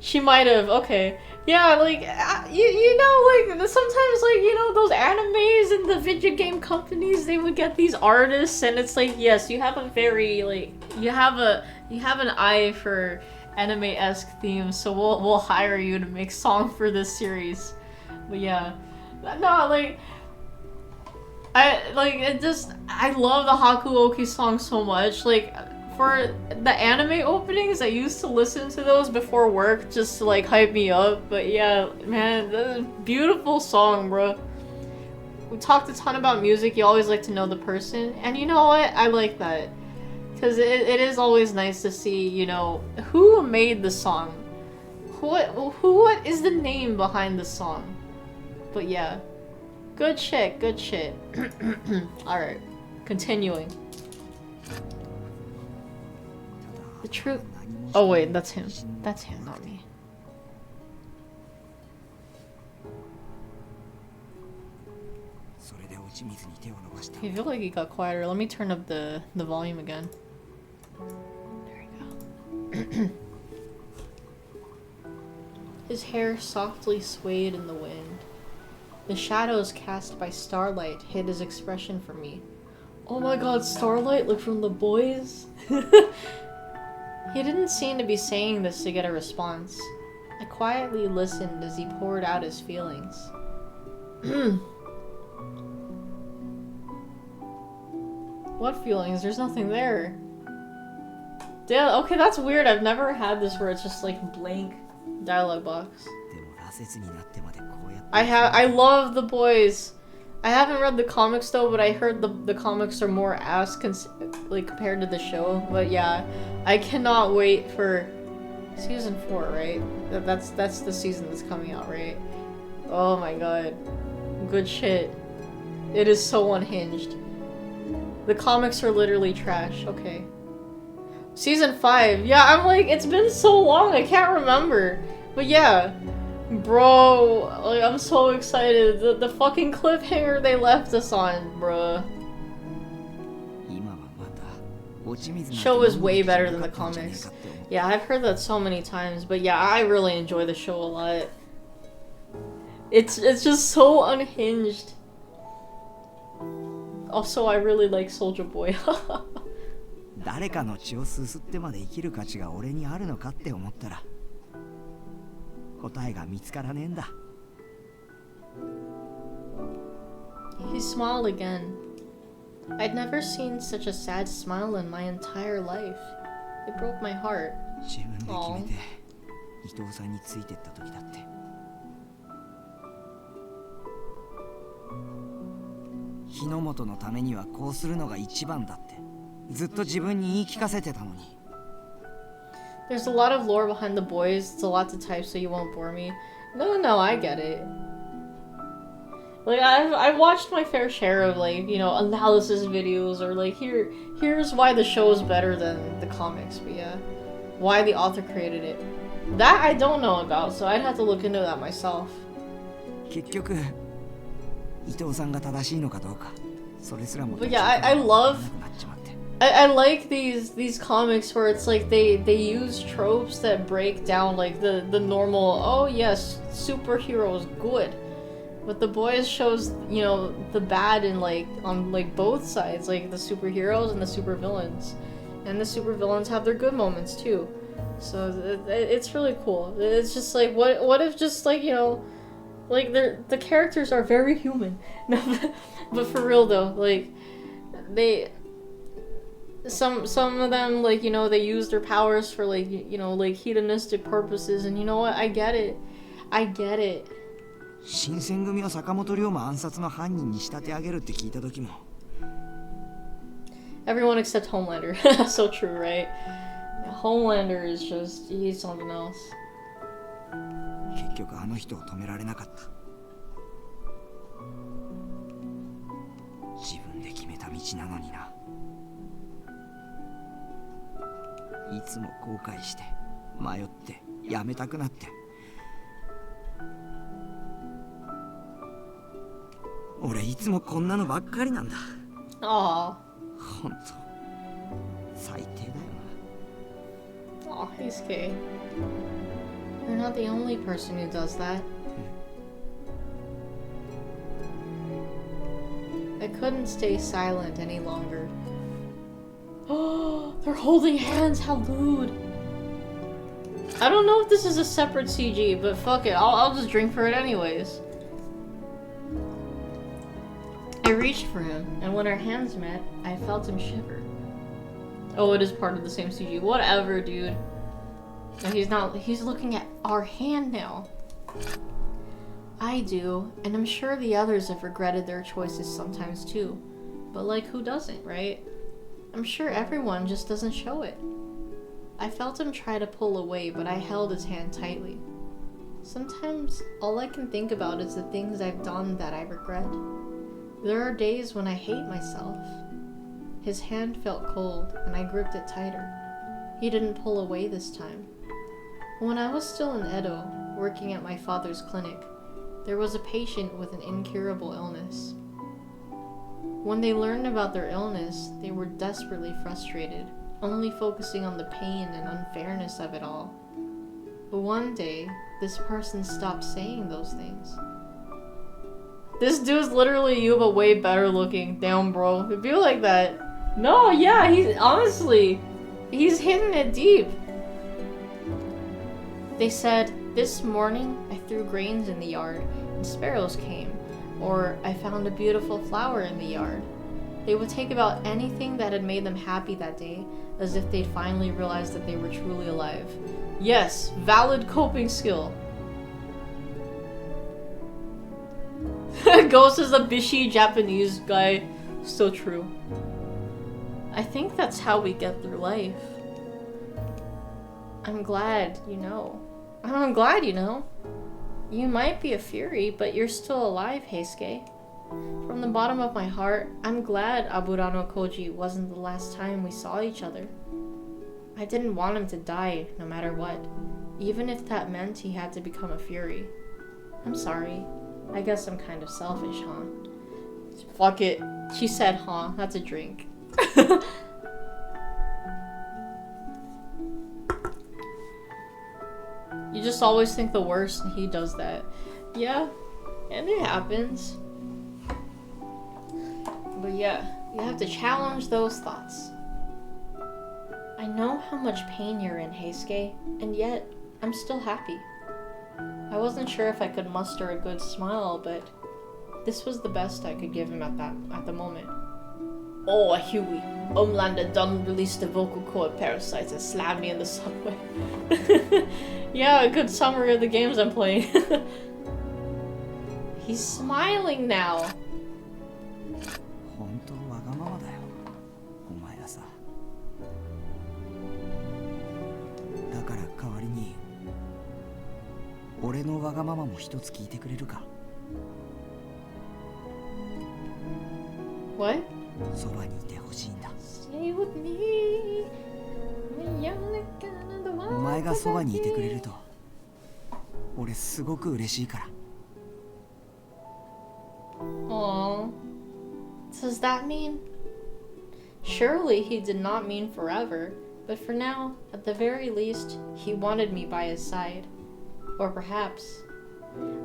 She might have, okay. Yeah, like, you know, like, sometimes, like, you know, those animes and the video game companies, they would get these artists, and it's like, yes, you have a very, like, you have an eye for anime-esque themes, so we'll hire you to make song for this series. But yeah. No, like, I love the Hakuoki song so much. Like, for the anime openings, I used to listen to those before work just to, like, hype me up. But yeah, man, that's a beautiful song, bro. We talked a ton about music. You always like to know the person. And you know what? I like that. Because it is always nice to see, you know, who made the song. What is the name behind the song? But yeah. Good shit, good shit. Alright, continuing. The truth. Oh wait, that's him. That's him, not me. I feel like he got quieter. Let me turn up the volume again. There we go. His hair softly swayed in the wind. The shadows cast by starlight hid his expression from me. Oh my god, Starlight, like from The Boys? He didn't seem to be saying this to get a response. I quietly listened as he poured out his feelings. What feelings? There's nothing there. Damn, okay, that's weird. I've never had this where it's just like blank dialogue box. I love The Boys. I haven't read the comics though, but I heard the comics are more ass like compared to the show. But yeah, I cannot wait for season 4, right? That's the season that's coming out, right? Oh my god. Good shit. It is so unhinged. The comics are literally trash. Okay. Season 5. Yeah, I'm like, it's been so long, I can't remember. But yeah. Bro, like, I'm so excited. The fucking cliffhanger they left us on, bruh. Show is way better than the comics. Yeah, I've heard that so many times, but yeah, I really enjoy the show a lot. It's just so unhinged. Also, I really like Soulja Boy. 誰かの血をすすってまで生きる価値が俺にあるのかって思ったら答えが見つからねえんだ。 He smiled again. I'd never seen such a sad smile in my entire life. It broke my heart. 自分で決めて伊藤さんについてった時だって。日の本のためにはこうするのが一番だってずっと自分に言い聞かせてたのに。 There's a lot of lore behind The Boys. It's a lot to type, so you won't bore me. No, I get it. Like, I've watched my fair share of, like, you know, analysis videos, or like, here's why the show is better than the comics, but yeah. Why the author created it. That I don't know about, so I'd have to look into that myself. 結局伊藤さんが正しいのかどうかそれすらも。 But yeah, I like these comics where it's like they use tropes that break down like the normal, oh yes, superheroes good. But The Boys shows, you know, the bad in like on like both sides, like the superheroes and the supervillains. And the supervillains have their good moments too. So it's really cool. It's just like, what if just like, you know, like the characters are very human. No, but for real though, like some of them, like, you know, they use their powers for like, you know, like hedonistic purposes, and you know what? I get it. 新選組を坂本龍馬暗殺の犯人に仕立て上げるって聞いた時も Everyone except Homelander. So true, right? Homelander is just, he's something else. 結局あの人を止められなかった。自分で決めた道なのにな。いつも後悔して迷ってやめたくなって。俺いつもこんなのばっかりなんだ。Aww. ほんと最低だよな。Aw, he's gay. You're not the only person who does that. I couldn't stay silent any longer. Oh, they're holding hands, how lewd. I don't know if this is a separate CG, but fuck it, I'll just drink for it anyways. I reached for him, and when our hands met, I felt him shiver. Oh, it is part of the same CG. Whatever, dude. No, he's not. He's looking at our hand now. I do, and I'm sure the others have regretted their choices sometimes too. But like, who doesn't, right? I'm sure everyone just doesn't show it. I felt him try to pull away, but I held his hand tightly. Sometimes, all I can think about is the things I've done that I regret. There are days when I hate myself. His hand felt cold, and I gripped it tighter. He didn't pull away this time. When I was still in Edo, working at my father's clinic, there was a patient with an incurable illness. When they learned about their illness, they were desperately frustrated, only focusing on the pain and unfairness of it all. But one day, this person stopped saying those things. This dude's literally you, but way better looking. Damn, bro. It'd be like that. No, yeah, he's honestly, he's hitting it deep. They said, this morning I threw grains in the yard and sparrows came. Or I found a beautiful flower in the yard. They would take about anything that had made them happy that day, as if they'd finally realized that they were truly alive. Yes, valid coping skill. Ghost is a bishy Japanese guy. So true. I think that's how we get through life. I'm glad you know. I'm glad you know. You might be a fury, but you're still alive, Heisuke. From the bottom of my heart, I'm glad Aburano Koji wasn't the last time we saw each other. I didn't want him to die, no matter what, even if that meant he had to become a fury. I'm sorry. I guess I'm kind of selfish, huh? Fuck it. She said, huh? That's a drink. You just always think the worst, and he does that. Yeah, and it happens. But yeah, you have to challenge those thoughts. I know how much pain you're in, Heisuke, and yet, I'm still happy. I wasn't sure if I could muster a good smile, but this was the best I could give him at the moment. Oh, Huey. Homelander done released the vocal cord parasites and slammed me in the subway. Yeah, a good summary of the games I'm playing. He's smiling now. 本当わがままだよ、お前はさ。だから代わりに、俺のわがままも一つ聞いてくれるか。What? そばにいてほしいんだ。Stay with me. お前がそばにいてくれると、俺すごく嬉しいから。Aww. Does that mean? Surely he did not mean forever, but for now, at the very least, he wanted me by his side. Or perhaps.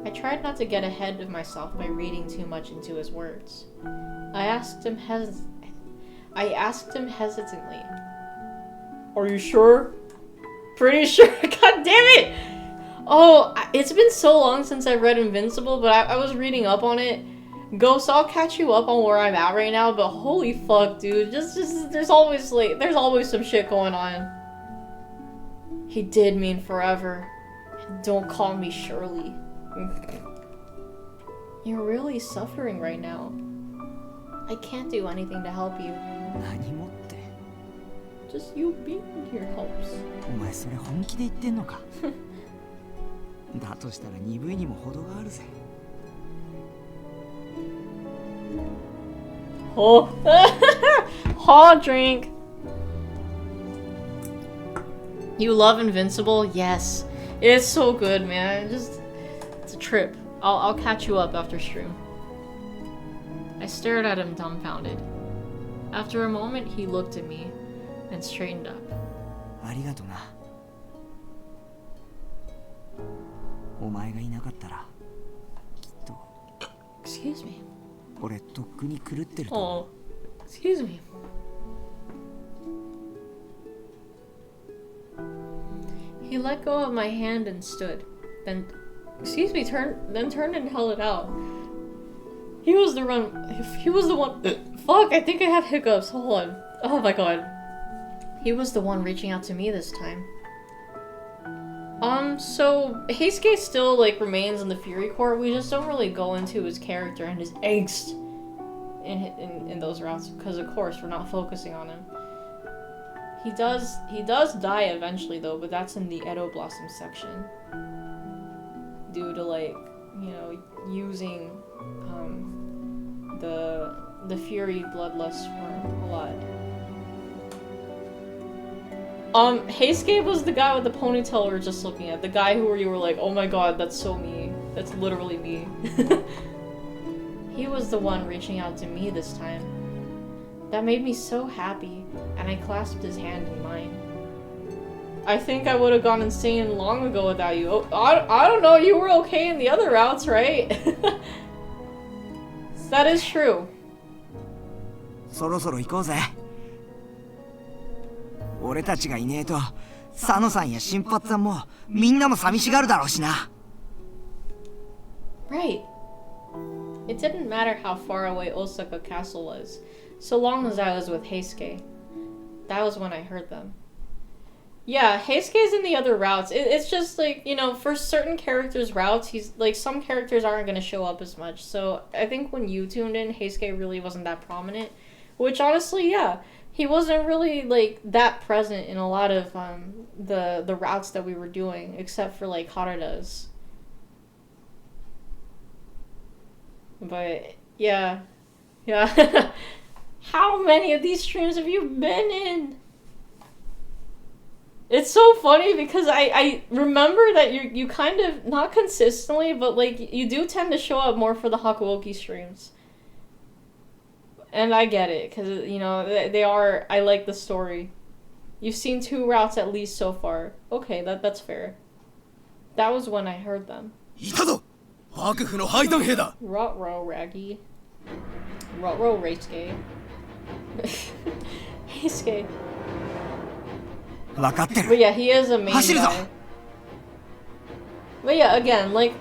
I tried not to get ahead of myself by reading too much into his words. I asked him hesitantly, Are you sure? Pretty sure. God damn it! Oh, it's been so long since I read Invincible, but I was reading up on it. Ghost, I'll catch you up on where I'm at right now, but holy fuck, dude. Just there's always some shit going on. He did mean forever. Don't call me Shirley. You're really suffering right now. I can't do anything to help you. 何もって Just you being here helps. お前それ本気で言ってんのかだとしたら鈍いにも程があるぜ Oh. Hot drink. You love Invincible? Yes. It's so good, man. It's a trip. I'll catch you up after stream. I stared at him dumbfounded. After a moment, he looked at me and straightened up. ありがとなお前がいなかったらきっと Excuse me. 俺とっくに狂ってると Oh, excuse me. He let go of my hand and stood. Then, excuse me, turned and held it out. He was the one. Fuck, I think I have hiccups. Hold on. Oh my god. He was the one reaching out to me this time. So Heisuke still like remains in the Fury Court. We just don't really go into his character and his angst in those routes because of course we're not focusing on him. He does die eventually though, but that's in the Edo Blossom section. Due to like, you know, using the Fury Bloodlust for a lot. Heisuke was the guy with the ponytail we were just looking at. The guy who you were like, oh my god, that's so me. That's literally me. He was the one reaching out to me this time. That made me so happy, and I clasped his hand in mine. I think I would have gone insane long ago without you. Oh, I don't know, you were okay in the other routes, right? That is true. そろそろ行こうぜ俺たちがいねえと佐野さんや新八さんもみんなも寂しがるだろうしな Right. It didn't matter how far away Osaka Castle was, so long as I was with Heisuke. That was when I heard them. Yeah, Heisuke's in the other routes. It's just like, you know, for certain characters' routes, he's like, some characters aren't going to show up as much. So I think when you tuned in, Heisuke really wasn't that prominent. Which honestly, yeah, he wasn't really like that present in a lot of the routes that we were doing, except for like Harada's. But yeah. How many of these streams have you been in? It's so funny because I remember that you kind of, not consistently, but like you do tend to show up more for the Hakuoki streams. And I get it, because, you know, they are, I like the story. You've seen 2 routes at least so far. Okay, that's fair. That was when I heard them. Rot-row, Raggy. Rot-row, Reisuke. Heisuke. But yeah, he is a main guy. But yeah, again, like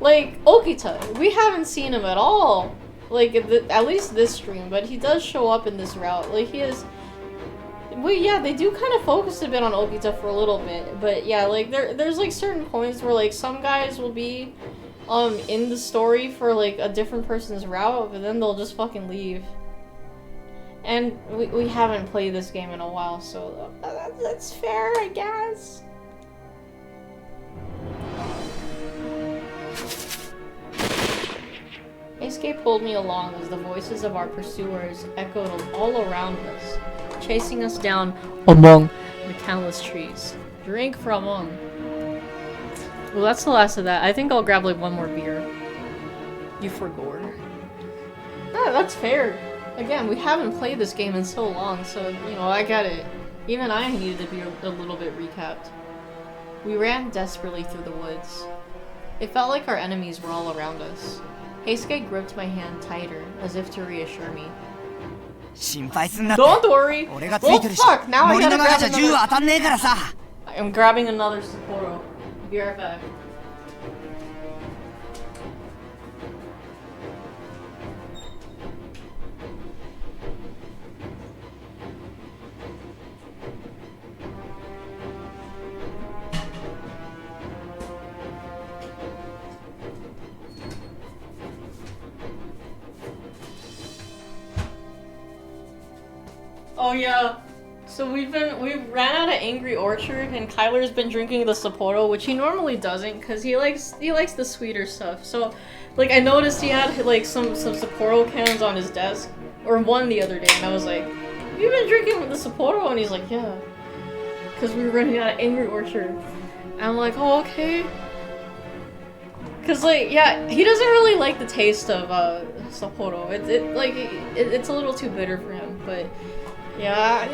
Okita, we haven't seen him at all. Like, at least this stream, but he does show up in this route. Like, he is... Well, yeah, they do kind of focus a bit on Okita for a little bit. But yeah, like, there's like certain points where like some guys will be in the story for like a different person's route, but then they'll just fucking leave. And we haven't played this game in a while, so that's fair, I guess. Heisuke pulled me along as the voices of our pursuers echoed all around us, chasing us down among the countless trees. Drink for among. Well, that's the last of that. I think I'll grab like one more beer. You forgot. Yeah, that's fair. Again, we haven't played this game in so long, so, you know, I get it. Even I needed to be a little bit recapped. We ran desperately through the woods. It felt like our enemies were all around us. Heisuke gripped my hand tighter, as if to reassure me. 心配すんなって。 Don't worry. 俺がつい Oh てるし、 fuck! Now I 森 gotta の中 grab じゃ銃 another. は当たんねえからさ。 I'm grabbing another Sapporo. Be right back. Oh yeah. So we ran out of Angry Orchard, and Kyler's been drinking the Sapporo, which he normally doesn't, cause he likes the sweeter stuff. So, like, I noticed he had like some Sapporo cans on his desk, or one the other day, and I was like, "You've been drinking the Sapporo?" And he's like, "Yeah," cause we were running out of Angry Orchard. And I'm like, "Oh, okay." Cause like, yeah, he doesn't really like the taste of Sapporo. It's a little too bitter for him, but. Yeah.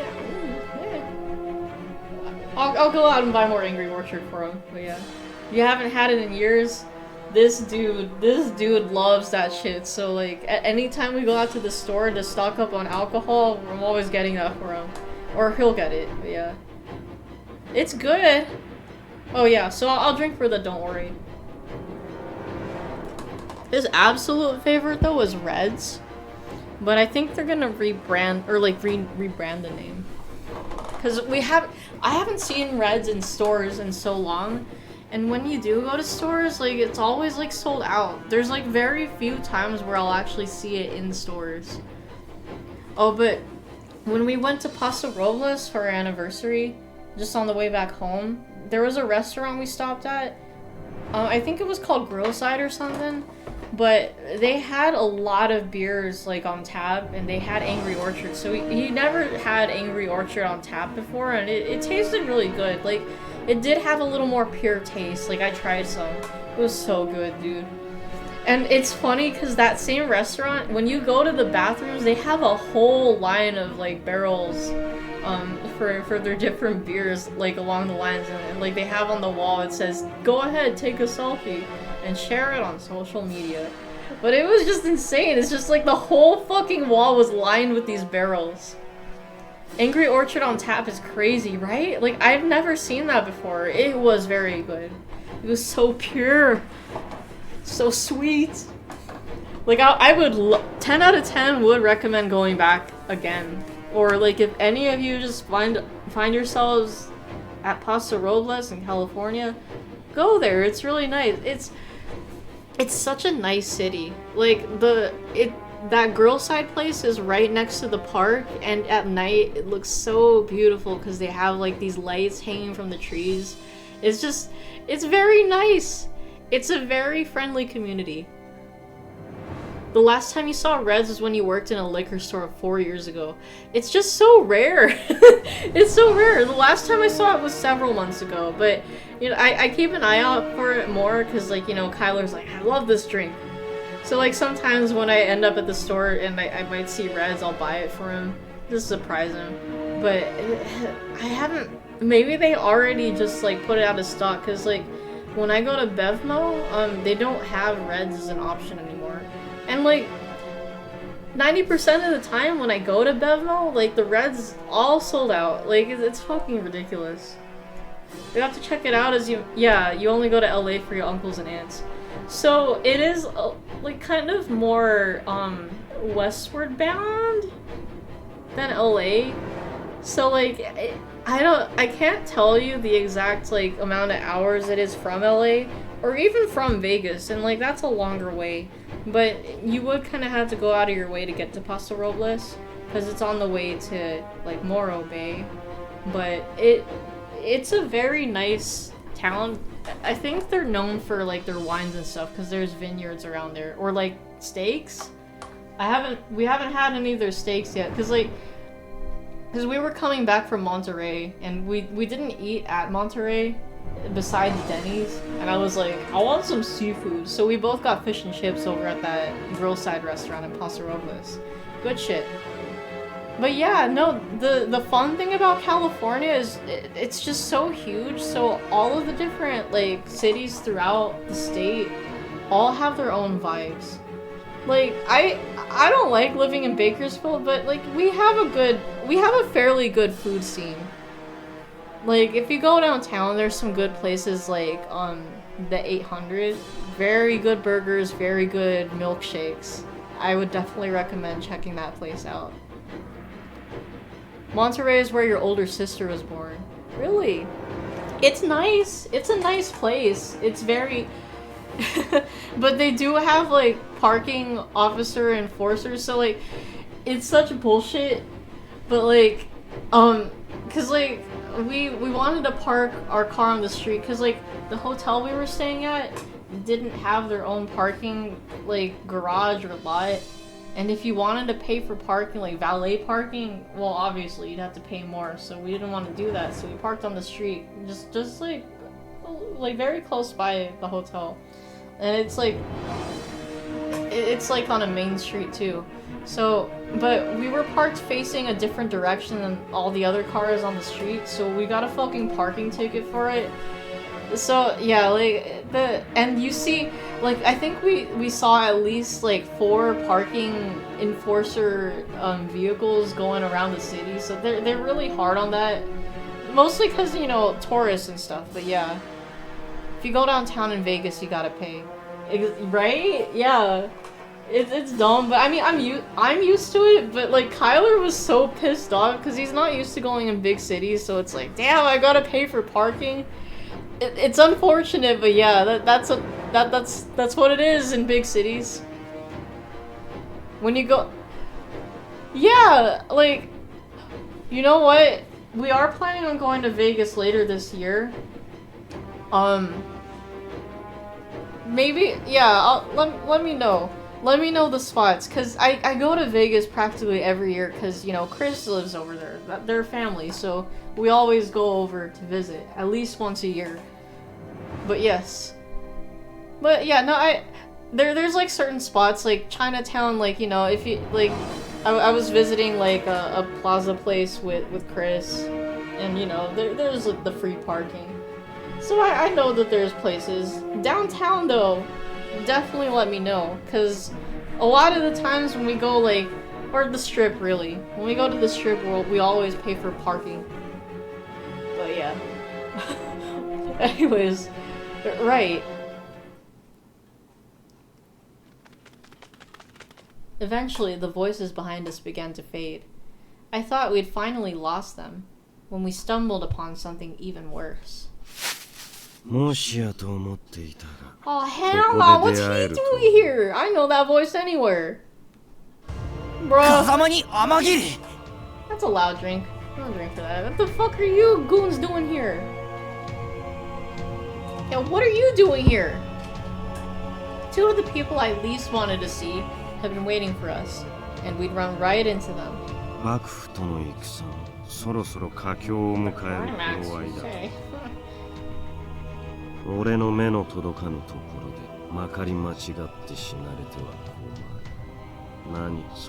I'll go out and buy more Angry Orchard for him. But yeah, if you haven't had it in years, this dude loves that shit. So like, anytime we go out to the store to stock up on alcohol, I'm always getting that for him, or he'll get it. But yeah, it's good. Oh yeah, so I'll drink for the Don't Worry. His absolute favorite though is Reds. But I think they're gonna rebrand, or like rebrand the name. Cause I haven't seen Reds in stores in so long. And when you do go to stores, like it's always like sold out. There's like very few times where I'll actually see it in stores. Oh, but when we went to Paso Robles for our anniversary, just on the way back home, there was a restaurant we stopped at. I think it was called Grillside or something. But they had a lot of beers like on tap, and they had Angry Orchard. So he never had Angry Orchard on tap before, and it tasted really good. Like, it did have a little more pure taste. Like, I tried some. It was so good, dude. And it's funny because that same restaurant, when you go to the bathrooms, they have a whole line of like barrels for their different beers, like along the lines, and like they have on the wall, it says, "Go ahead, take a selfie and share it on social media." But it was just insane. It's just like the whole fucking wall was lined with these barrels. Angry Orchard on tap is crazy, right? Like, I've never seen that before. It was very good. It was so pure. So sweet. Like, I would 10 out of 10 would recommend going back again. Or like, if any of you just find yourselves at Paso Robles in California, go there. It's really nice. It's such a nice city. Like, that Grillside place is right next to the park, and at night it looks so beautiful because they have like these lights hanging from the trees. It's very nice. It's a very friendly community. The last time you saw Reds was when you worked in a liquor store 4 years ago. It's just so rare. It's so rare. The last time I saw it was several months ago, but you know, I keep an eye out for it more because, like, you know, Kyler's like, "I love this drink." So like, sometimes when I end up at the store and I might see Reds, I'll buy it for him just to surprise him. But I haven't. Maybe they already just like put it out of stock, because like when I go to Bevmo, they don't have Reds as an option anymore. And like 90% of the time when I go to Bevmo, like the Reds all sold out. Like, it's fucking ridiculous. You have to check it out as you only go to LA for your uncles and aunts. So it is like kind of more westward bound than LA. So like I can't tell you the exact like amount of hours it is from LA or even from Vegas, and like that's a longer way. But you would kind of have to go out of your way to get to Paso Robles, because it's on the way to like Morro Bay. But it's a very nice town. I think they're known for like their wines and stuff, because there's vineyards around there, or like steaks. We haven't had any of their steaks yet, because we were coming back from Monterey, and we didn't eat at Monterey besides Denny's, and I was like, I want some seafood. So we both got fish and chips over at that Grillside restaurant in Paso Robles. Good shit. But yeah, no, the fun thing about California is it's just so huge. So all of the different like cities throughout the state all have their own vibes. Like, I don't like living in Bakersfield, but like we have a fairly good food scene. Like, if you go downtown, there's some good places like the 800. Very good burgers, very good milkshakes. I would definitely recommend checking that place out. Monterey is where your older sister was born. Really? It's nice. It's a nice place. It's very... but they do have, like, parking officer enforcers, so, like, it's such bullshit. But, like, cause, like, we wanted to park our car on the street, cause, like, the hotel we were staying at didn't have their own parking, like, garage or lot. And if you wanted to pay for parking, like valet parking, well, obviously you'd have to pay more. So we didn't want to do that. So we parked on the street, just like very close by the hotel. And it's like on a main street too. So, but we were parked facing a different direction than all the other cars on the street. So we got a fucking parking ticket for it. So yeah, like and you see, like, I think we saw at least like 4 parking enforcer vehicles going around the city. So they're really hard on that, mostly because, you know, tourists and stuff. But yeah, if you go downtown in Vegas, you gotta pay, right? Yeah, it's dumb, but I mean I'm used to it. But like Kyler was so pissed off because he's not used to going in big cities. So it's like, damn, I gotta pay for parking. It's unfortunate, but yeah, that's what it is in big cities. When you go, yeah, like, you know what? We are planning on going to Vegas later this year. Maybe, yeah. Let me know. Let me know the spots, cause I go to Vegas practically every year, cause you know Chris lives over there. They're family, so we always go over to visit at least once a year. But yes, but yeah, no, there's like certain spots like Chinatown, like, you know, if you like, I was visiting like a plaza place with Chris, and you know there's like the free parking, so I know that there's places downtown though. Definitely let me know, because a lot of the times when we go, like, or the strip really, when we go to the strip, we always pay for parking. But yeah. Anyways, right. Eventually, the voices behind us began to fade. I thought we'd finally lost them, when we stumbled upon something even worse. Oh hell no, what's he doing here? I know that voice anywhere. Bruh. That's a loud drink. Don't drink for that. What the fuck are you goons doing here? Yeah, what are you doing here? 2 of the people I least wanted to see have been waiting for us, and we'd run right into them.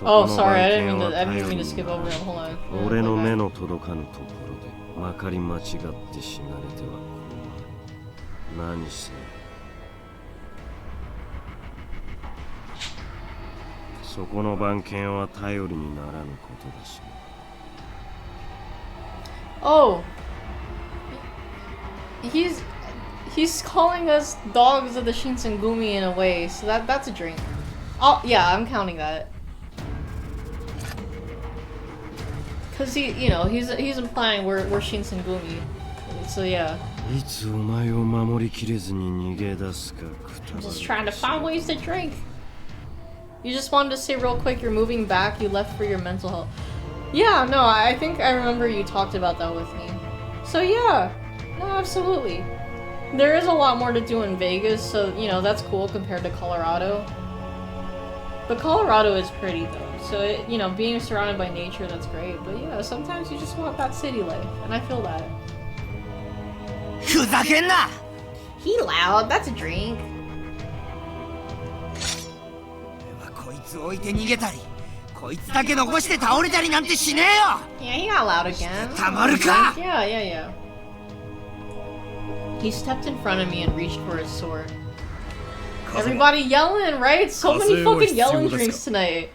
Oh, sorry, I didn't mean to skip over it. Hold on. Oh, he's calling us dogs of the Shinsengumi in a way, so that's a drink. Oh yeah, I'm counting that. Cause he's implying we're Shinsengumi, so yeah. I'm just trying to find ways to drink. You just wanted to say real quick, you're moving back, you left for your mental health. Yeah, no, I think I remember you talked about that with me. So yeah, no, absolutely. There is a lot more to do in Vegas, so, you know, that's cool compared to Colorado. But Colorado is pretty, though. So, you know, being surrounded by nature, that's great. But yeah, sometimes you just want that city life, and I feel that. He loud, that's a drink. Yeah, he got loud again. Yeah. He stepped in front of me and reached for his sword. Everybody yelling, right? So many fucking yelling drinks tonight.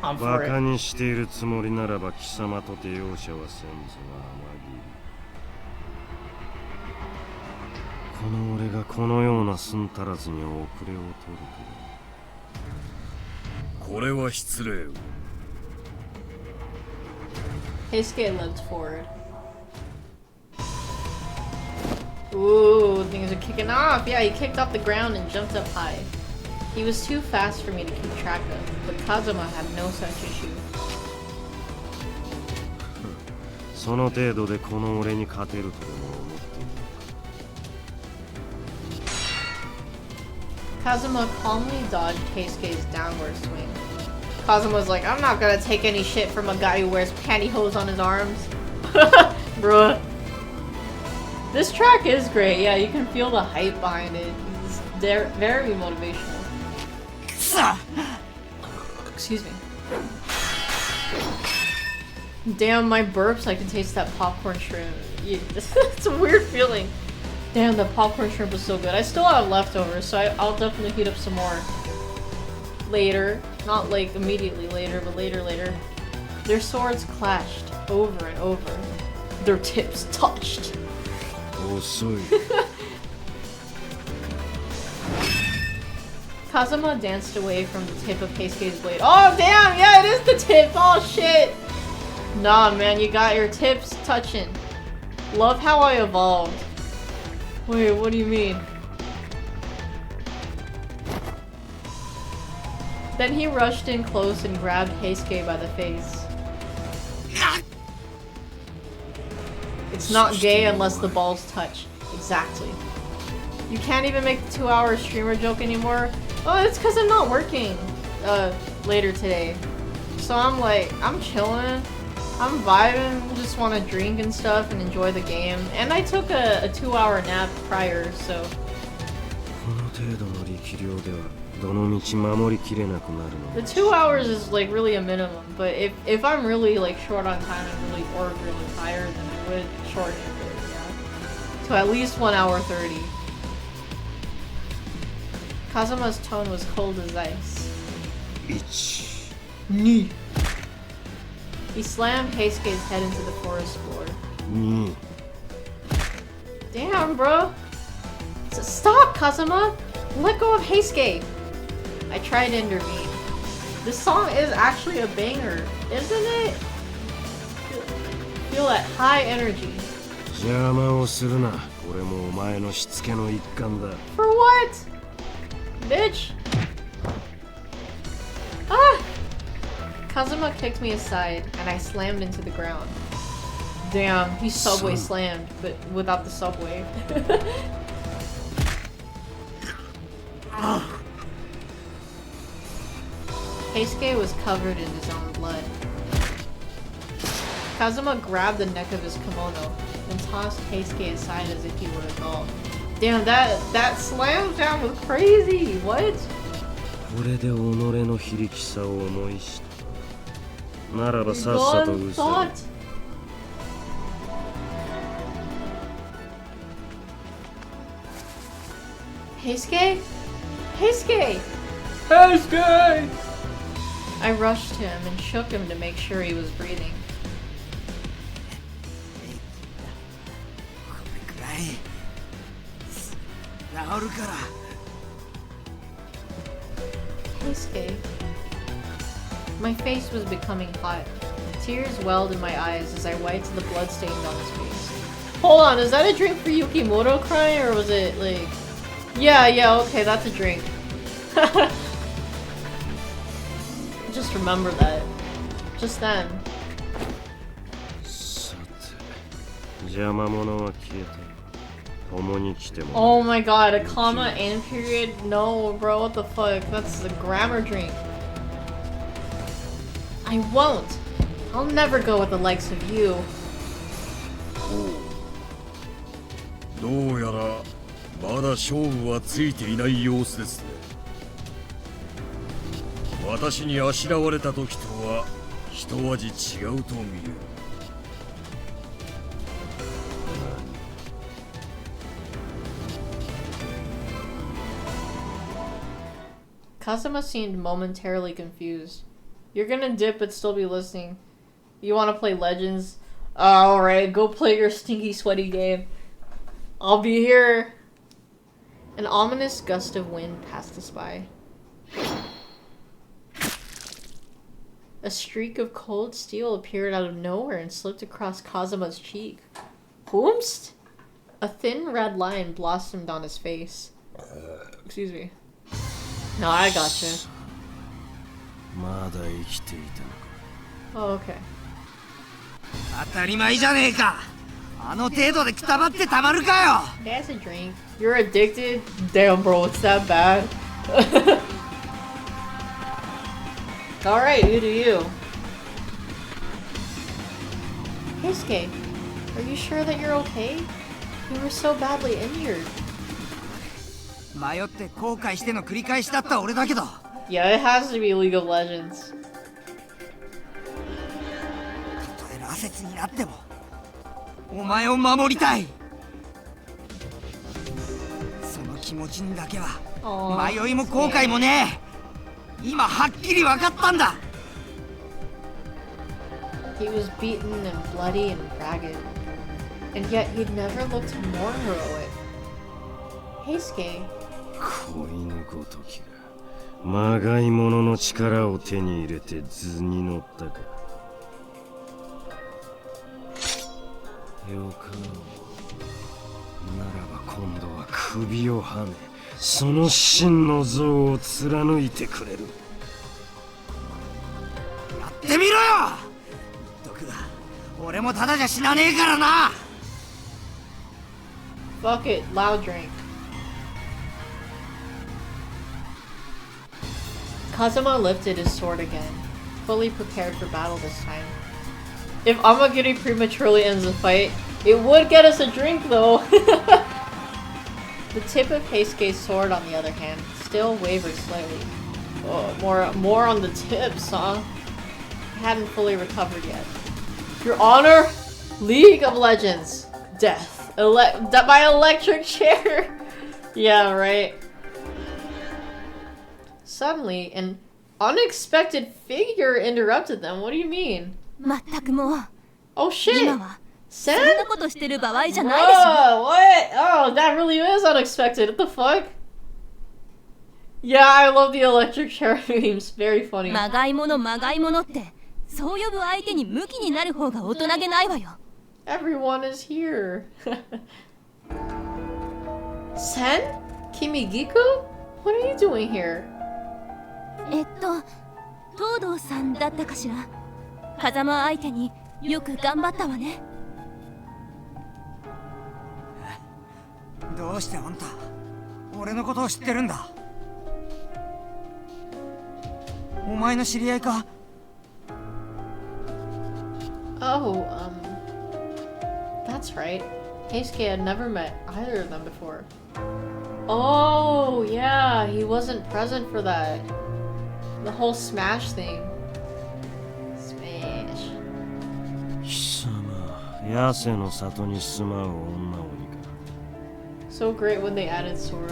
I'm for バ it. カにしているつもりならば貴様とて容赦はせんぞ天城。この俺がこのような寸足らずに遅れを取るとは。これは失礼を。Heisuke leapt forward. Ooh, things are kicking off. Yeah, he kicked off the ground and jumped up high. He was too fast for me to keep track of, but Kazuma had no such issue. その程度でこの俺に勝てるとでも思っている。 Kazuma calmly dodged Heisuke's downward swing. Kazuma was like, I'm not gonna take any shit from a guy who wears pantyhose on his arms. Bruh. This track is great. Yeah, you can feel the hype behind it. It's very motivational. Excuse me. Damn, my burps, I can taste that popcorn shrimp. Yeah, it's a weird feeling. Damn, the popcorn shrimp was so good. I still have leftovers, so I'll definitely heat up some more. Later. Not like immediately later, but later. Their swords clashed over and over. Their tips touched. Kazuma danced away from the tip of Heisuke's blade. Oh damn, yeah, it is the tip. Oh shit. Nah, man, you got your tips touching. Love how I evolved. Wait, what do you mean? Then he rushed in close and grabbed Heisuke by the face. It's not gay unless the balls touch. Exactly. You can't even make the 2-hour streamer joke anymore? Oh, it's because I'm not working later today. So I'm like, I'm chilling, I'm vibing, just want to drink and stuff and enjoy the game. And I took a 2-hour nap prior, so... この程度の力量ではどの道守りきれなくなるの。 The 2 hours is like really a minimum, but if I'm really like short on time and really tired, then I would shorten it a bit, yeah. To at least 1 hour 30. Kazuma's tone was cold as ice. 1 2 He slammed Heisuke's head into the forest floor. 2 Damn, bro! Stop, Kazuma! Let go of Heisuke! I tried to intervene. This song is actually a banger, isn't it? Feel that high energy. 邪魔をするな。これもお前のしつけの一環だ。 For what? Bitch! Ah! Kazuma kicked me aside, and I slammed into the ground. Damn, he subway slammed, but without the subway. Heisuke was covered in his own blood. Kazuma grabbed the neck of his kimono and tossed Heisuke aside as if he were a doll. Damn, that slam down was crazy! What? これで己の非力さを思い知った。ならばさっさと失せ。 Heisuke? Heisuke! Heisuke! I rushed him and shook him to make sure he was breathing. Heisuke. My face was becoming hot. Tears welled in my eyes as I wiped the blood stains on his face. Hold on, is that a drink for Yukimoto crying, or was it like... Yeah, okay, that's a drink. Just remember that. Just then. さて、邪魔者は消えた。共に来てもらう。 Oh my god, a comma and period? No, bro, what the fuck? That's a grammar drink. I won't. I'll never go with the likes of you. どうやらまだ勝負はついていない様子ですね。私にあしらわれた時とは一味違うと見える。Kazuma seemed momentarily confused. You're gonna dip but still be listening. You wanna play Legends? Alright, go play your stinky sweaty game. I'll be here. An ominous gust of wind passed us by. A streak of cold steel appeared out of nowhere and slipped across Kazuma's cheek. Boomst? A thin red line blossomed on his face. Excuse me. No, I gotcha. Oh, okay. 当たり前じゃねえか。あの程度でくたばってたまるかよ。 That's a drink. You're addicted? Damn, bro, it's that bad. Alright, you do you. Keisuke, are you sure that you're okay? You were so badly injured. 迷って後悔しての繰り返しだった俺だけど。 Yeah, it has to be League of Legends. たとえ羅刹になってもお前を守りたい。その気持ちにだけは迷いも後悔もねえ。今はっきり分かったんだ。 He was beaten and bloody and ragged, and yet he'd never looked more heroic. Keisuke. 子犬ごときがまがいものの力を手に入れて図に乗ったか。よかろう。ならば今度は首をはね、その真の像を貫いてくれる。やってみろよ。言っとくが、俺もただじゃ死なねえからな。 Fuck it, loud drink. Kazuma lifted his sword again, fully prepared for battle this time. If Amagiri prematurely ends the fight, it would get us a drink though! The tip of Keisuke's sword, on the other hand, still wavered slightly. Oh, more on the tips, huh? He hadn't fully recovered yet. Your Honor? League of Legends. Death. By electric chair! Yeah, right. Suddenly, an unexpected figure interrupted them. What do you mean? Oh shit! Sen? Whoa, what? Oh, that really is unexpected. What the fuck? Yeah, I love the electric chair memes. Very funny. Everyone is here. Sen? Kimigiku? What are you doing here? 東堂さんだったかしら。風間相手によく頑張ったわね。どうしてあんた俺のことを知ってるんだ。お前の知り合いか。 Oh, that's right. Keisuke had never met either of them before. Oh, yeah, he wasn't present for that. The whole Smash thing. Smash. 貴様、ヤセの里に住まう女鬼か。 So great when they added Sora.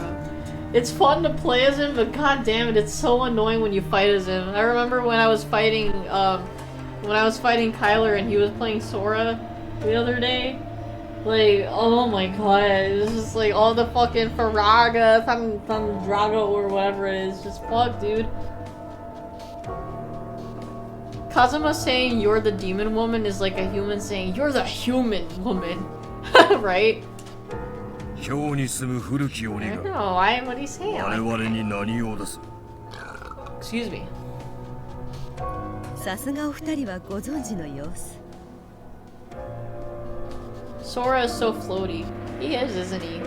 It's fun to play as him, but god damn it, it's so annoying when you fight as him. I remember when I was fighting Kyler and he was playing Sora the other day. Like, oh my god, it's just like all the fucking Faraga, Drago or whatever it is. Just fuck, dude. Kazuma saying you're the demon woman is like a human saying you're the human woman. Right? 京に住む古き鬼 I が don't know, why, what are you saying? 我々に何を出す。 Excuse me. さすがお二人はご存知の様子。 Sora is so floaty. He is, isn't he?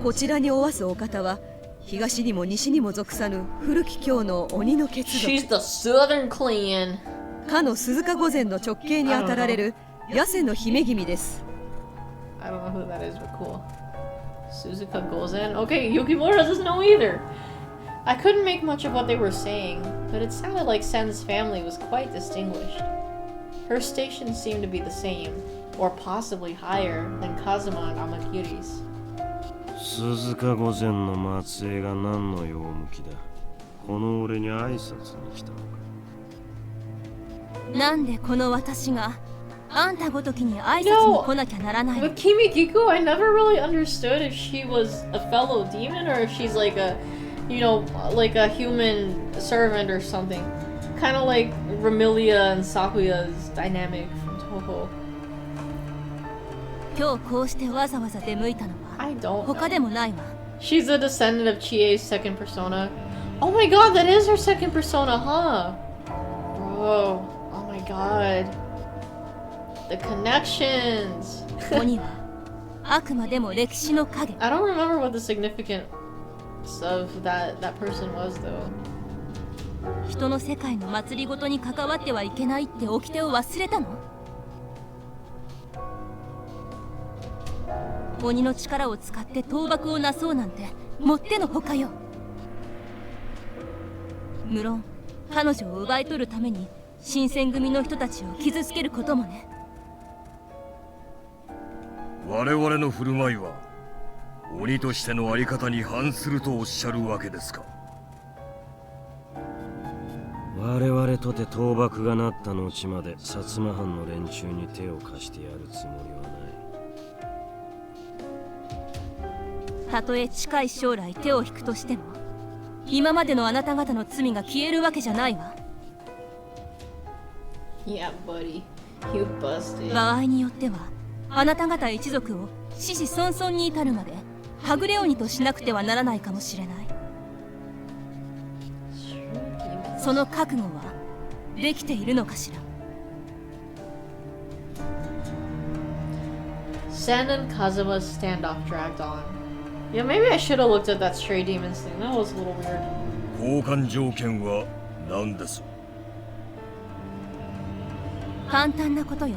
こちらにおわすお方は東にも西にも属さぬ古き京の鬼の血 She's 族 the Southern Clan. かの鈴鹿御前の直系にあたられる八瀬の姫君です。 I don't know who that is, but cool. Suzuka Gozen? Okay, Yukimura doesn't know either. I couldn't make much of what they were saying, but it sounded like Sen's family was quite distinguished. Her station seemed to be the same, or possibly higher, than Kazuma and Amakiri's. 鈴鹿御前の末裔が何の用向きだ。この俺に挨拶に来たのか。なんでこの私があんたごときに挨拶に来なきゃならないの？ But Kimikiko, I never really understood if she was a fellow demon or if she's like a, you know, like a human servant or something. Kind of like Ramilia and Sakuya's dynamic from Toho. 今日こうしてわざわざ出向いたの I は don't 他 know. でもないわ。 She's a descendant of Chie's second persona. Oh my god, that is her second persona, huh? Bro, oh my god. The connections. 鬼はあくまでも歴史の影。 I don't remember what the significance of that person was though. 人の世界の祭りごとに関わってはいけないって掟を忘れたの？鬼の力を使って倒幕をなそうなんてもってのほかよ。無論彼女を奪い取るために新選組の人たちを傷つけることもね。我々の振る舞いは鬼としてのあり方に反するとおっしゃるわけですか。我々とて倒幕がなった後まで薩摩藩の連中に手を貸してやるつもりはない。たとえ近い将来手を引くとしても今までのあなた方の罪が消えるわけじゃないわ。 Yeah, buddy. You busted. 場合によってはあなた方一族を子々孫々に至るまではぐれ鬼としなくてはならないかもしれない。その覚悟はできているのかしら。 Sen and Kazuma's standoff dragged on. Yeah, maybe I should have looked at that Stray Demons thing. That was a little weird. 交換条件は何です？簡単なことよ。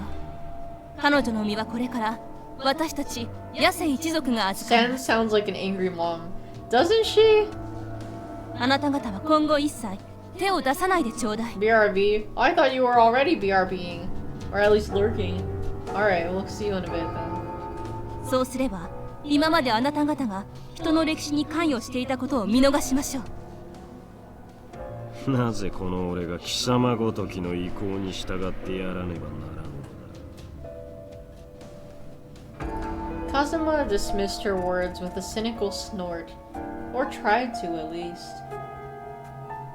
彼女の身はこれから私たちヤセ一族が預か Sen る。 sounds like an angry mom. Doesn't she? あなた方は今後一切手を出さないでちょうだい。 BRB? I thought you were already BRBing. Or at least lurking. Alright, we'll see you in a bit then. そうすれば今まであなた方が人の歴史に関与していたことを見逃しましょう。なぜこの俺が貴様ごときの意向に従ってやらねばならぬのだ。 Kazuma dismissed her words with a cynical snort. Or tried to, at least.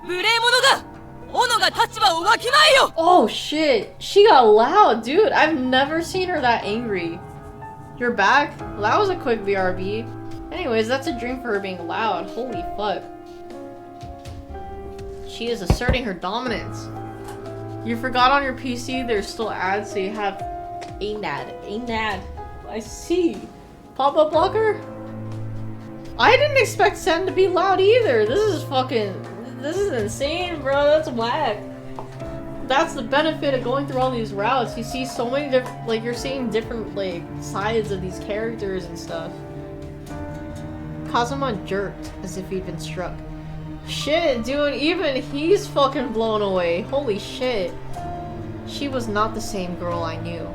無礼者が斧が立場をわきまえよ。 Oh shit! She got loud, dude! I've never seen her that angry. You're back? Well, that was a quick BRB. Anyways, that's a dream for her being loud. Holy fuck. She is asserting her dominance. You forgot on your PC there's still ads, so you have ANAD. I see. Pop-up blocker? I didn't expect Sen to be loud either. This is insane, bro. That's whack. That's the benefit of going through all these routes. You see so many different, like, you're seeing different, like, sides of these characters and stuff. Kazuma jerked as if he'd been struck. Shit, dude, even he's fucking blown away. Holy shit. She was not the same girl I knew.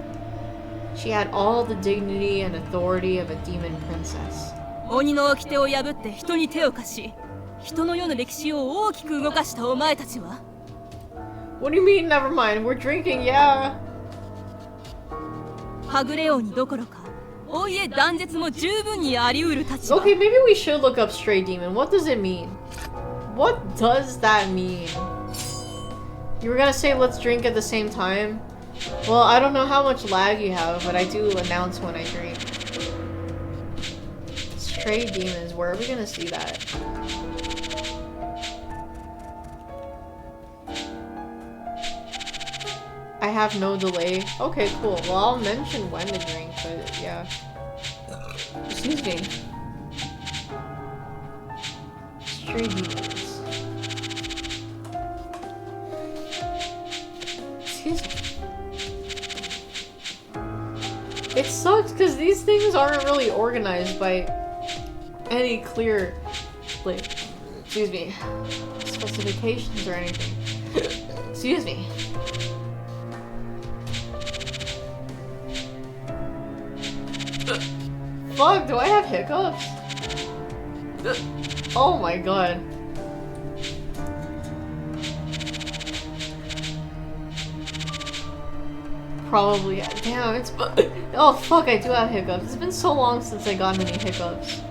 She had all the dignity and authority of a demon princess. 鬼の掟を破って人に手を貸し人の世の歴史を大きく動かしたお前たちは What do you mean, never mind? We're drinking, yeah. はぐれ鬼どころかお家断絶も十分にあり得る立場 Okay, maybe we should look up Stray Demon. What does it mean? What does that mean? You were gonna say let's drink at the same time? Well, I don't know how much lag you have, but I do announce when I drink. Stray Demons, where are we gonna see that? I have no delay. Okay, cool. Well, I'll mention when to drink, but yeah. Excuse me. Stray Demons. Excuse me. It sucks because these things aren't really organized by any clear, like, excuse me, specifications or anything. Excuse me. Fuck, do I have hiccups? Oh my god. probably. Damn, it's. Oh fuck, I do have hiccups. It's been so long since I got any hiccups.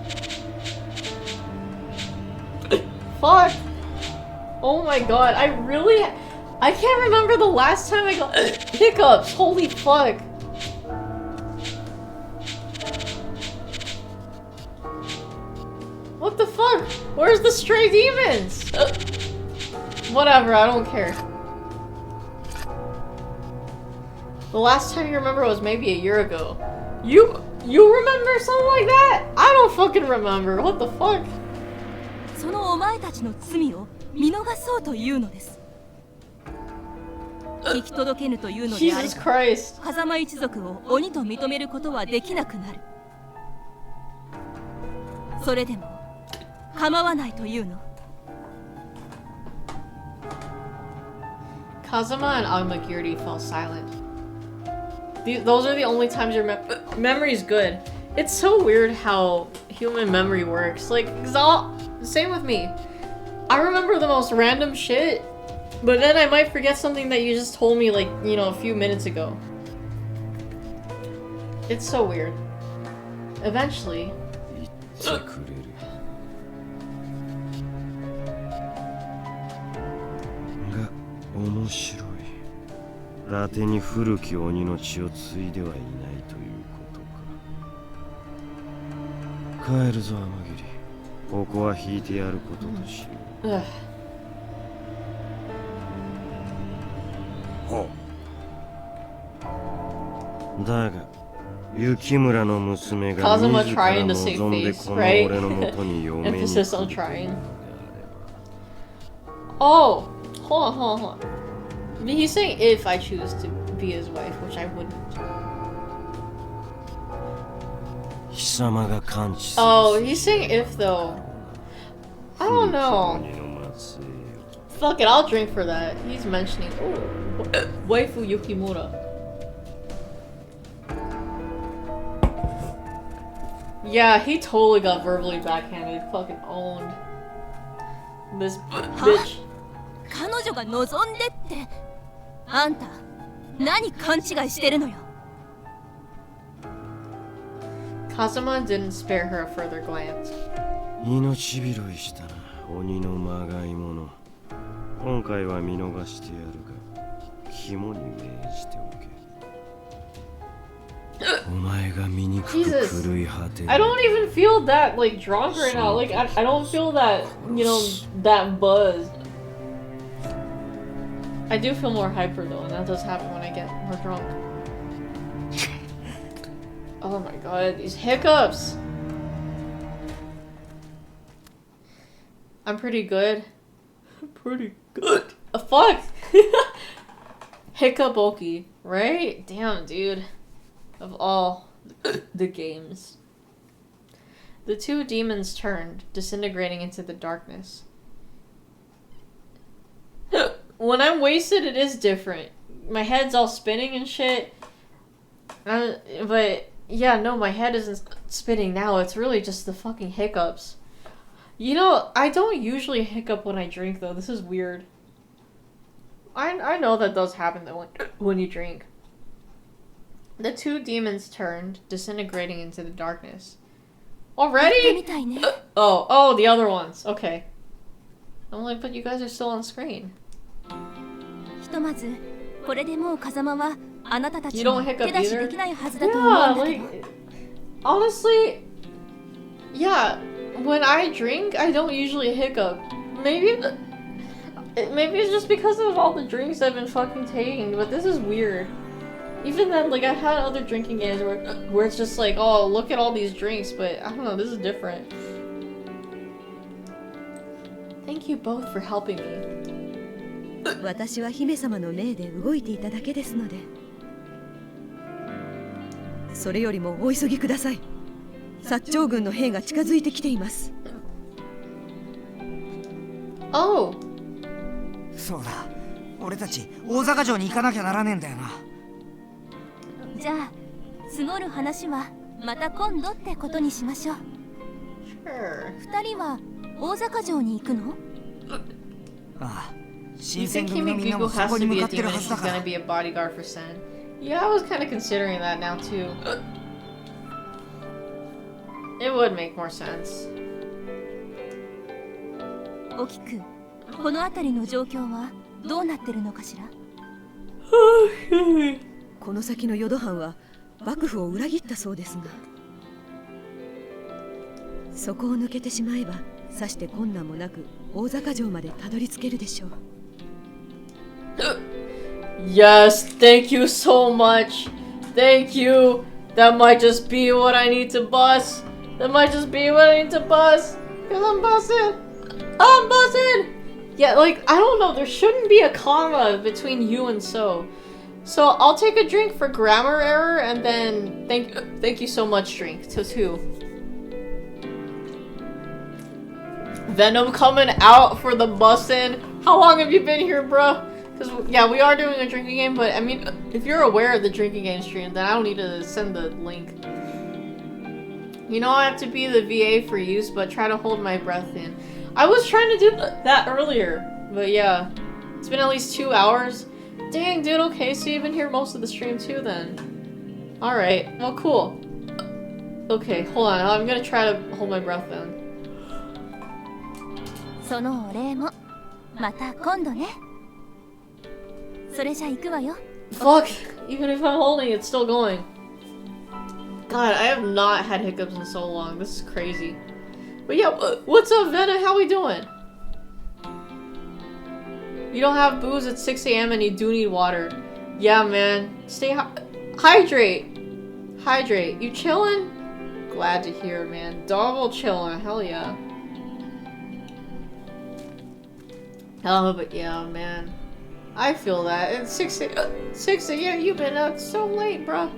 Fuck! Oh my god, I can't remember the last time I got hiccups. Holy fuck. What the fuck? Where's the stray demons? Whatever, I don't care. The last time you remember was maybe a year ago. You remember something like that? I don't fucking remember. What the fuck? そのお前たちの罪を見逃そうというのです。聞き届けぬというのであれば、風間一族を鬼と認めることはできなくなる。それでも構わないというの。Kazuma and Agmagirdi fell silent. Those are the only times your memory's good. It's so weird how human memory works. Like, same with me. I remember the most random shit, but then I might forget something that you just told me, like, you know, a few minutes ago. It's so weird. Eventually. 面白い。伊達に古き鬼の血を継いではいないということか。帰るぞ天霧。ここは引いてやることとしよう。だが雪村の娘が自ら望んでこの俺のもとに嫁に来る。Oh! Hold on. He's saying if I choose to be his wife, which I wouldn't. Oh, he's saying if though. I don't know. Fuck it, I'll drink for that. He's mentioning waifu Yukimura. Yeah, he totally got verbally backhanded. Fucking owned. This bitch. 彼女が望んでって。あんた、何勘違いしてるのよ。Kazuma didn't spare her a further glance. 命拾いしたな、鬼のまがいもの。今回は見逃してやるが、肝に銘じておけ。お前が醜く狂い果てる。I don't even feel that like drunk right now. Like I don't feel that, you know, that buzz. I do feel more hyper though, and that does happen when I get more drunk. Oh my god, these hiccups! I'm pretty good. Pretty good. Fuck! Hiccupoki, right? Damn, dude. Of all the games. The two demons turned, disintegrating into the darkness. When I'm wasted, it is different. My head's all spinning and shit. But, yeah, no, my head isn't spinning now. It's really just the fucking hiccups. You know, I don't usually hiccup when I drink, though. This is weird. I know that does happen, though, when you drink. The two demons turned, disintegrating into the darkness. Already? Oh, the other ones. Okay. I'm like, but you guys are still on screen. ひとまずこれでもう風間はあなたたちに手出しできないはずだと思うんだけど。Honestly, yeah, when I drink, I don't usually hiccup. Maybe it's just because of all the drinks I've been fucking taking, but this is weird. Even then, like, I've had other drinking games where it's just like, oh, look at all these drinks, but I don't know, this is different. Thank you both for helping me. 私は姫様の命で動いていただけですので。それよりもお急ぎください。薩長軍の兵が近づいてきています。Oh. そうだ。俺たち大坂城に行かなきゃならねえんだよな。じゃあ、積もる話はまた今度ってことにしましょう。二人は大坂城に行くの？ああ。新選組のみんなもそこに向かってるはずだから。Yeah, I was kind of considering that now too. It would make more sense. おきく、この辺りの状況はどうなってるのかしら。この先の淀藩は幕府を裏切ったそうですが、そこを抜けてしまえばさして困難もなく大坂城までたどり着けるでしょう。Yes, thank you so much. Thank you. That might just be what I need to bust. That might just be what I need to bust. Cause I'm busting. I'm busting. Yeah, like, I don't know. There shouldn't be a comma between you and so. So I'll take a drink for grammar error, and then thank you so much drink to 2. Venom coming out for the bussin'. How long have you been here, bruh? Because, yeah, we are doing a drinking game, but, I mean, if you're aware of the drinking game stream, then I don't need to send the link. You know I have to be the VA for use, but try to hold my breath in. I was trying to do that earlier, but yeah. It's been at least 2 hours. Dang, dude, okay, so you've been here most of the stream too, then. Alright, well, cool. Okay, hold on, I'm gonna try to hold my breath in. そのお礼もまた今度ね。それじゃ行くわよ。Fuck! Even if I'm holding it, it's still going. God, I have not had hiccups in so long. This is crazy. But yeah, what's up, Venom? How we doing? You don't have booze at 6 AM and you do need water. Yeah, man. Stay hydrate. Hydrate. You chillin'? Glad to hear, man. Double chillin'. Hell yeah. Oh, but yeah, man. I feel that. It's 6 AM, you've been up so late, bro.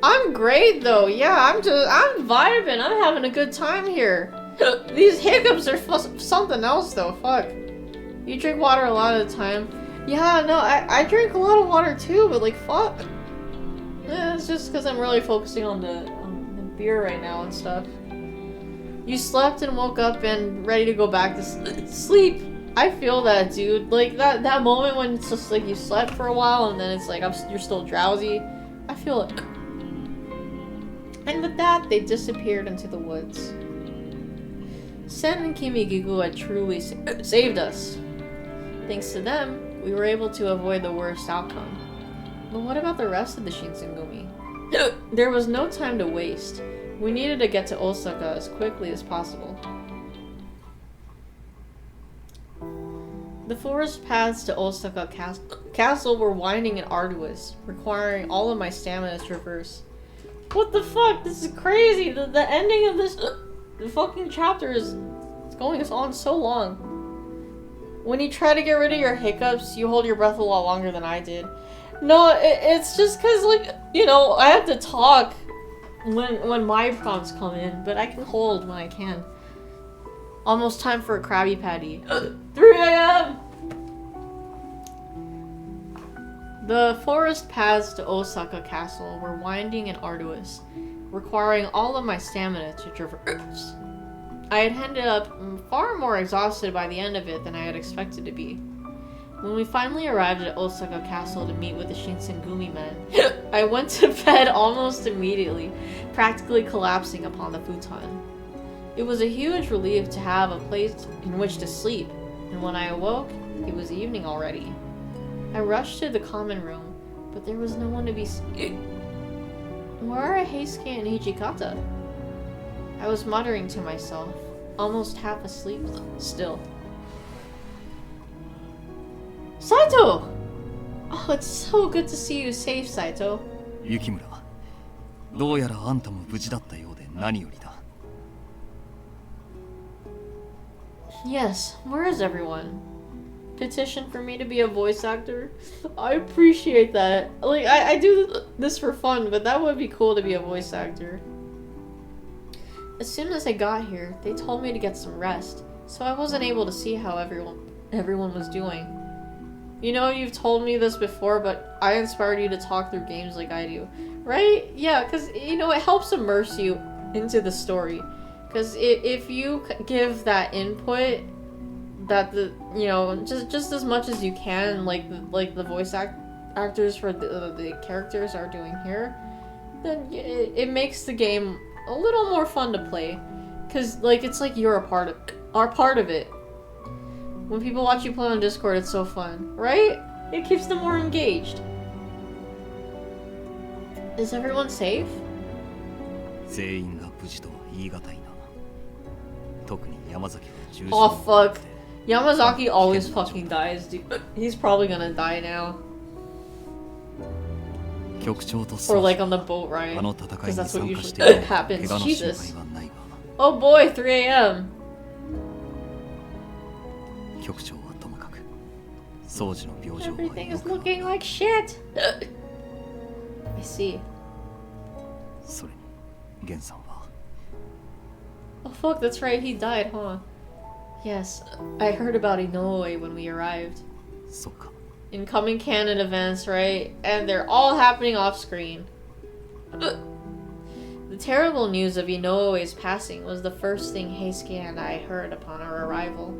I'm great, though. Yeah, I'm vibing. I'm having a good time here. These hiccups are something else, though. Fuck. You drink water a lot of the time. Yeah, no, I drink a lot of water, too, but, like, fuck. It's just because I'm really focusing on the beer right now and stuff. You slept and woke up and ready to go back to sleep. I feel that, dude. Like, that moment when it's just like you slept for a while and then it's like you're still drowsy. I feel it. And with that, they disappeared into the woods. Sen and Kimigigu had truly saved us. Thanks to them, we were able to avoid the worst outcome. But what about the rest of the Shinsengumi? There was no time to waste. We needed to get to Osaka as quickly as possible. The forest paths to Osaka Castle were winding and arduous, requiring all of my stamina to traverse. What the fuck? This is crazy! The ending of this the fucking chapter is going on so long. When you try to get rid of your hiccups, you hold your breath a lot longer than I did. No, it's just cause, like, you know, I have to talk when my prompts come in, but I can hold when I can. Almost time for a Krabby Patty. 3 AM! The forest paths to Osaka Castle were winding and arduous, requiring all of my stamina to traverse. I had ended up far more exhausted by the end of it than I had expected to be. When we finally arrived at Osaka Castle to meet with the Shinsengumi men, I went to bed almost immediately, practically collapsing upon the futon. It was a huge relief to have a place in which to sleep, and when I awoke, it was evening already. I rushed to the common room, but there was no one to be seen. Where are Heisuke and Hijikata? I was muttering to myself, almost half asleep still. Saito! Oh, it's so good to see you safe, Saito. Yukimura, どうやらあんたも無事だったようで何よりだ。Yes, where is everyone? Petition for me to be a voice actor? I appreciate that. Like, I do this for fun, but that would be cool to be a voice actor. As soon as I got here, they told me to get some rest, so I wasn't able to see how everyone was doing. You know, you've told me this before, but I inspired you to talk through games like I do. Right? Yeah, because, you know, it helps immerse you into the story. Because if you give that input, that you know, just as much as you can, like the voice actors for the characters are doing here, then it makes the game a little more fun to play. Cause like it's like you're a part of it. When people watch you play on Discord, it's so fun, right? It keeps them more engaged. Is everyone safe? 全員が無事とは言い難いな。特に山崎は重傷。 Oh fuck. Yamazaki always fucking dies, dude. He's probably gonna die now. 局長と Or like on the boat ride. あの戦い Because に that's what 参加し usually ている happens. 怪我の心 Jesus. 配はないが。 Oh boy, 3 a.m. 局長はともかく、掃除の病状は Everything is looking like shit. I see. それに、源さんは Oh fuck, that's right, he died, huh? Yes, I heard about Inoue when we arrived. そうか。 Incoming canon events, right? And they're all happening off screen. The terrible news of Inoue's passing was the first thing Heisuke and I heard upon our arrival.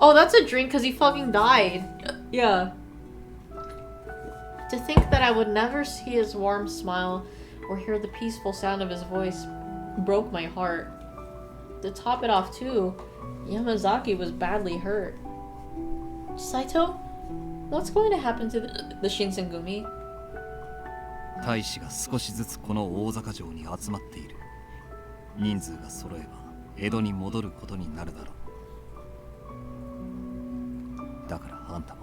Oh, that's a drink because he fucking died. Yeah. To think that I would never see his warm smile or hear the peaceful sound of his voice broke my heart. To top it off too, Yamazaki was badly hurt. Saito? What's going to happen to the Shinsengumi? 大使が少しずつこの大坂城に集まっている。人数が揃えば江戸に戻ることになるだろう。だからあんたも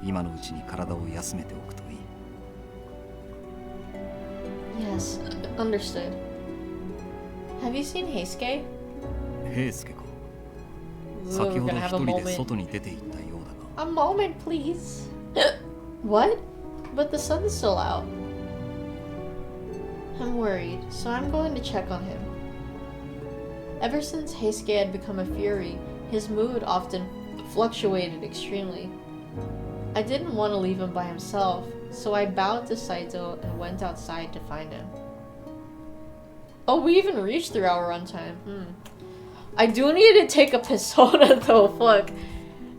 今のうちに体を休めておくといい。 Yes, understood. Have you seen Heisuke? 平助か。 Ooh, 先 we're ほど gonna 一 have a 人で moment. 外に出て行ったようだが。 A moment, please. What? But the sun's still out. I'm worried, so I'm going to check on him. Ever since Heisuke had become a fury, his mood often fluctuated extremely. I didn't want to leave him by himself, so I bowed to Saito and went outside to find him. Oh, we even reached through our runtime. I do need to take a persona though, fuck.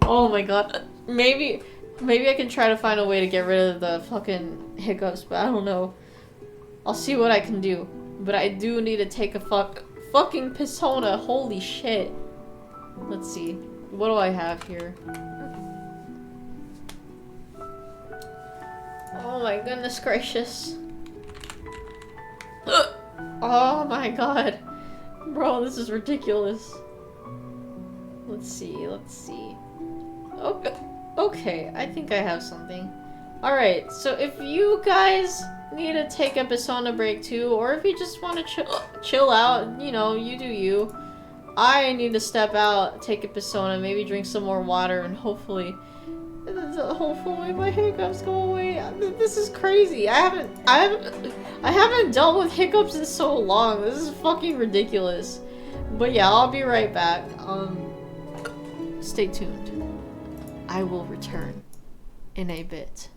Oh my god. Maybe I can try to find a way to get rid of the fucking hiccups, but I don't know. I'll see what I can do. But I do need to take a fucking persona. Holy shit. Let's see. What do I have here? Oh my goodness gracious. Oh my god. Bro, this is ridiculous. Let's see. Okay, I think I have something. Alright, so if you guys need to take a persona break too, or if you just want to chill out, you know, you do you. I need to step out, take a persona, maybe drink some more water, and hopefully my hiccups go away. This is crazy. I haven't dealt with hiccups in so long. This is fucking ridiculous. But yeah, I'll be right back. Stay tuned. I will return in a bit.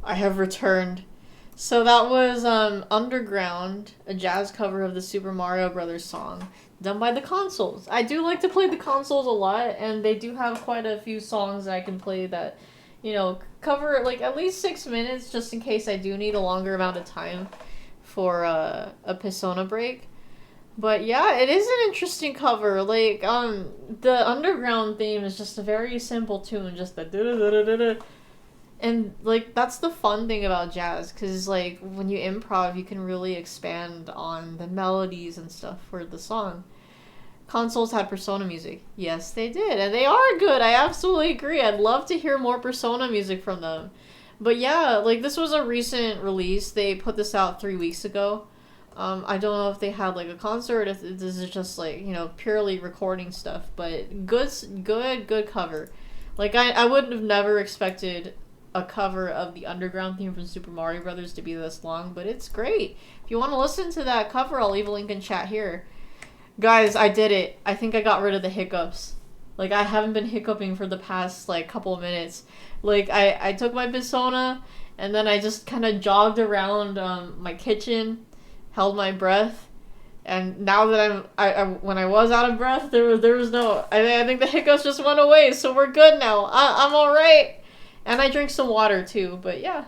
I have returned. So that was Underground, a jazz cover of the Super Mario Brothers song, done by the consoles. I do like to play the consoles a lot, and they do have quite a few songs that I can play that, you know, cover like at least 6 minutes, just in case I do need a longer amount of time for a Persona break. But yeah, it is an interesting cover. Like, the Underground theme is just a very simple tune, just the da-da-da-da-da. And, like, that's the fun thing about jazz, because, like, when you improv, you can really expand on the melodies and stuff for the song. Consoles had Persona music. Yes, they did, and they are good. I absolutely agree. I'd love to hear more Persona music from them. But yeah, like, this was a recent release. They put this out 3 weeks ago. I don't know if they had, like, a concert, if this is just, like, you know, purely recording stuff, but good cover. Like, I would have never expected a cover of the Underground theme from Super Mario Brothers to be this long, but it's great. If you want to listen to that cover, I'll leave a link in chat here. Guys, I did it. I think I got rid of the hiccups. Like, I haven't been hiccuping for the past, like, couple of minutes. Like, I took my Persona, and then I just kind of jogged around my kitchen, held my breath, and now that when I was out of breath, there was no, I think the hiccups just went away, so we're good now. I'm alright. And I drink some water too, but yeah,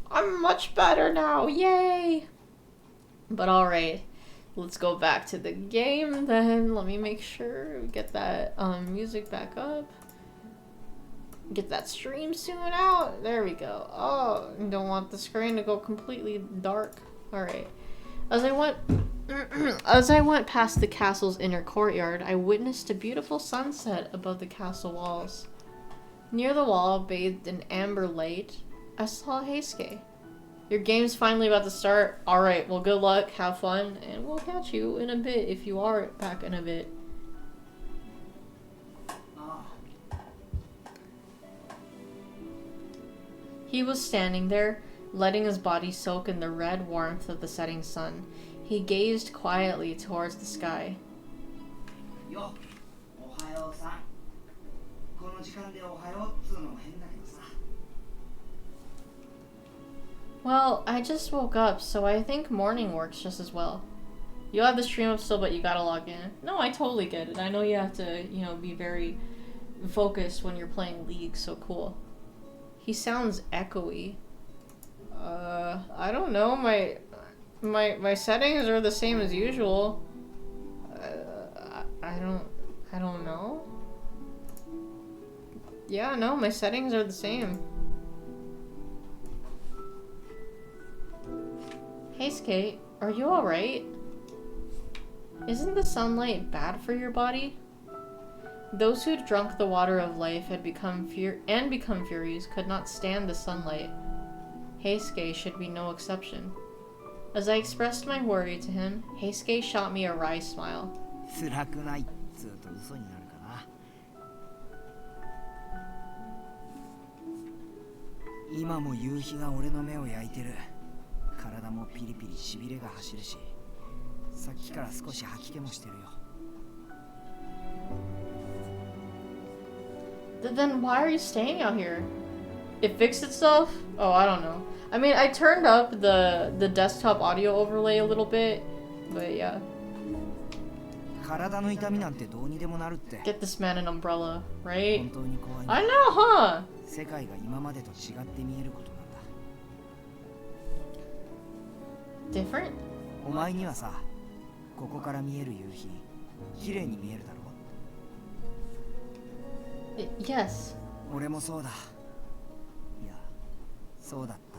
I'm much better now, yay! But alright, let's go back to the game then. Let me make sure we get that music back up. Get that stream soon out. There we go. Oh, don't want the screen to go completely dark. Alright. As I went past the castle's inner courtyard, I witnessed a beautiful sunset above the castle walls. Near the wall, bathed in amber light, I saw Heisuke. Your game's finally about to start. Alright, well, good luck, have fun, and we'll catch you in a bit if you are back in a bit. He was standing there, letting his body soak in the red warmth of the setting sun. He gazed quietly towards the sky. Yo, ohayo-san. この時間でおはようっつうのも変だけどさ。 Well, I just woke up, so I think morning works just as well. You'll have the stream up still, but you gotta log in. No, I totally get it. I know you have to, you know, be very focused when you're playing League, so cool. He sounds echoey. I don't know, my settings are the same as usual. I don't know. Yeah, no, my settings are the same. Hey, Skate, are you alright? Isn't the sunlight bad for your body? Those who'd drunk the water of life had become furies could not stand the sunlight. Heisuke should be no exception. As I expressed my worry to him, Heisuke shot me a wry smile. 辛くないっつうと嘘になるかな。今も夕日が俺の目を焼いてる。体もピリピリしびれが走るし、さっきから少し吐き気もしてるよ。Then why are you staying out here? It fixed itself? Oh, I don't know. I mean, I turned up the desktop audio overlay a little bit, but yeah. 体の痛みなんてどうにでもなるって。 Get this man an umbrella, right? 本当に怖い。I know, huh? 世界が今までと違って見えることなんだ。 Different? お前にはさ、ここから見える夕日、綺麗に見えるだろう。 Yes. 俺もそうだ。いや、そうだった。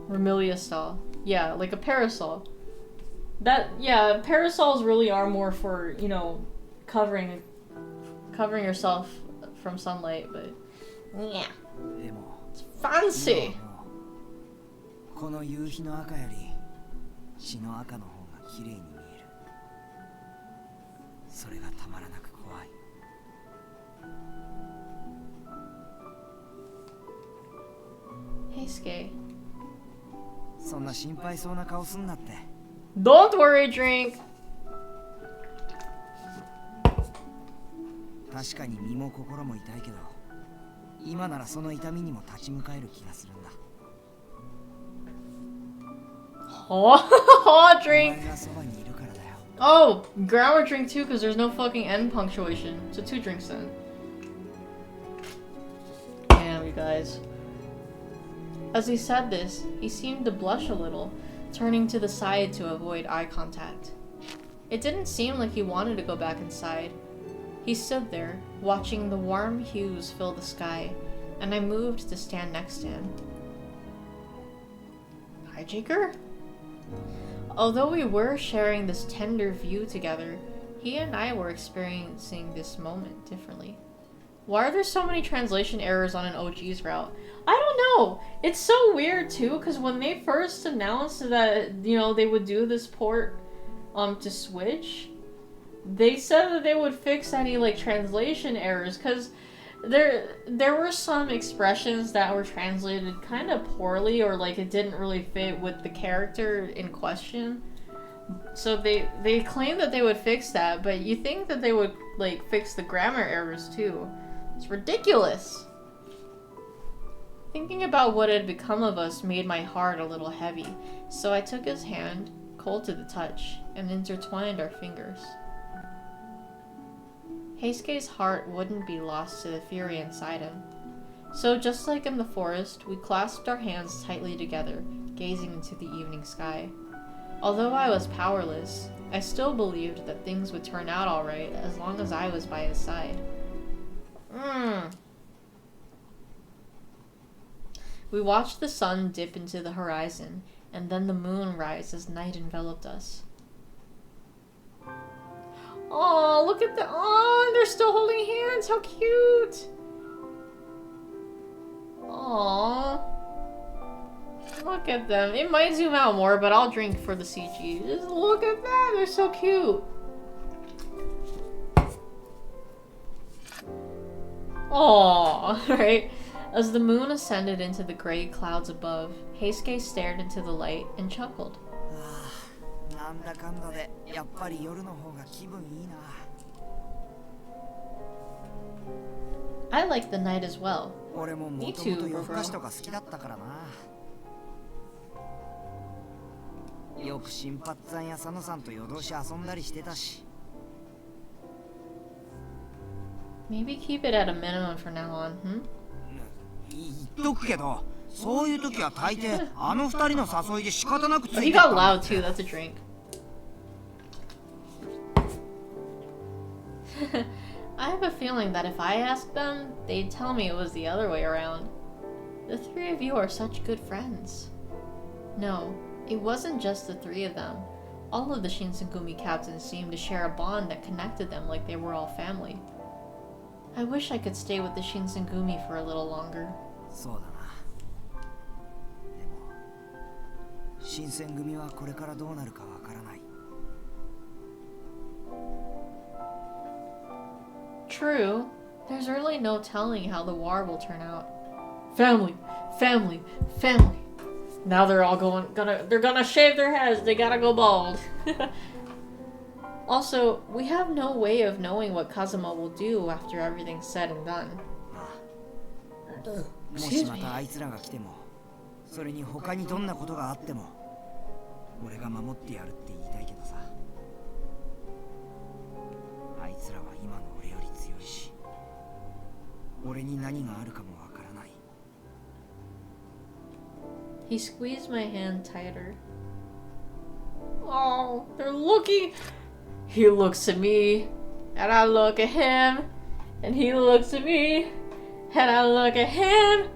Vermilia style. Yeah, like a parasol. Yeah, parasols really are more for, you know, covering yourself from sunlight, but yeah. でも It's fancy. この夕日の赤より血の赤の方が綺麗に見える。それがたまらなく怖い。Heisuke. そんな心配そうな顔すんなって。 Don't worry, drink. 確かに身も心も痛いけど、今ならその痛みにも立ち向かえる気がするんだ。Oh, drink. お前がそばにいるからだよ。Oh, grammar drink too, because there's no fucking end punctuation. So 2 drinks then. Damn, you guys. As he said this, he seemed to blush a little, turning to the side to avoid eye contact. It didn't seem like he wanted to go back inside. He stood there, watching the warm hues fill the sky, and I moved to stand next to him. Hijaker? Although we were sharing this tender view together, he and I were experiencing this moment differently. Why are there so many translation errors on an OG's route? I don't know! It's so weird too, because when they first announced that, you know, they would do this port to Switch, they said that they would fix any like translation errors, because there were some expressions that were translated kind of poorly, or like it didn't really fit with the character in question. So they claimed that they would fix that, but you think that they would like fix the grammar errors too. It's ridiculous. Thinking about what had become of us made my heart a little heavy, so I took his hand, cold to the touch, and intertwined our fingers. Heisuke's heart wouldn't be lost to the fury inside him. So just like in the forest, we clasped our hands tightly together, gazing into the evening sky. Although I was powerless, I still believed that things would turn out alright as long as I was by his side. We watched the sun dip into the horizon, and then the moon rise as night enveloped us. Oh, look at the— oh, they're still holding hands! How cute! Aww. Look at them. It might zoom out more, but I'll drink for the CG. Just look at that! They're so cute! Aww, right? As the moon ascended into the gray clouds above, Heisuke stared into the light and chuckled. I like the night as well. Me too, bro. よく新八さんや佐野さんと夜通し遊んだりしてたし。Maybe keep it at a minimum for now on, hmm? 言っとくけど、そういう時は大抵あの二人の誘いで仕方なくついて He got loud too, that's a drink. I have a feeling that if I asked them, they'd tell me it was the other way around. The three of you are such good friends. No, it wasn't just the three of them. All of the Shinsengumi captains seemed to share a bond that connected them like they were all family. I wish I could stay with the Shinsengumi for a little longer. そうだな。でも、新選組はこれからどうなるかわからない。True, there's really no telling how the war will turn out. Family, family, family. Now they're all they're gonna shave their heads. They gotta go bald. Also, we have no way of knowing what Kazuma will do after everything's said and done. もしまたあいつらが来ても、それに他にどんなことがあっても、俺が守ってやるって言いたいけどさ。あいつらは今の俺より強いし、俺に何があるかもわからない。He squeezed my hand tighter. Oh, they're looking. He looks at me, and I look at him, and he looks at me, and I look at him,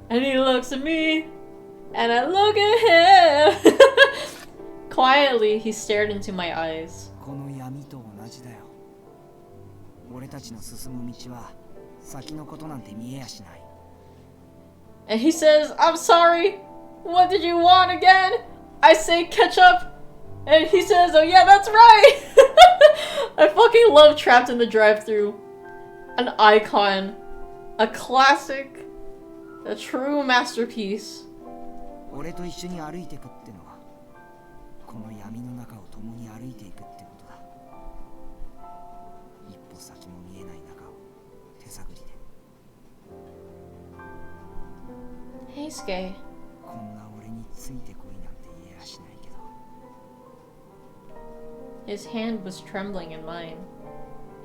and he looks at me, and I look at him. Quietly, he stared into my eyes. この闇と同じだよ。俺たちの進む道は先のことなんて見えやしない。And he says, I'm sorry. What did you want again? I say ketchup. And he says, oh yeah, that's right. I fucking love Trapped in the Drive-Thru. An icon. A classic. A true masterpiece. 俺と一緒に歩いていくってのは、この闇の中を共に歩いていくってことだ。一歩先も見えない中を手探りで。Heisuke. こんな俺についてこいなんて言えやしないけど。 His hand was trembling in mine.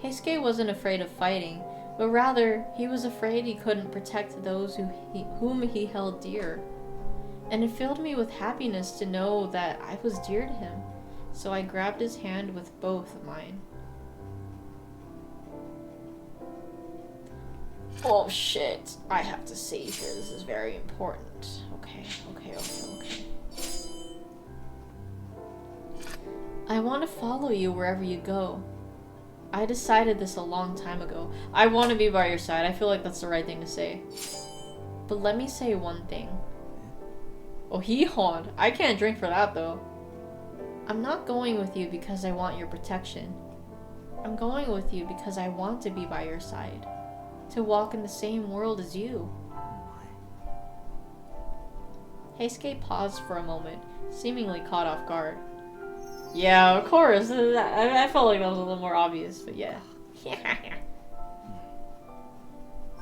Heisuke wasn't afraid of fighting, but rather he was afraid he couldn't protect those whom he held dear. And it filled me with happiness to know that I was dear to him, so I grabbed his hand with both of mine. Oh shit, I have to save here, this is very important. Okay. I want to follow you wherever you go. I decided this a long time ago. I want to be by your side. I feel like that's the right thing to say. But let me say one thing. Oh, hee-hawed. I can't drink for that, though. I'm not going with you because I want your protection. I'm going with you because I want to be by your side. To walk in the same world as you. Heisuke paused for a moment, seemingly caught off guard. Yeah, of course. I felt like that was a little more obvious, but yeah.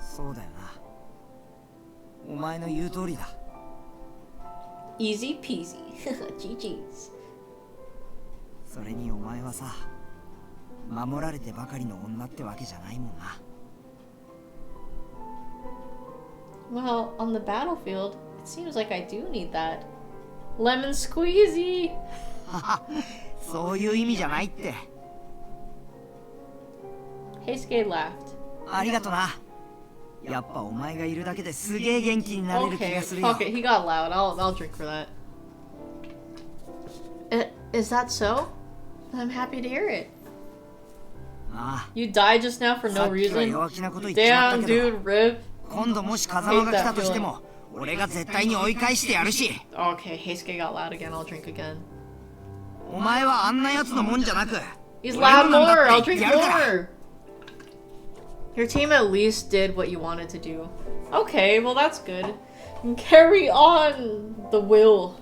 そうだよな。お前の言う通りだ。 Easy peasy. GG's. それにお前はさ、守られてばかりの女ってわけじゃないもんな。 Well, on the battlefield, it seems like I do need that. Lemon squeezy! そういう意味じゃないって。 Heisuke laughed. ありがとな。やっぱお前がいるだけですげえ元気になれる気 Okay, がするよ。 okay, he got loud. I'll drink for that. Is that so? I'm happy to hear it. ああ、 You died just now for さ no っきは reason? 弱気なこと言っちまっ Damn, たけど、 dude, rip. 今度もし風間が来たとしても、俺が絶対に追い返してやるし。 Okay, Heisuke got loud again. I'll drink again. お前はあんなやつのもんじゃなく、 He's 俺の loud なんだ more! っ I'll て言 drink ってやるから。 more! Your team at least did what you wanted to do. Okay, well that's good. Carry on the will.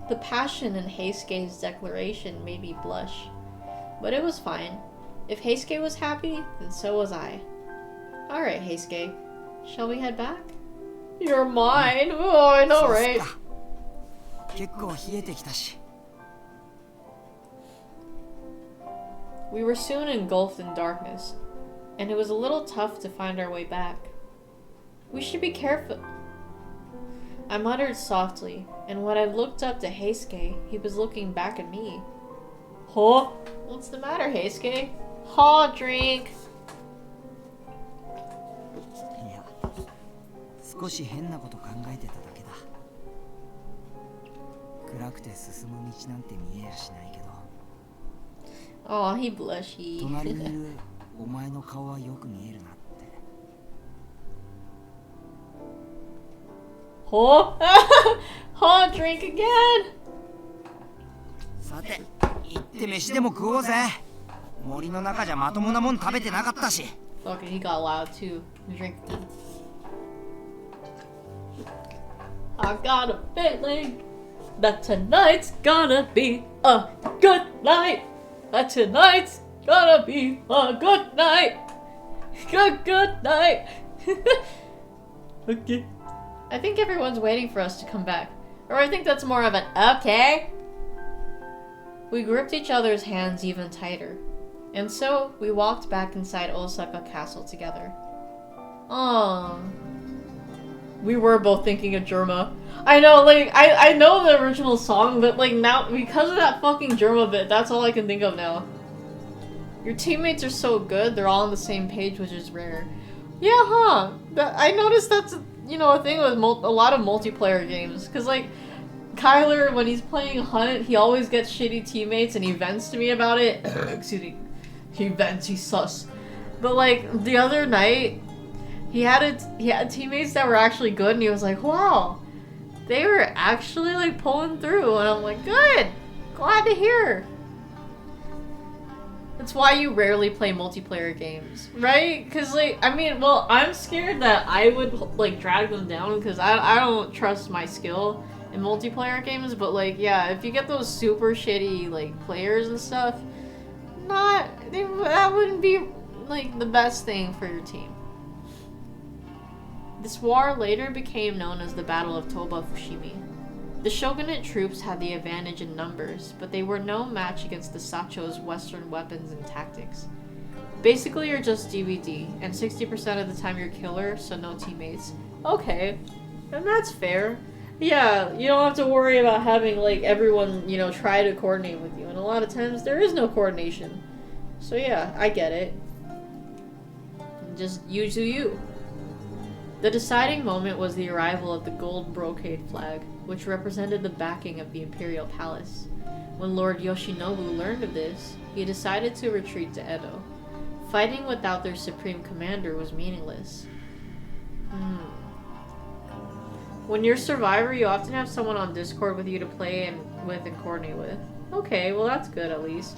The passion in Heisuke's declaration made me blush. But it was fine. If Heisuke was happy, then so was I. Alright, Heisuke. Shall we head back? You're mine! Oh, I know, そうっす right? か。結構冷えてきたし。 We were soon engulfed in darkness, and it was a little tough to find our way back. We should be careful. I muttered softly, and when I looked up to Heisuke, he was looking back at me. Huh? What's the matter, Heisuke? Ha, drink! いや、少し変なこと考えてただけだ。暗くて進む道なんて見えやしないけど。 Oh, he blushy. 隣にいるお前の顔はよく見えるなって。 Huh? Ha, drink again! さて、行って飯でも食おうぜ。森の中じゃまともなもん食べてなかったし。 Okay, he got loud too. Drink again. I got a feeling that tonight's gonna be a good night. That tonight's gonna be a good night. Good night. Okay. I think everyone's waiting for us to come back. Or I think that's more of an okay. We gripped each other's hands even tighter. And so, we walked back inside Osaka Castle together. Aww. We were both thinking of Germa. I know, like, I know the original song, but like now, because of that fucking Germa bit, that's all I can think of now. Your teammates are so good, they're all on the same page, which is rare. Yeah, huh? I noticed that's, you know, a thing with a lot of multiplayer games. Because, like, Kyler, when he's playing Hunt, he always gets shitty teammates and he vents to me about it. Excuse me. He vents, he's sus. But, like, the other night, he had teammates that were actually good and he was like, wow, they were actually, like, pulling through. And I'm like, good! Glad to hear. That's why you rarely play multiplayer games, right? Because, like, I mean, well, I'm scared that I would, like, drag them down because I don't trust my skill in multiplayer games. But, like, yeah, if you get those super shitty, like, players and stuff, that wouldn't be, like, the best thing for your team. This war later became known as the Battle of Toba Fushimi. The shogunate troops had the advantage in numbers, but they were no match against the Sacho's Western weapons and tactics. Basically, you're just DVD, and 60% of the time you're killer, so no teammates. Okay, and that's fair. Yeah, you don't have to worry about having, like, everyone, you know, try to coordinate with you, and a lot of times there is no coordination. So yeah, I get it. Just you do you. The deciding moment was the arrival of the gold brocade flag, which represented the backing of the imperial palace. When Lord Yoshinobu learned of this, he decided to retreat to Edo. Fighting without their supreme commander was meaningless. When you're a survivor, you often have someone on Discord with you to play with and coordinate with. Okay, well that's good at least.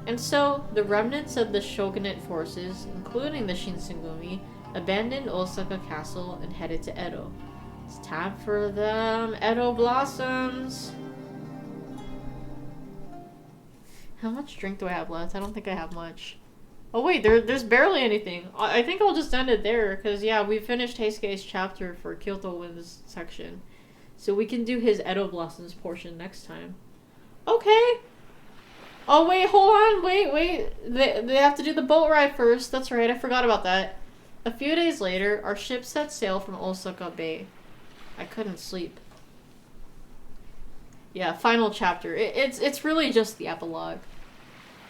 And so, the remnants of the shogunate forces, including the Shinsengumi, abandoned Osaka Castle and headed to Edo. It's time for them Edo blossoms! How much drink do I have left? I don't think I have much. Oh wait, there's barely anything. I think I'll just end it there, because yeah, we finished Heisuke's chapter for Kyoto Winds section. So we can do his Edo blossoms portion next time. Okay! Oh wait, hold on, wait. They have to do the boat ride first. That's right, I forgot about that. A few days later, our ship set sail from Osaka Bay. I couldn't sleep. Yeah, final chapter. It's really just the epilogue.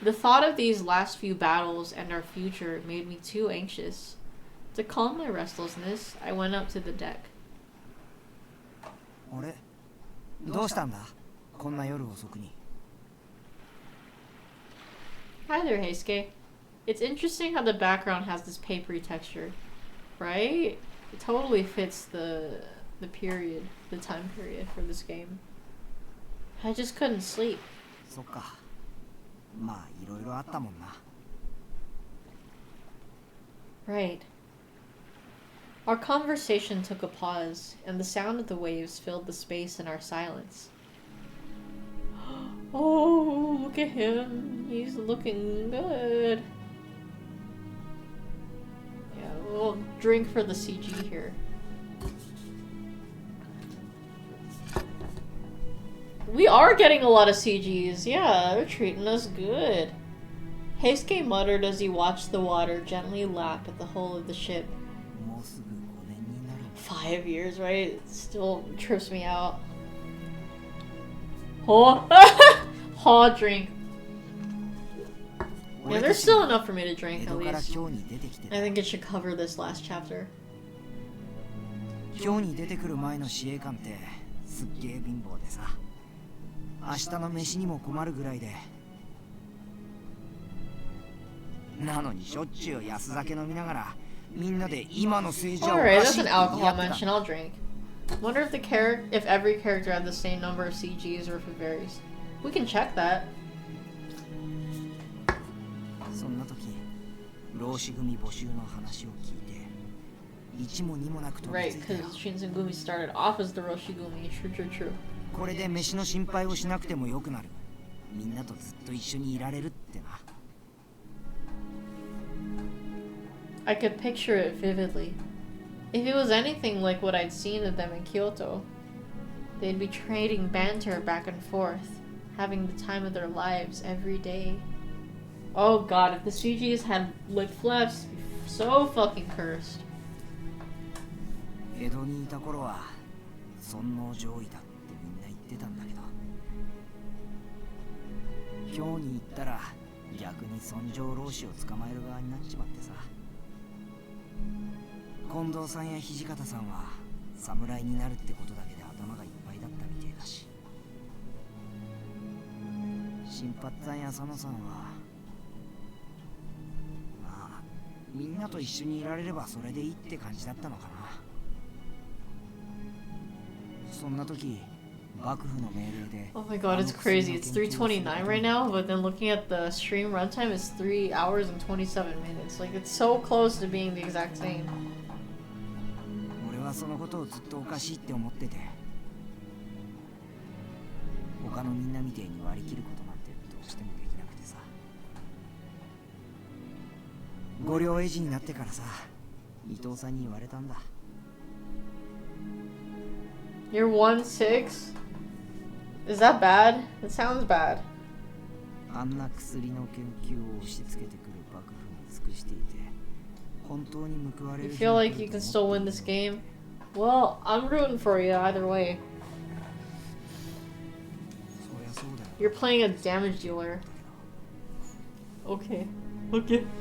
The thought of these last few battles and our future made me too anxious. To calm my restlessness, I went up to the deck. あれどうしたんだこんな夜遅くに Hi there, Heisuke. It's interesting how the background has this papery texture, right? It totally fits the period, the time period for this game. I just couldn't sleep. そっかまあいろいろあったもんな Right. Our conversation took a pause, and the sound of the waves filled the space in our silence. Oh, look at him. He's looking good. Yeah, we'll drink for the CG here. We are getting a lot of CGs. Yeah, they're treating us good. Heisuke muttered as he watched the water gently lap at the hull of the ship. もうすぐ5年になる 5 years, right? It still trips me out. Oh, Haw drink. Yeah, there's still enough for me to drink at least. I think it should cover this last chapter. 今日に出てくる前の司令官ってすっげえ貧乏でさ明日の飯にも困るぐらいでなのにしょっちゅう安酒飲みながらみんなで今の政治はお Alright, か that's しいっ an て言い合 alcohol ってた mention. I'll drink. Wonder if every character had the same number of CGs or if it varies. We can check that. そんな時老子組募集の話を聞いて一も二もなく飛び Right, ついたよ because Shinsengumi started off as the Roshigumi. True. これで飯の心配をしなくてもよくなるみんなとずっと一緒にいられるってな I could picture it vividly. If it was anything like what I'd seen of them in Kyoto, they'd be trading banter back and forth, having the time of their lives every day. Oh god, if the CGs had lick flaps, so fucking cursed. 江戸にいた頃は尊王攘夷だってみんな言ってたんだけど今日に行ったら逆に尊上老子を捕まえる側になっちまってさ近藤さんや土方さんは侍になるってことだけで頭がいっぱいだったみてえだし新八さんや佐野さんはまあみんなと一緒にいられればそれでいいって感じだったのかなそんな時幕府の命令で Oh my god, it's crazy. It's 3:29 right now, but then looking at the stream runtime, it's 3 hours and 27 minutes. Like, it's so close to being the exact same. 俺はそのことをずっとおかしいって思ってて他のみんなみてえに割り切ることなんてどうしてもできなくてさ御領絵師になってからさ伊藤さんに言われたんだ You're 1-6? Is that bad? It sounds bad. あんな薬の研究を押し付けてくる幕府に尽くしていて、本当に報われ You る feel like you can still win this game? Well, I'm rooting for you either way. そりゃそうだよ。 You're playing a damage dealer. Okay. Okay. だ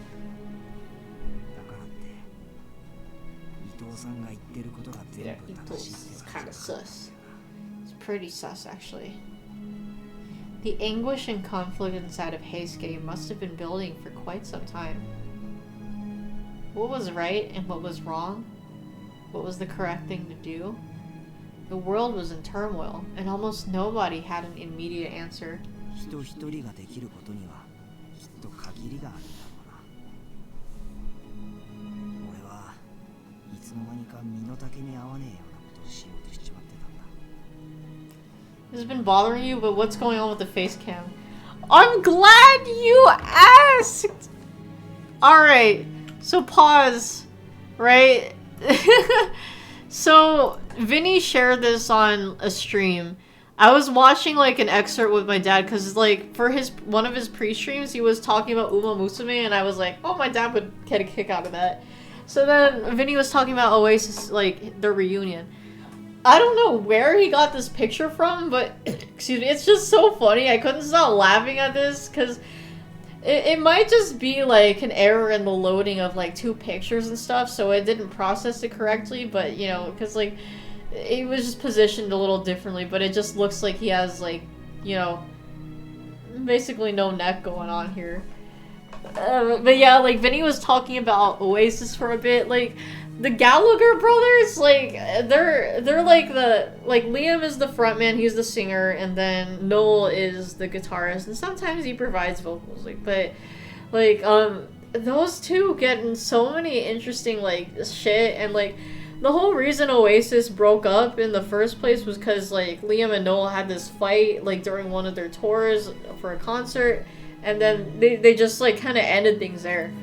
からって伊藤さんが言ってることが全 Yeah, 部正しい it's って kind of sus. It's pretty sus, actually. The anguish and conflict inside of Heisuke must have been building for quite some time. What was right and what was wrong? What was the correct thing to do? The world was in turmoil, and almost nobody had an immediate answer. 人一人ができることにはきっと限りがあるんだろうな。俺はいつの間にか身の丈に合わねえようなことをしようとしちまってたんだ。 This has been bothering you, but what's going on with the face cam? I'm glad you asked! Alright, so pause, right? So, Vinny shared this on a stream. I was watching like an excerpt with my dad because like for one of his pre-streams he was talking about Uma Musume and I was like, oh, my dad would get a kick out of that. So then Vinny was talking about Oasis, like their reunion. I don't know where he got this picture from, but excuse me, it's just so funny. I couldn't stop laughing at this because it might just be like an error in the loading of like 2 pictures and stuff, so it didn't process it correctly, but you know, because like it was just positioned a little differently, but it just looks like he has like, you know, basically no neck going on here. But yeah, like Vinny was talking about Oasis for a bit, like the Gallagher brothers, like they're like Liam is the frontman, he's the singer, and then Noel is the guitarist, and sometimes he provides vocals, but those two get in so many interesting like shit, and like the whole reason Oasis broke up in the first place was because like Liam and Noel had this fight like during one of their tours for a concert, and then they just like kind of ended things there.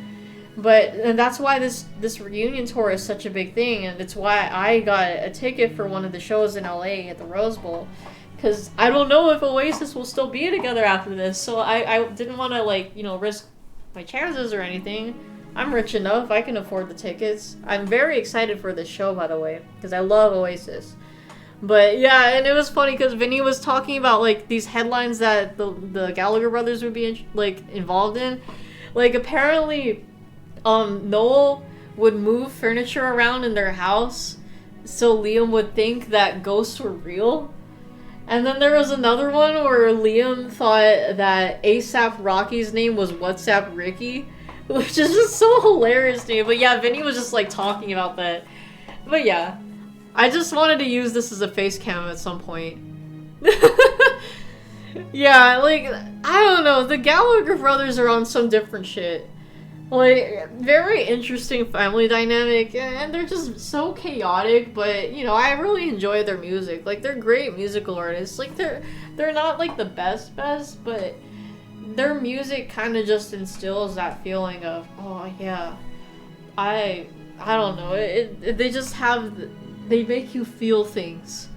And that's why this reunion tour is such a big thing, and it's why I got a ticket for one of the shows in LA at the Rose Bowl, because I don't know if Oasis will still be together after this, so I didn't want to like, you know, risk my chances or anything. I'm rich enough, I can afford the tickets. I'm very excited for this show, by the way, because I love Oasis. But yeah, and it was funny because Vinny was talking about like these headlines that the Gallagher brothers would be like involved in. Like apparently Noel would move furniture around in their house so Liam would think that ghosts were real. And then there was another one where Liam thought that ASAP Rocky's name was WhatsApp Ricky, which is just so hilarious to me. But yeah, Vinny was just like talking about that. But yeah, I just wanted to use this as a face cam at some point. Yeah, like, I don't know, the Gallagher brothers are on some different shit. Like, very interesting family dynamic, and they're just so chaotic, but, you know, I really enjoy their music. Like, they're great musical artists. Like, they're not, like, the best, but their music kind of just instills that feeling of, oh, yeah, I don't know, they just have, they make you feel things.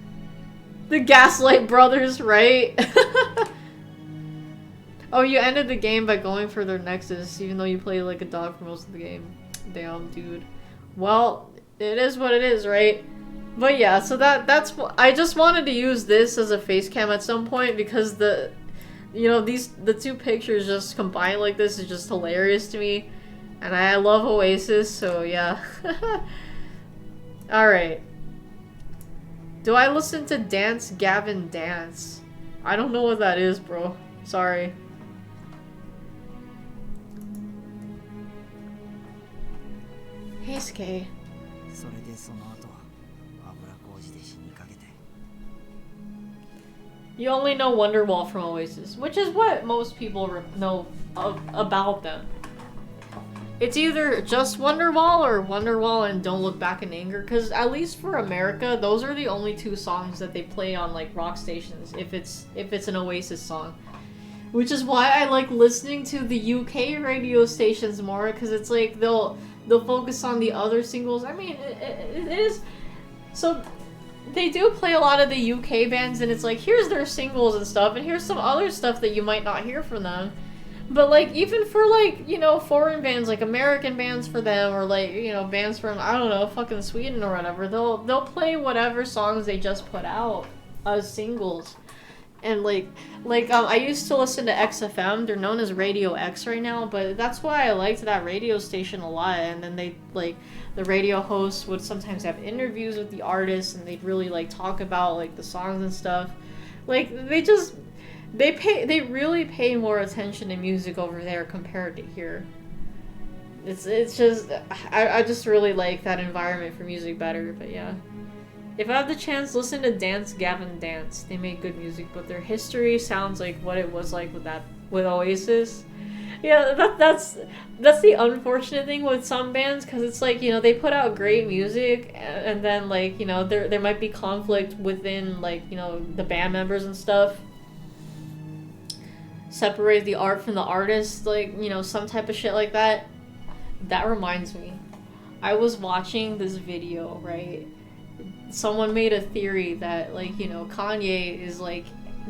The Gaslight Brothers, right? Oh, you ended the game by going for their Nexus, even though you played like a dog for most of the game. Damn, dude. Well, it is what it is, right? But yeah, so that's what I just wanted to use this as a face cam at some point because the 2 pictures just combined like this is just hilarious to me, and I love Oasis, so yeah. All right. Do I listen to Dance Gavin Dance? I don't know what that is, bro. Sorry. Heisuke. それでその後油麹で死にかけて You only know Wonderwall from Oasis, which is what most people know about them. It's either just Wonderwall or Wonderwall and Don't Look Back in Anger, because at least for America, those are the only 2 songs that they play on like rock stations if it's an Oasis song. Which is why I like listening to the UK radio stations more, because it's like they'll focus on the other singles. I mean, it is so they do play a lot of the UK bands, and it's like, here's their singles and stuff, and here's some other stuff that you might not hear from them. But, like, even for, like, you know, foreign bands, like American bands for them, or, like, you know, bands from, I don't know, fucking Sweden or whatever, they'll play whatever songs they just put out as singles. And, I used to listen to XFM, they're known as Radio X right now, but that's why I liked that radio station a lot. And then they, like, the radio hosts would sometimes have interviews with the artists, and they'd really, like, talk about, like, the songs and stuff. Like, they really pay more attention to music over there compared to here. It's just, I just really like that environment for music better, but yeah. If I have the chance, listen to Dance Gavin Dance. They make good music, but their history sounds like what it was like with Oasis. Yeah, that's the unfortunate thing with some bands, because it's like, you know, they put out great music, and then, like, you know, there might be conflict within, like, you know, the band members and stuff. Separate the art from the artist, like, you know, some type of shit like that. That reminds me, I was watching this video, right? Someone made a theory that, like, you know, Kanye is like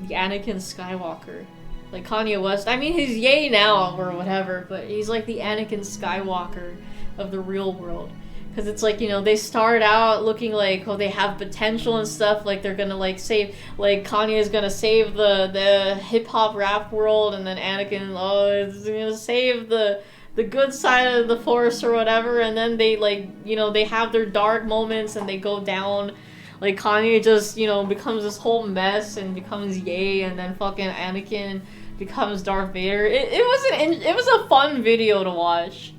the Anakin Skywalker. Like Kanye West, I mean, he's Ye now or whatever, but he's like the Anakin Skywalker of the real world. Because it's like, you know, they start out looking like, oh, they have potential and stuff, like they're gonna, like, save, like, Kanye is gonna save the hip-hop rap world, and then Anakin, oh, is gonna save the good side of the force or whatever, and then they, like, you know, they have their dark moments and they go down. Like, Kanye just, you know, becomes this whole mess and becomes Ye, and then fucking Anakin becomes Darth Vader. It was a fun video to watch.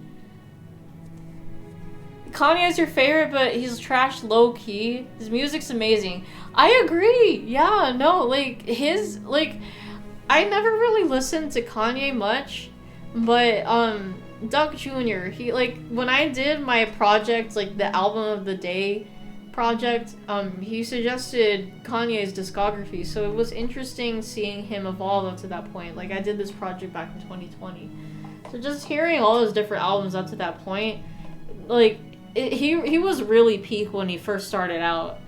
Kanye is your favorite, but he's trash low-key. His music's amazing. I agree. Yeah, no, like, I never really listened to Kanye much, but, Doug Jr., he, like, when I did my project, like, the album of the day project, he suggested Kanye's discography, so it was interesting seeing him evolve up to that point. Like, I did this project back in 2020. So just hearing all those different albums up to that point, like, he was really peak when he first started out.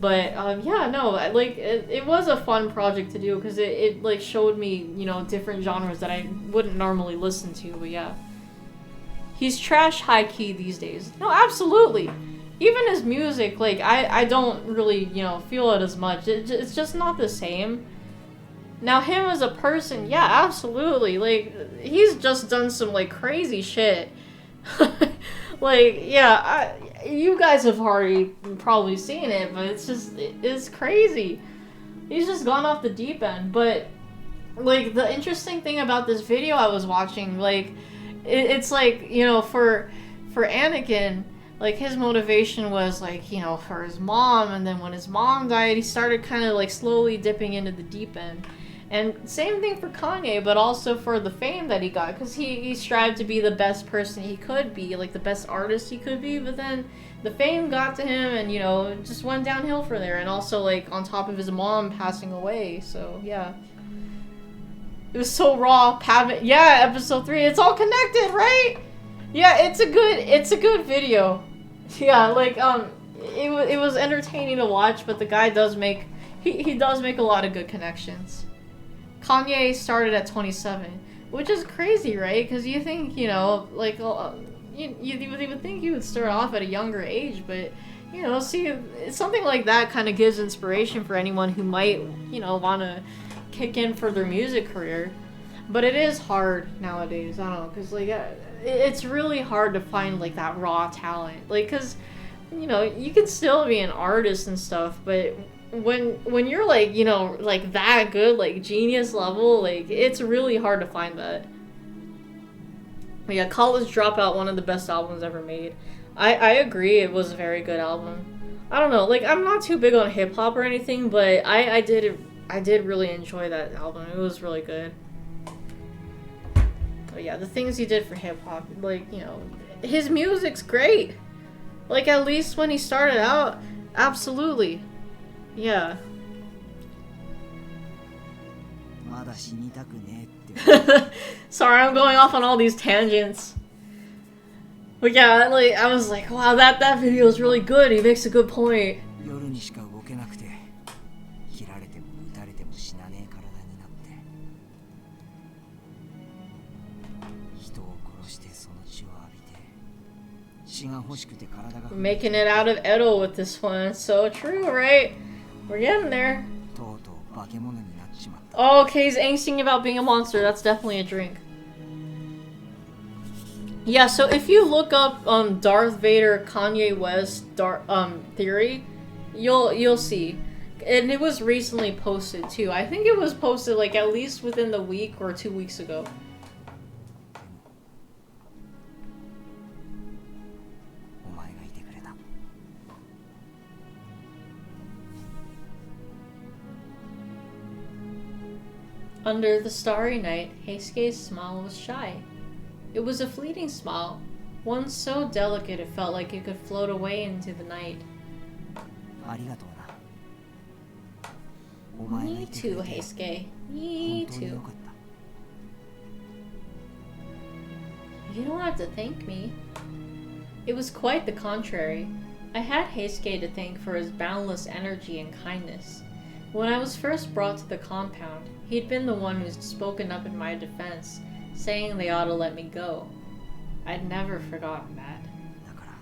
But, yeah, no, like, it was a fun project to do, because it, like, showed me, you know, different genres that I wouldn't normally listen to, but yeah. He's trash high-key these days. No, absolutely. Even his music, like, I don't really, you know, feel it as much. It's just not the same. Now, him as a person, yeah, absolutely. Like, he's just done some, like, crazy shit. Like, yeah, you guys have already probably seen it, but it's crazy. He's just gone off the deep end. But, like, the interesting thing about this video I was watching, like, it's like, you know, for Anakin, like, his motivation was, like, you know, for his mom, and then when his mom died, he started kind of, like, slowly dipping into the deep end. And same thing for Kanye, but also for the fame that he got, because he strived to be the best person he could be, like, the best artist he could be, but then the fame got to him, and, you know, it just went downhill from there, and also, like, on top of his mom passing away, so, yeah. It was so raw, yeah, episode 3, it's all connected, right? Yeah, it's a good video. Yeah, like, it was entertaining to watch, but the guy does make, he does make a lot of good connections. Kanye started at 27, which is crazy, right? Because you think, you know, like, you would think you would start off at a younger age, but, you know, see, something like that kind of gives inspiration for anyone who might, you know, want to kick in for their music career. But it is hard nowadays, I don't know, because, like, it's really hard to find, like, that raw talent. Like, because, you know, you can still be an artist and stuff, but when you're, like, you know, like, that good, like, genius level, like, it's really hard to find that. But yeah, College Dropout, one of the best albums ever made. I agree, it was a very good album. I don't know, like, I'm not too big on hip-hop or anything, but I did really enjoy that album. It was really good. But yeah, the things he did for hip-hop, like, you know, his music's great. Like, at least when he started out, absolutely. Yeah. Sorry, I'm going off on all these tangents. But yeah, like, I was like, wow, that video is really good. He makes a good point. て切られても撃たれても死なねえ体になって人を殺してその血を浴びて血が欲しくて体が Making it out of Edo with this one. So true, right? We're getting there. とうとう化け物になっちまった Oh, okay, he's angsting about being a monster. That's definitely a drink. Yeah, so if you look up Darth Vader Kanye West theory, you'll see. And it was recently posted too. I think it was posted like at least within the week or 2 weeks ago. お前がいてくれた Under the starry night, Heisuke's smile was shy. It was a fleeting smile, one so delicate it felt like it could float away into the night. ありがとうなお前がい Me てく too, れて Heisuke. 本 Me 当に too. よかった You don't have to thank me. It was quite the contrary. I had Heisuke to thank for his boundless energy and kindness. When I was first brought to the compound, he'd been the one who'd spoken up in my defense, saying they ought to let me go. I'd never forgotten that. だから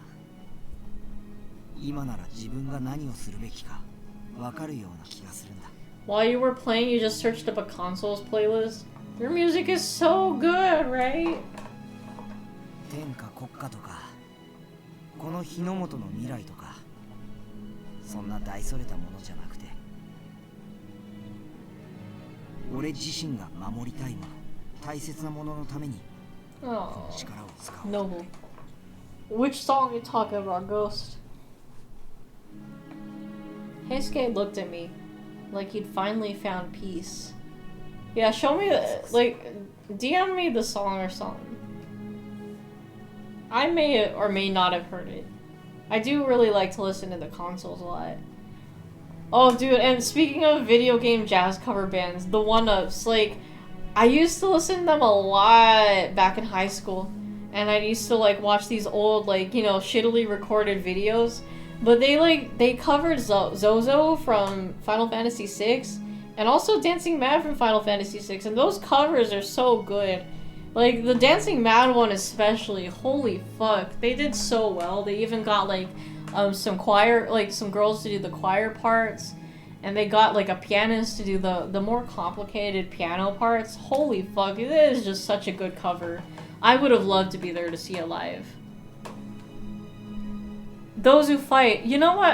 今なら自分が何をするべきか分かるような気がするんだ While you were playing, you just searched up a consoles playlist. Your music is so good, right? 天下国家とかこの日の本の未来とかそんな大それたものじゃなくて俺自身が守りたいもの大切なもののために Oh, 力を使おう noble. Which song are you talking about, Ghost? Heisuke looked at me, like he'd finally found peace. Yeah, show me, like, DM me the song or something. I may or may not have heard it. I do really like to listen to the consoles a lot. Oh, dude, and speaking of video game jazz cover bands, the one-ups, like, I used to listen to them a lot back in high school. And I used to, like, watch these old, like, you know, shittily recorded videos. But they covered Zozo from Final Fantasy VI. And also Dancing Mad from Final Fantasy VI. And those covers are so good. Like, the Dancing Mad one especially, holy fuck. They did so well. They even got, like, some choir, like, some girls to do the choir parts. And they got, like, a pianist to do the more complicated piano parts. Holy fuck, it is just such a good cover. I would have loved to be there to see it live. Those Who Fight. You know what?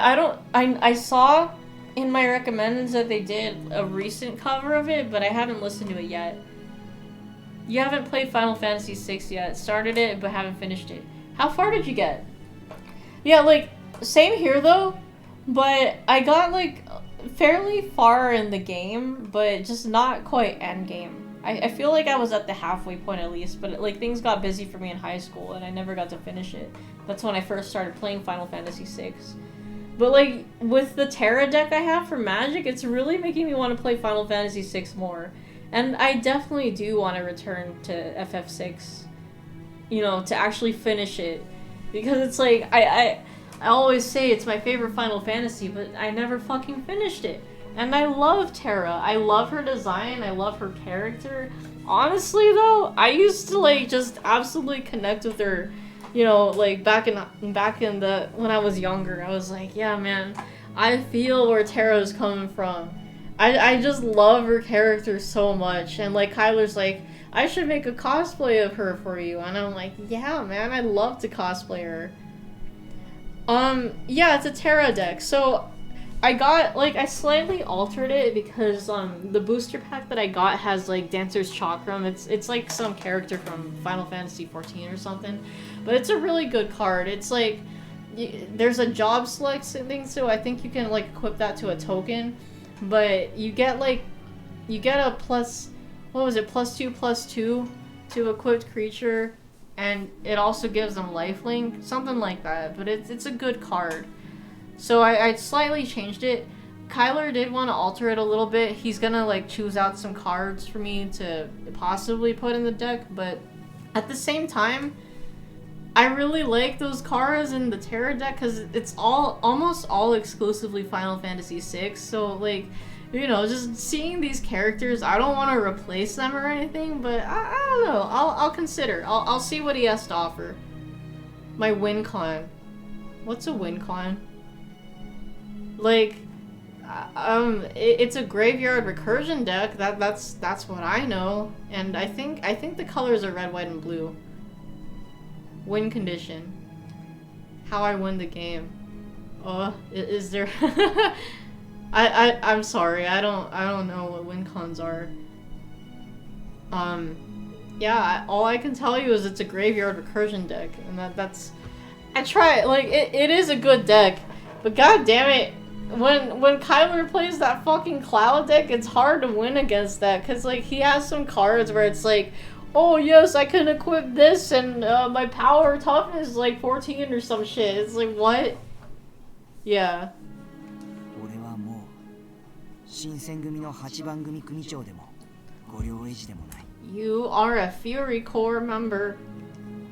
I saw in my recommends that they did a recent cover of it, but I haven't listened to it yet. You haven't played Final Fantasy VI yet. Started it, but haven't finished it. How far did you get? Yeah, like, same here, though. But I got, like, fairly far in the game, but just not quite end game. I feel like I was at the halfway point at least, but, like, things got busy for me in high school, and I never got to finish it. That's when I first started playing Final Fantasy VI. But, like, with the Terra deck I have for Magic, it's really making me want to play Final Fantasy VI more. And I definitely do want to return to FF6, you know, to actually finish it. Because it's like, I always say it's my favorite Final Fantasy, but I never fucking finished it. And I love Terra. I love her design. I love her character. Honestly, though, I used to, like, just absolutely connect with her, you know, like, back in the, when I was younger. I was like, yeah, man, I feel where Terra's coming from. I just love her character so much. And, like, Kyler's like, I should make a cosplay of her for you. And I'm like, yeah, man, I'd love to cosplay her. Yeah, it's a Terra deck. So, I got, like, I slightly altered it because, the booster pack that I got has, like, Dancer's Chakram. It's like some character from Final Fantasy XIV or something. But it's a really good card. It's, like, there's a job select thing, so I think you can, like, equip that to a token. But you get, like, you get a plus, what was it, +2/+2 to equipped creature. And it also gives them lifelink, something like that. But it's a good card. So I slightly changed it. Kyler did want to alter it a little bit. He's gonna, like, choose out some cards for me to possibly put in the deck. But at the same time, I really like those cards in the Terra deck because it's almost all exclusively Final Fantasy VI. So like, you know, just seeing these characters, I don't want to replace them or anything, but I don't know. I'll consider. I'll see what he has to offer. My win con. What's a win con? Like, it's a graveyard recursion deck. That's what I know, and I think the colors are red, white, and blue. Win condition. How I win the game. Is there? I'm sorry. I don't know what win cons are. Yeah. All I can tell you is it's a graveyard recursion deck, and that's. I try it. Like it is a good deck, but god damn it. When Kyler plays that fucking Cloud deck, it's hard to win against that, because like he has some cards where it's like, oh yes, I can equip this and my power toughness is like 14 or some shit. It's like, what? Yeah. You are a Fury Corps member.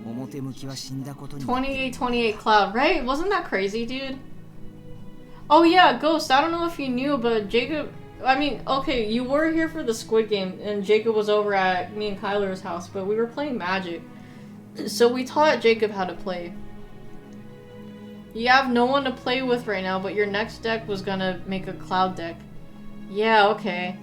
2828 Cloud, right? Wasn't that crazy, dude? Oh yeah, Ghost, I don't know if you knew, but Jacob... I mean, okay, you were here for the Squid Game, and Jacob was over at me and Kyler's house, but we were playing Magic. So we taught Jacob how to play. You have no one to play with right now, but your next deck was gonna make a Cloud deck. Yeah, okay.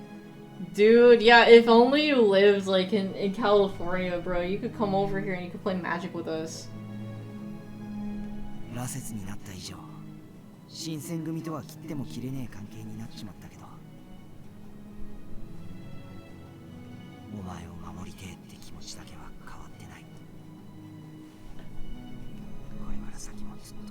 Dude, yeah, if only you lived, like, in California, bro. You could come over here and you could play Magic with us. 新選組とは切っても切れねえ関係になっちまったけど、お前を守りてえって気持ちだけは変わってない。これから先もずっと。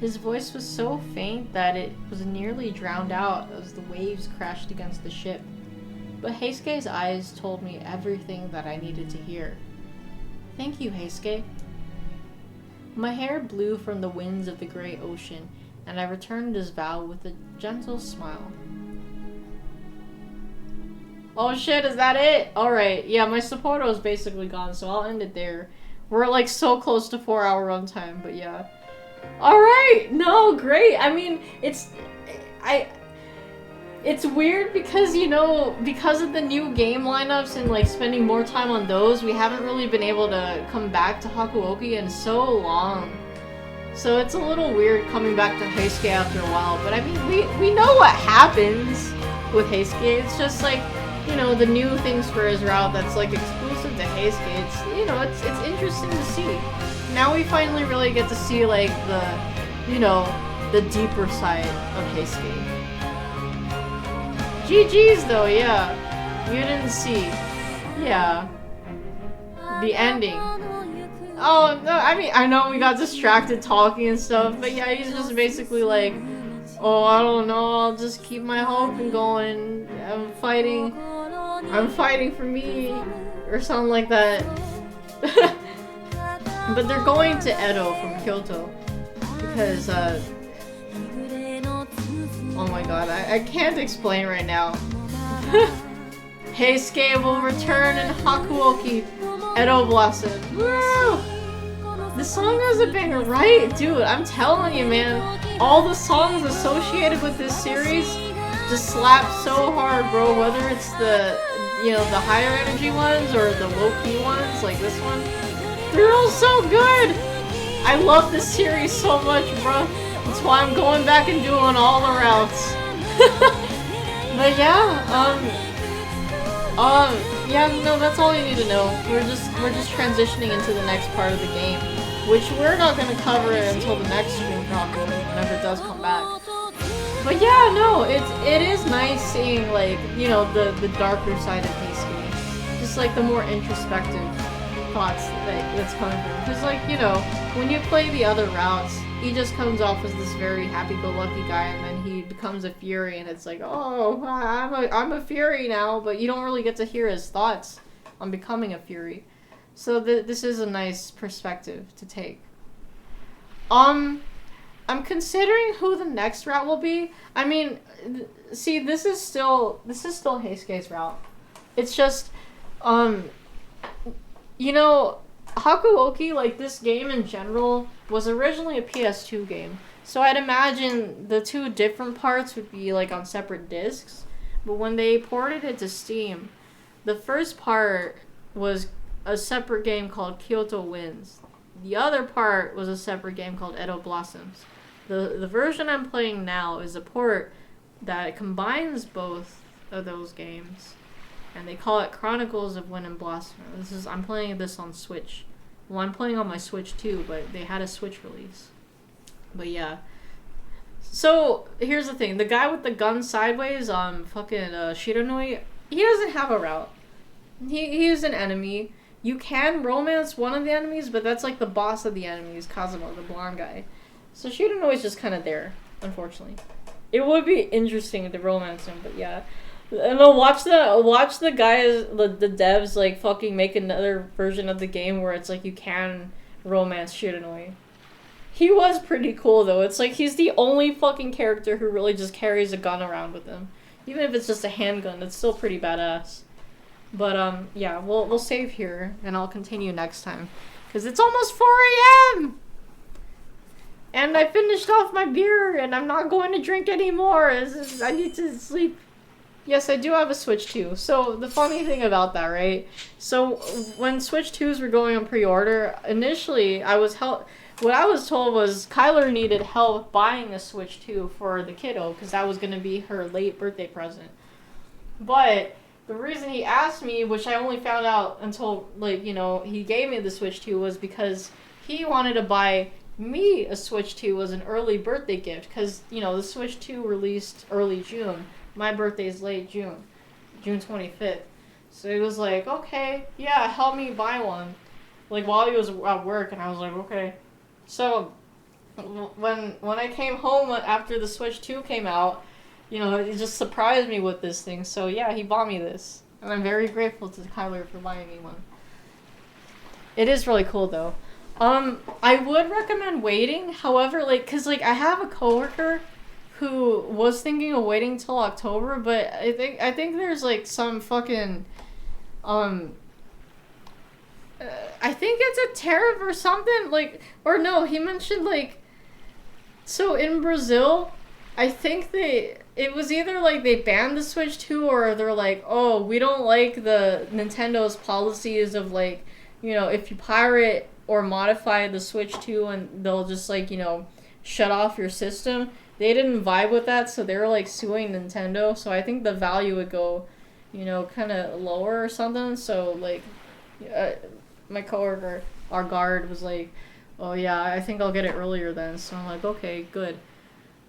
His voice was so faint that it was nearly drowned out as the waves crashed against the ship. But Heisuke's eyes told me everything that I needed to hear. Thank you, Heisuke. My hair blew from the winds of the great ocean, and I returned his vow with a gentle smile. Oh shit, is that it? Alright, yeah, my Sapporo is basically gone, so I'll end it there. We're like so close to 4-hour runtime, but yeah. Alright, no, great. I mean, it's weird because, you know, because of the new game lineups and like spending more time on those, we haven't really been able to come back to Hakuoki in so long. So it's a little weird coming back to Heisuke after a while, but I mean, we know what happens with Heisuke. It's just like, you know, the new things for his route that's like exclusive to Heisuke. It's, you know, it's interesting to see. Now we finally really get to see like the, you know, the deeper side of Heisuke. GG's though, yeah. You didn't see. Yeah. The ending. Oh, no, I mean, I know we got distracted talking and stuff, but yeah, he's just basically like, oh, I don't know, I'll just keep my hope and going. I'm fighting for me, or something like that. But they're going to Edo from Kyoto, because, oh my god, I can't explain right now. Heisuke will return in Hakuoki, Edo Blossom. Woo! The song has a banger, right? Dude, I'm telling you, man. All the songs associated with this series just slap so hard, bro. Whether it's the, you know, the higher energy ones or the low-key ones, like this one. They're all so good! I love this series so much, bro. That's why I'm going back and doing all the routes. But yeah, yeah, no, that's all you need to know. We're just transitioning into the next part of the game, which we're not gonna cover it until the next stream probably, whenever it does come back. But yeah, no, it is nice seeing, like, you know, the darker side of Heisuke. Just like the more introspective thoughts that's coming from him. Because, like, you know, when you play the other routes, he just comes off as this very happy-go-lucky guy, and then he becomes a Fury, and it's like, oh, I'm a Fury now, but you don't really get to hear his thoughts on becoming a Fury. So this is a nice perspective to take. I'm considering who the next route will be. I mean, see, this is still Heisuke's route. It's just Um, you know, Hakuoki, like this game in general, was originally a PS2 game. So I'd imagine the two different parts would be like on separate discs. But when they ported it to Steam, the first part was a separate game called Kyoto Winds. The other part was a separate game called Edo Blossoms. The version I'm playing now is a port that combines both of those games, and they call it Chronicles of Wind and Blossom. I'm playing this on Switch. Well, I'm playing on my Switch too, but they had a Switch release. But yeah. So here's the thing: the guy with the gun sideways, fucking Shiranui, he doesn't have a route. He is an enemy. You can romance one of the enemies, but that's like the boss of the enemies, Kazuma, the blonde guy. So Shiranui is just kind of there, unfortunately. It would be interesting to romance him, but yeah. And I'll watch the guys, the devs, like, fucking make another version of the game where it's like you can romance Shiranui. He was pretty cool, though. It's like he's the only fucking character who really just carries a gun around with him. Even if it's just a handgun, it's still pretty badass. But, yeah, we'll save here, and I'll continue next time. Because it's almost 4 a.m.! And I finished off my beer, and I'm not going to drink anymore. I need to sleep. Yes, I do have a Switch 2. So, the funny thing about that, right? So, when Switch 2s were going on pre-order, initially, what I was told was Kyler needed help buying a Switch 2 for the kiddo, because that was going to be her late birthday present. But the reason he asked me, which I only found out until, like, you know, he gave me the Switch 2, was because he wanted to buy me a Switch 2 as an early birthday gift, because, you know, the Switch 2 released early June. My birthday's late June 25th. So he was like, okay, yeah, help me buy one. Like, while he was at work, and I was like, okay. So, when I came home after the Switch 2 came out, you know, it just surprised me with this thing. So, yeah, he bought me this. And I'm very grateful to Kyler for buying me one. It is really cool, though. I would recommend waiting. However, like, cause like I have a coworker who was thinking of waiting till October, but I think there's like some fucking, I think it's a tariff or something. Like, or no, he mentioned like, so in Brazil, I think it was either like they banned the Switch 2 or they're like, oh, we don't like the Nintendo's policies of like, you know, if you pirate or modify the Switch 2 and they'll just like, you know, shut off your system. They didn't vibe with that, so they were like suing Nintendo. So I think the value would go, you know, kind of lower or something. So like, my coworker, our guard, was like, oh yeah, I think I'll get it earlier then. So I'm like, okay, good.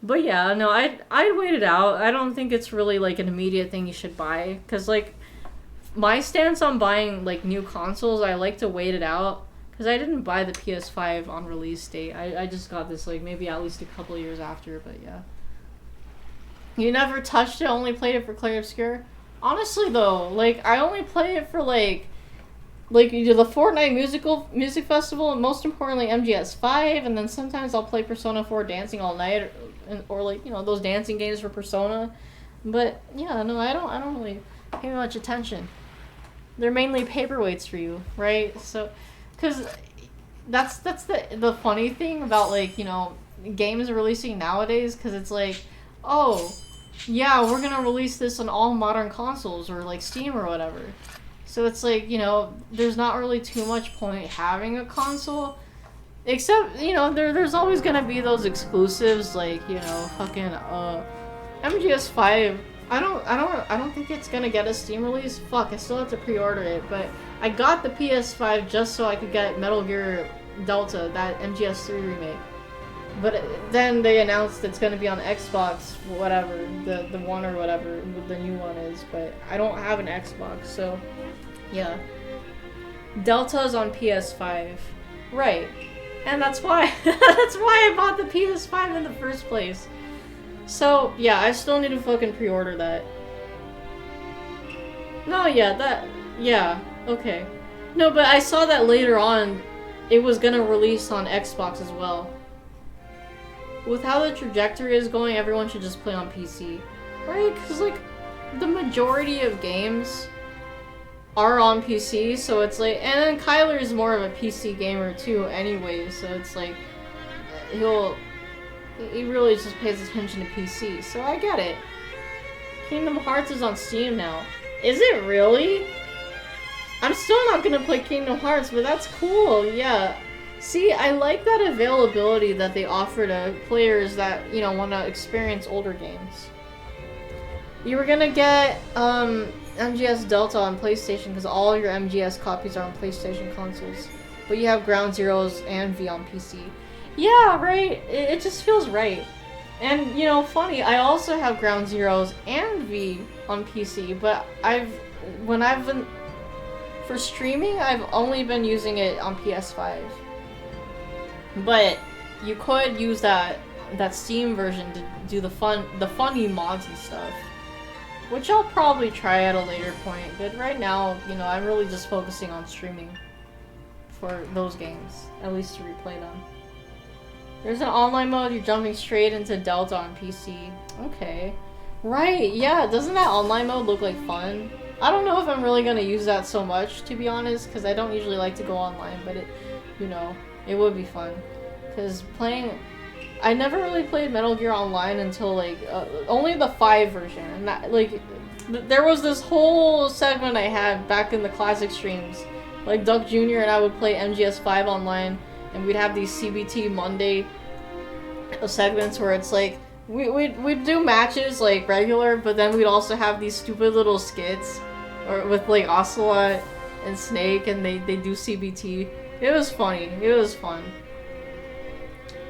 But yeah, no, I'd wait it out. I don't think it's really like an immediate thing you should buy. Cause like, my stance on buying like new consoles, I like to wait it out. Because I didn't buy the PS5 on release date. I just got this, like, maybe at least a couple years after, but yeah. You never touched it, only played it for Clair Obscur? Honestly, though, like, I only play it for, like you do the Fortnite music festival, and most importantly, MGS5, and then sometimes I'll play Persona 4 Dancing All Night, or like, you know, those dancing games for Persona. But, yeah, no, I don't really pay much attention. They're mainly paperweights for you, right? So... Because that's the funny thing about, like, you know, games releasing nowadays, because it's like, oh, yeah, we're going to release this on all modern consoles, or, like, Steam or whatever. So it's like, you know, there's not really too much point having a console, except, you know, there's always going to be those exclusives, like, you know, fucking, MGS5, I don't think it's gonna get a Steam release. Fuck, I still have to pre-order it, but I got the PS5 just so I could get Metal Gear Delta, that MGS3 remake. But then they announced it's gonna be on Xbox, whatever, the one or whatever the new one is, but I don't have an Xbox, so yeah. Delta's on PS5. Right. And that's why I bought the PS5 in the first place. So, yeah, I still need to fucking pre-order that. No, yeah, okay. No, but I saw that later on, it was gonna release on Xbox as well. With how the trajectory is going, everyone should just play on PC. Right? Because, like, the majority of games are on PC, so it's like, and then Kyler is more of a PC gamer too anyway, so it's like, he really just pays attention to PC, so I get it. Kingdom Hearts is on Steam now. Is it really? I'm still not gonna play Kingdom Hearts, but that's cool, yeah. See, I like that availability that they offer to players that, you know, want to experience older games. You were gonna get, MGS Delta on PlayStation because all your MGS copies are on PlayStation consoles. But you have Ground Zeroes and V on PC. Yeah, right? It just feels right. And, you know, funny, I also have Ground Zeroes and V on PC, but when I've been, for streaming, I've only been using it on PS5. But you could use that Steam version to do the funny mods and stuff. Which I'll probably try at a later point, but right now, you know, I'm really just focusing on streaming for those games, at least to replay them. There's an online mode, you're jumping straight into Delta on PC. Okay. Right, yeah, doesn't that online mode look like fun? I don't know if I'm really gonna use that so much, to be honest, because I don't usually like to go online, but it, you know, it would be fun. Because I never really played Metal Gear Online until, like, only the 5 version, and that, like, there was this whole segment I had back in the classic streams. Like, Duck Jr. and I would play MGS 5 online, and we'd have these CBT Monday segments where it's like, we'd do matches, like, regular, but then we'd also have these stupid little skits, or with, like, Ocelot and Snake, and they do CBT. It was funny. It was fun.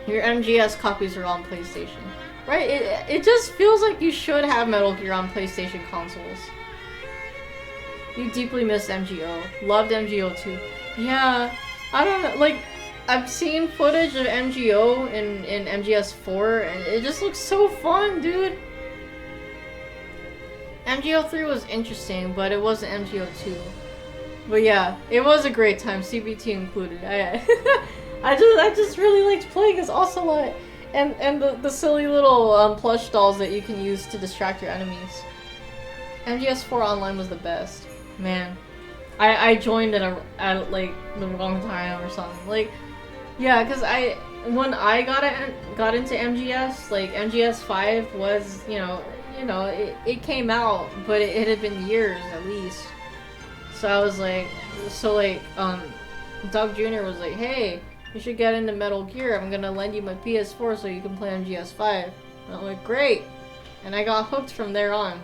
Your MGS copies are on PlayStation. Right? It just feels like you should have Metal Gear on PlayStation consoles. You deeply miss MGO. Loved MGO too. Yeah, I don't know, like, I've seen footage of MGO in MGS 4, and it just looks so fun, dude. MGO 3 was interesting, but it wasn't MGO 2. But yeah, it was a great time, CBT included. I just really liked playing as Ocelot and the silly little plush dolls that you can use to distract your enemies. MGS 4 Online was the best. Man, I joined at like the wrong time or something. Like, yeah, because when I got into MGS, like MGS 5 was, you know, it came out, but it had been years at least. So I was like, Doug Jr. was like, hey, you should get into Metal Gear. I'm gonna lend you my PS4 so you can play MGS 5. And I'm like, great. And I got hooked from there on.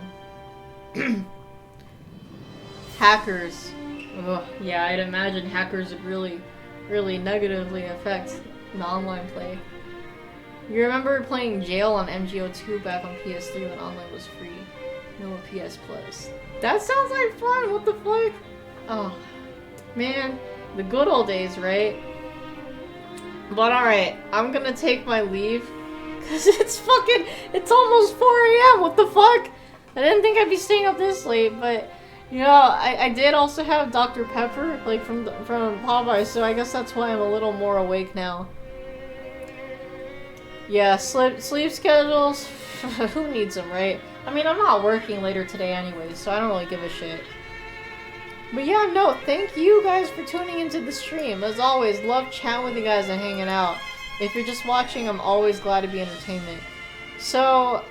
Hackers. Ugh, yeah, I'd imagine hackers would really, really negatively affect the online play. You remember playing Jail on MGO2 back on PS3 when online was free? No PS Plus. That sounds like fun! What the fuck? Oh, man. The good old days, right? But alright, I'm gonna take my leave. Cause it's almost 4 AM, what the fuck? I didn't think I'd be staying up this late, but, you know, I did also have Dr. Pepper, like, from Popeye, so I guess that's why I'm a little more awake now. Yeah, sleep schedules, who needs them, right? I mean, I'm not working later today anyway, so I don't really give a shit. But yeah, no, thank you guys for tuning into the stream. As always, love chatting with you guys and hanging out. If you're just watching, I'm always glad to be entertainment. So,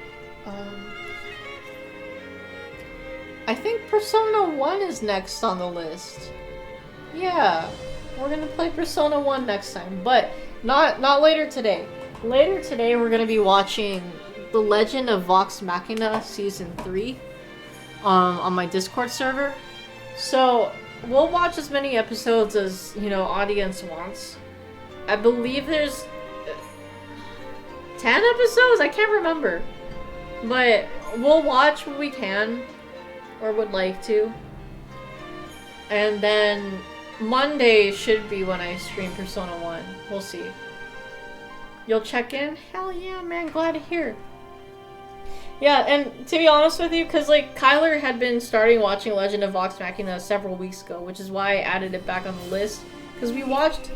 I think Persona 1 is next on the list. Yeah, we're gonna play Persona 1 next time, but not later today. Later today, we're gonna be watching The Legend of Vox Machina Season 3 on my Discord server. So, we'll watch as many episodes as, you know, audience wants. I believe there's 10 episodes? I can't remember. But we'll watch what we can, or would like to. And then Monday should be when I stream Persona 1. We'll see. You'll check in? Hell yeah, man, glad to hear. Yeah, and to be honest with you, because, like, Kyler had been starting watching Legend of Vox Machina several weeks ago, which is why I added it back on the list. Because we watched,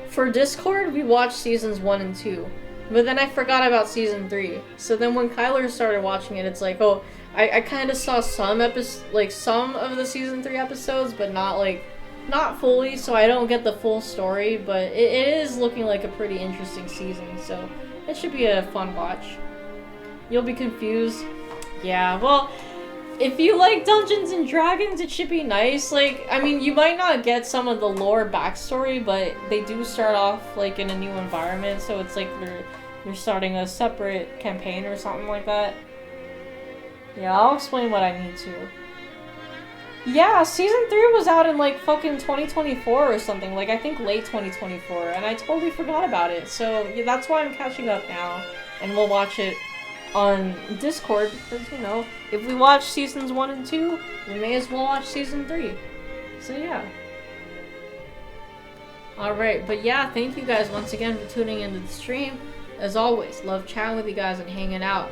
for Discord, we watched seasons 1 and 2. But then I forgot about season 3. So then when Kyler started watching it, it's like, oh, I kind of saw some of the season 3 episodes, but not fully, so I don't get the full story, but it is looking like a pretty interesting season, so it should be a fun watch. You'll be confused. Yeah, well, if you like Dungeons and Dragons, it should be nice. Like, I mean, you might not get some of the lore backstory, but they do start off, like, in a new environment, so it's like they're starting a separate campaign or something like that. Yeah, I'll explain what I need to. Yeah, season 3 was out in, like, fucking 2024 or something, like, I think late 2024, and I totally forgot about it, so yeah, that's why I'm catching up now, and we'll watch it on Discord, because, you know, if we watch seasons 1 and 2, we may as well watch season 3. So yeah. Alright, but yeah, thank you guys once again for tuning into the stream. As always, love chatting with you guys and hanging out.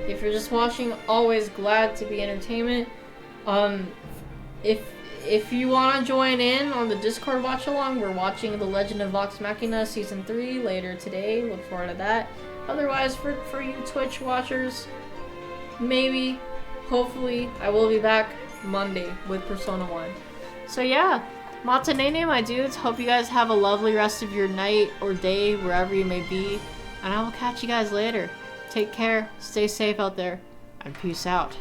If you're just watching, always glad to be entertainment. If you want to join in on the Discord watch along, we're watching The Legend of Vox Machina season 3 later today. Look forward to that. Otherwise, for you Twitch watchers, maybe, hopefully, I will be back Monday with Persona 1. So yeah, matanene, my dudes. Hope you guys have a lovely rest of your night or day, wherever you may be. And I will catch you guys later. Take care, stay safe out there, and peace out.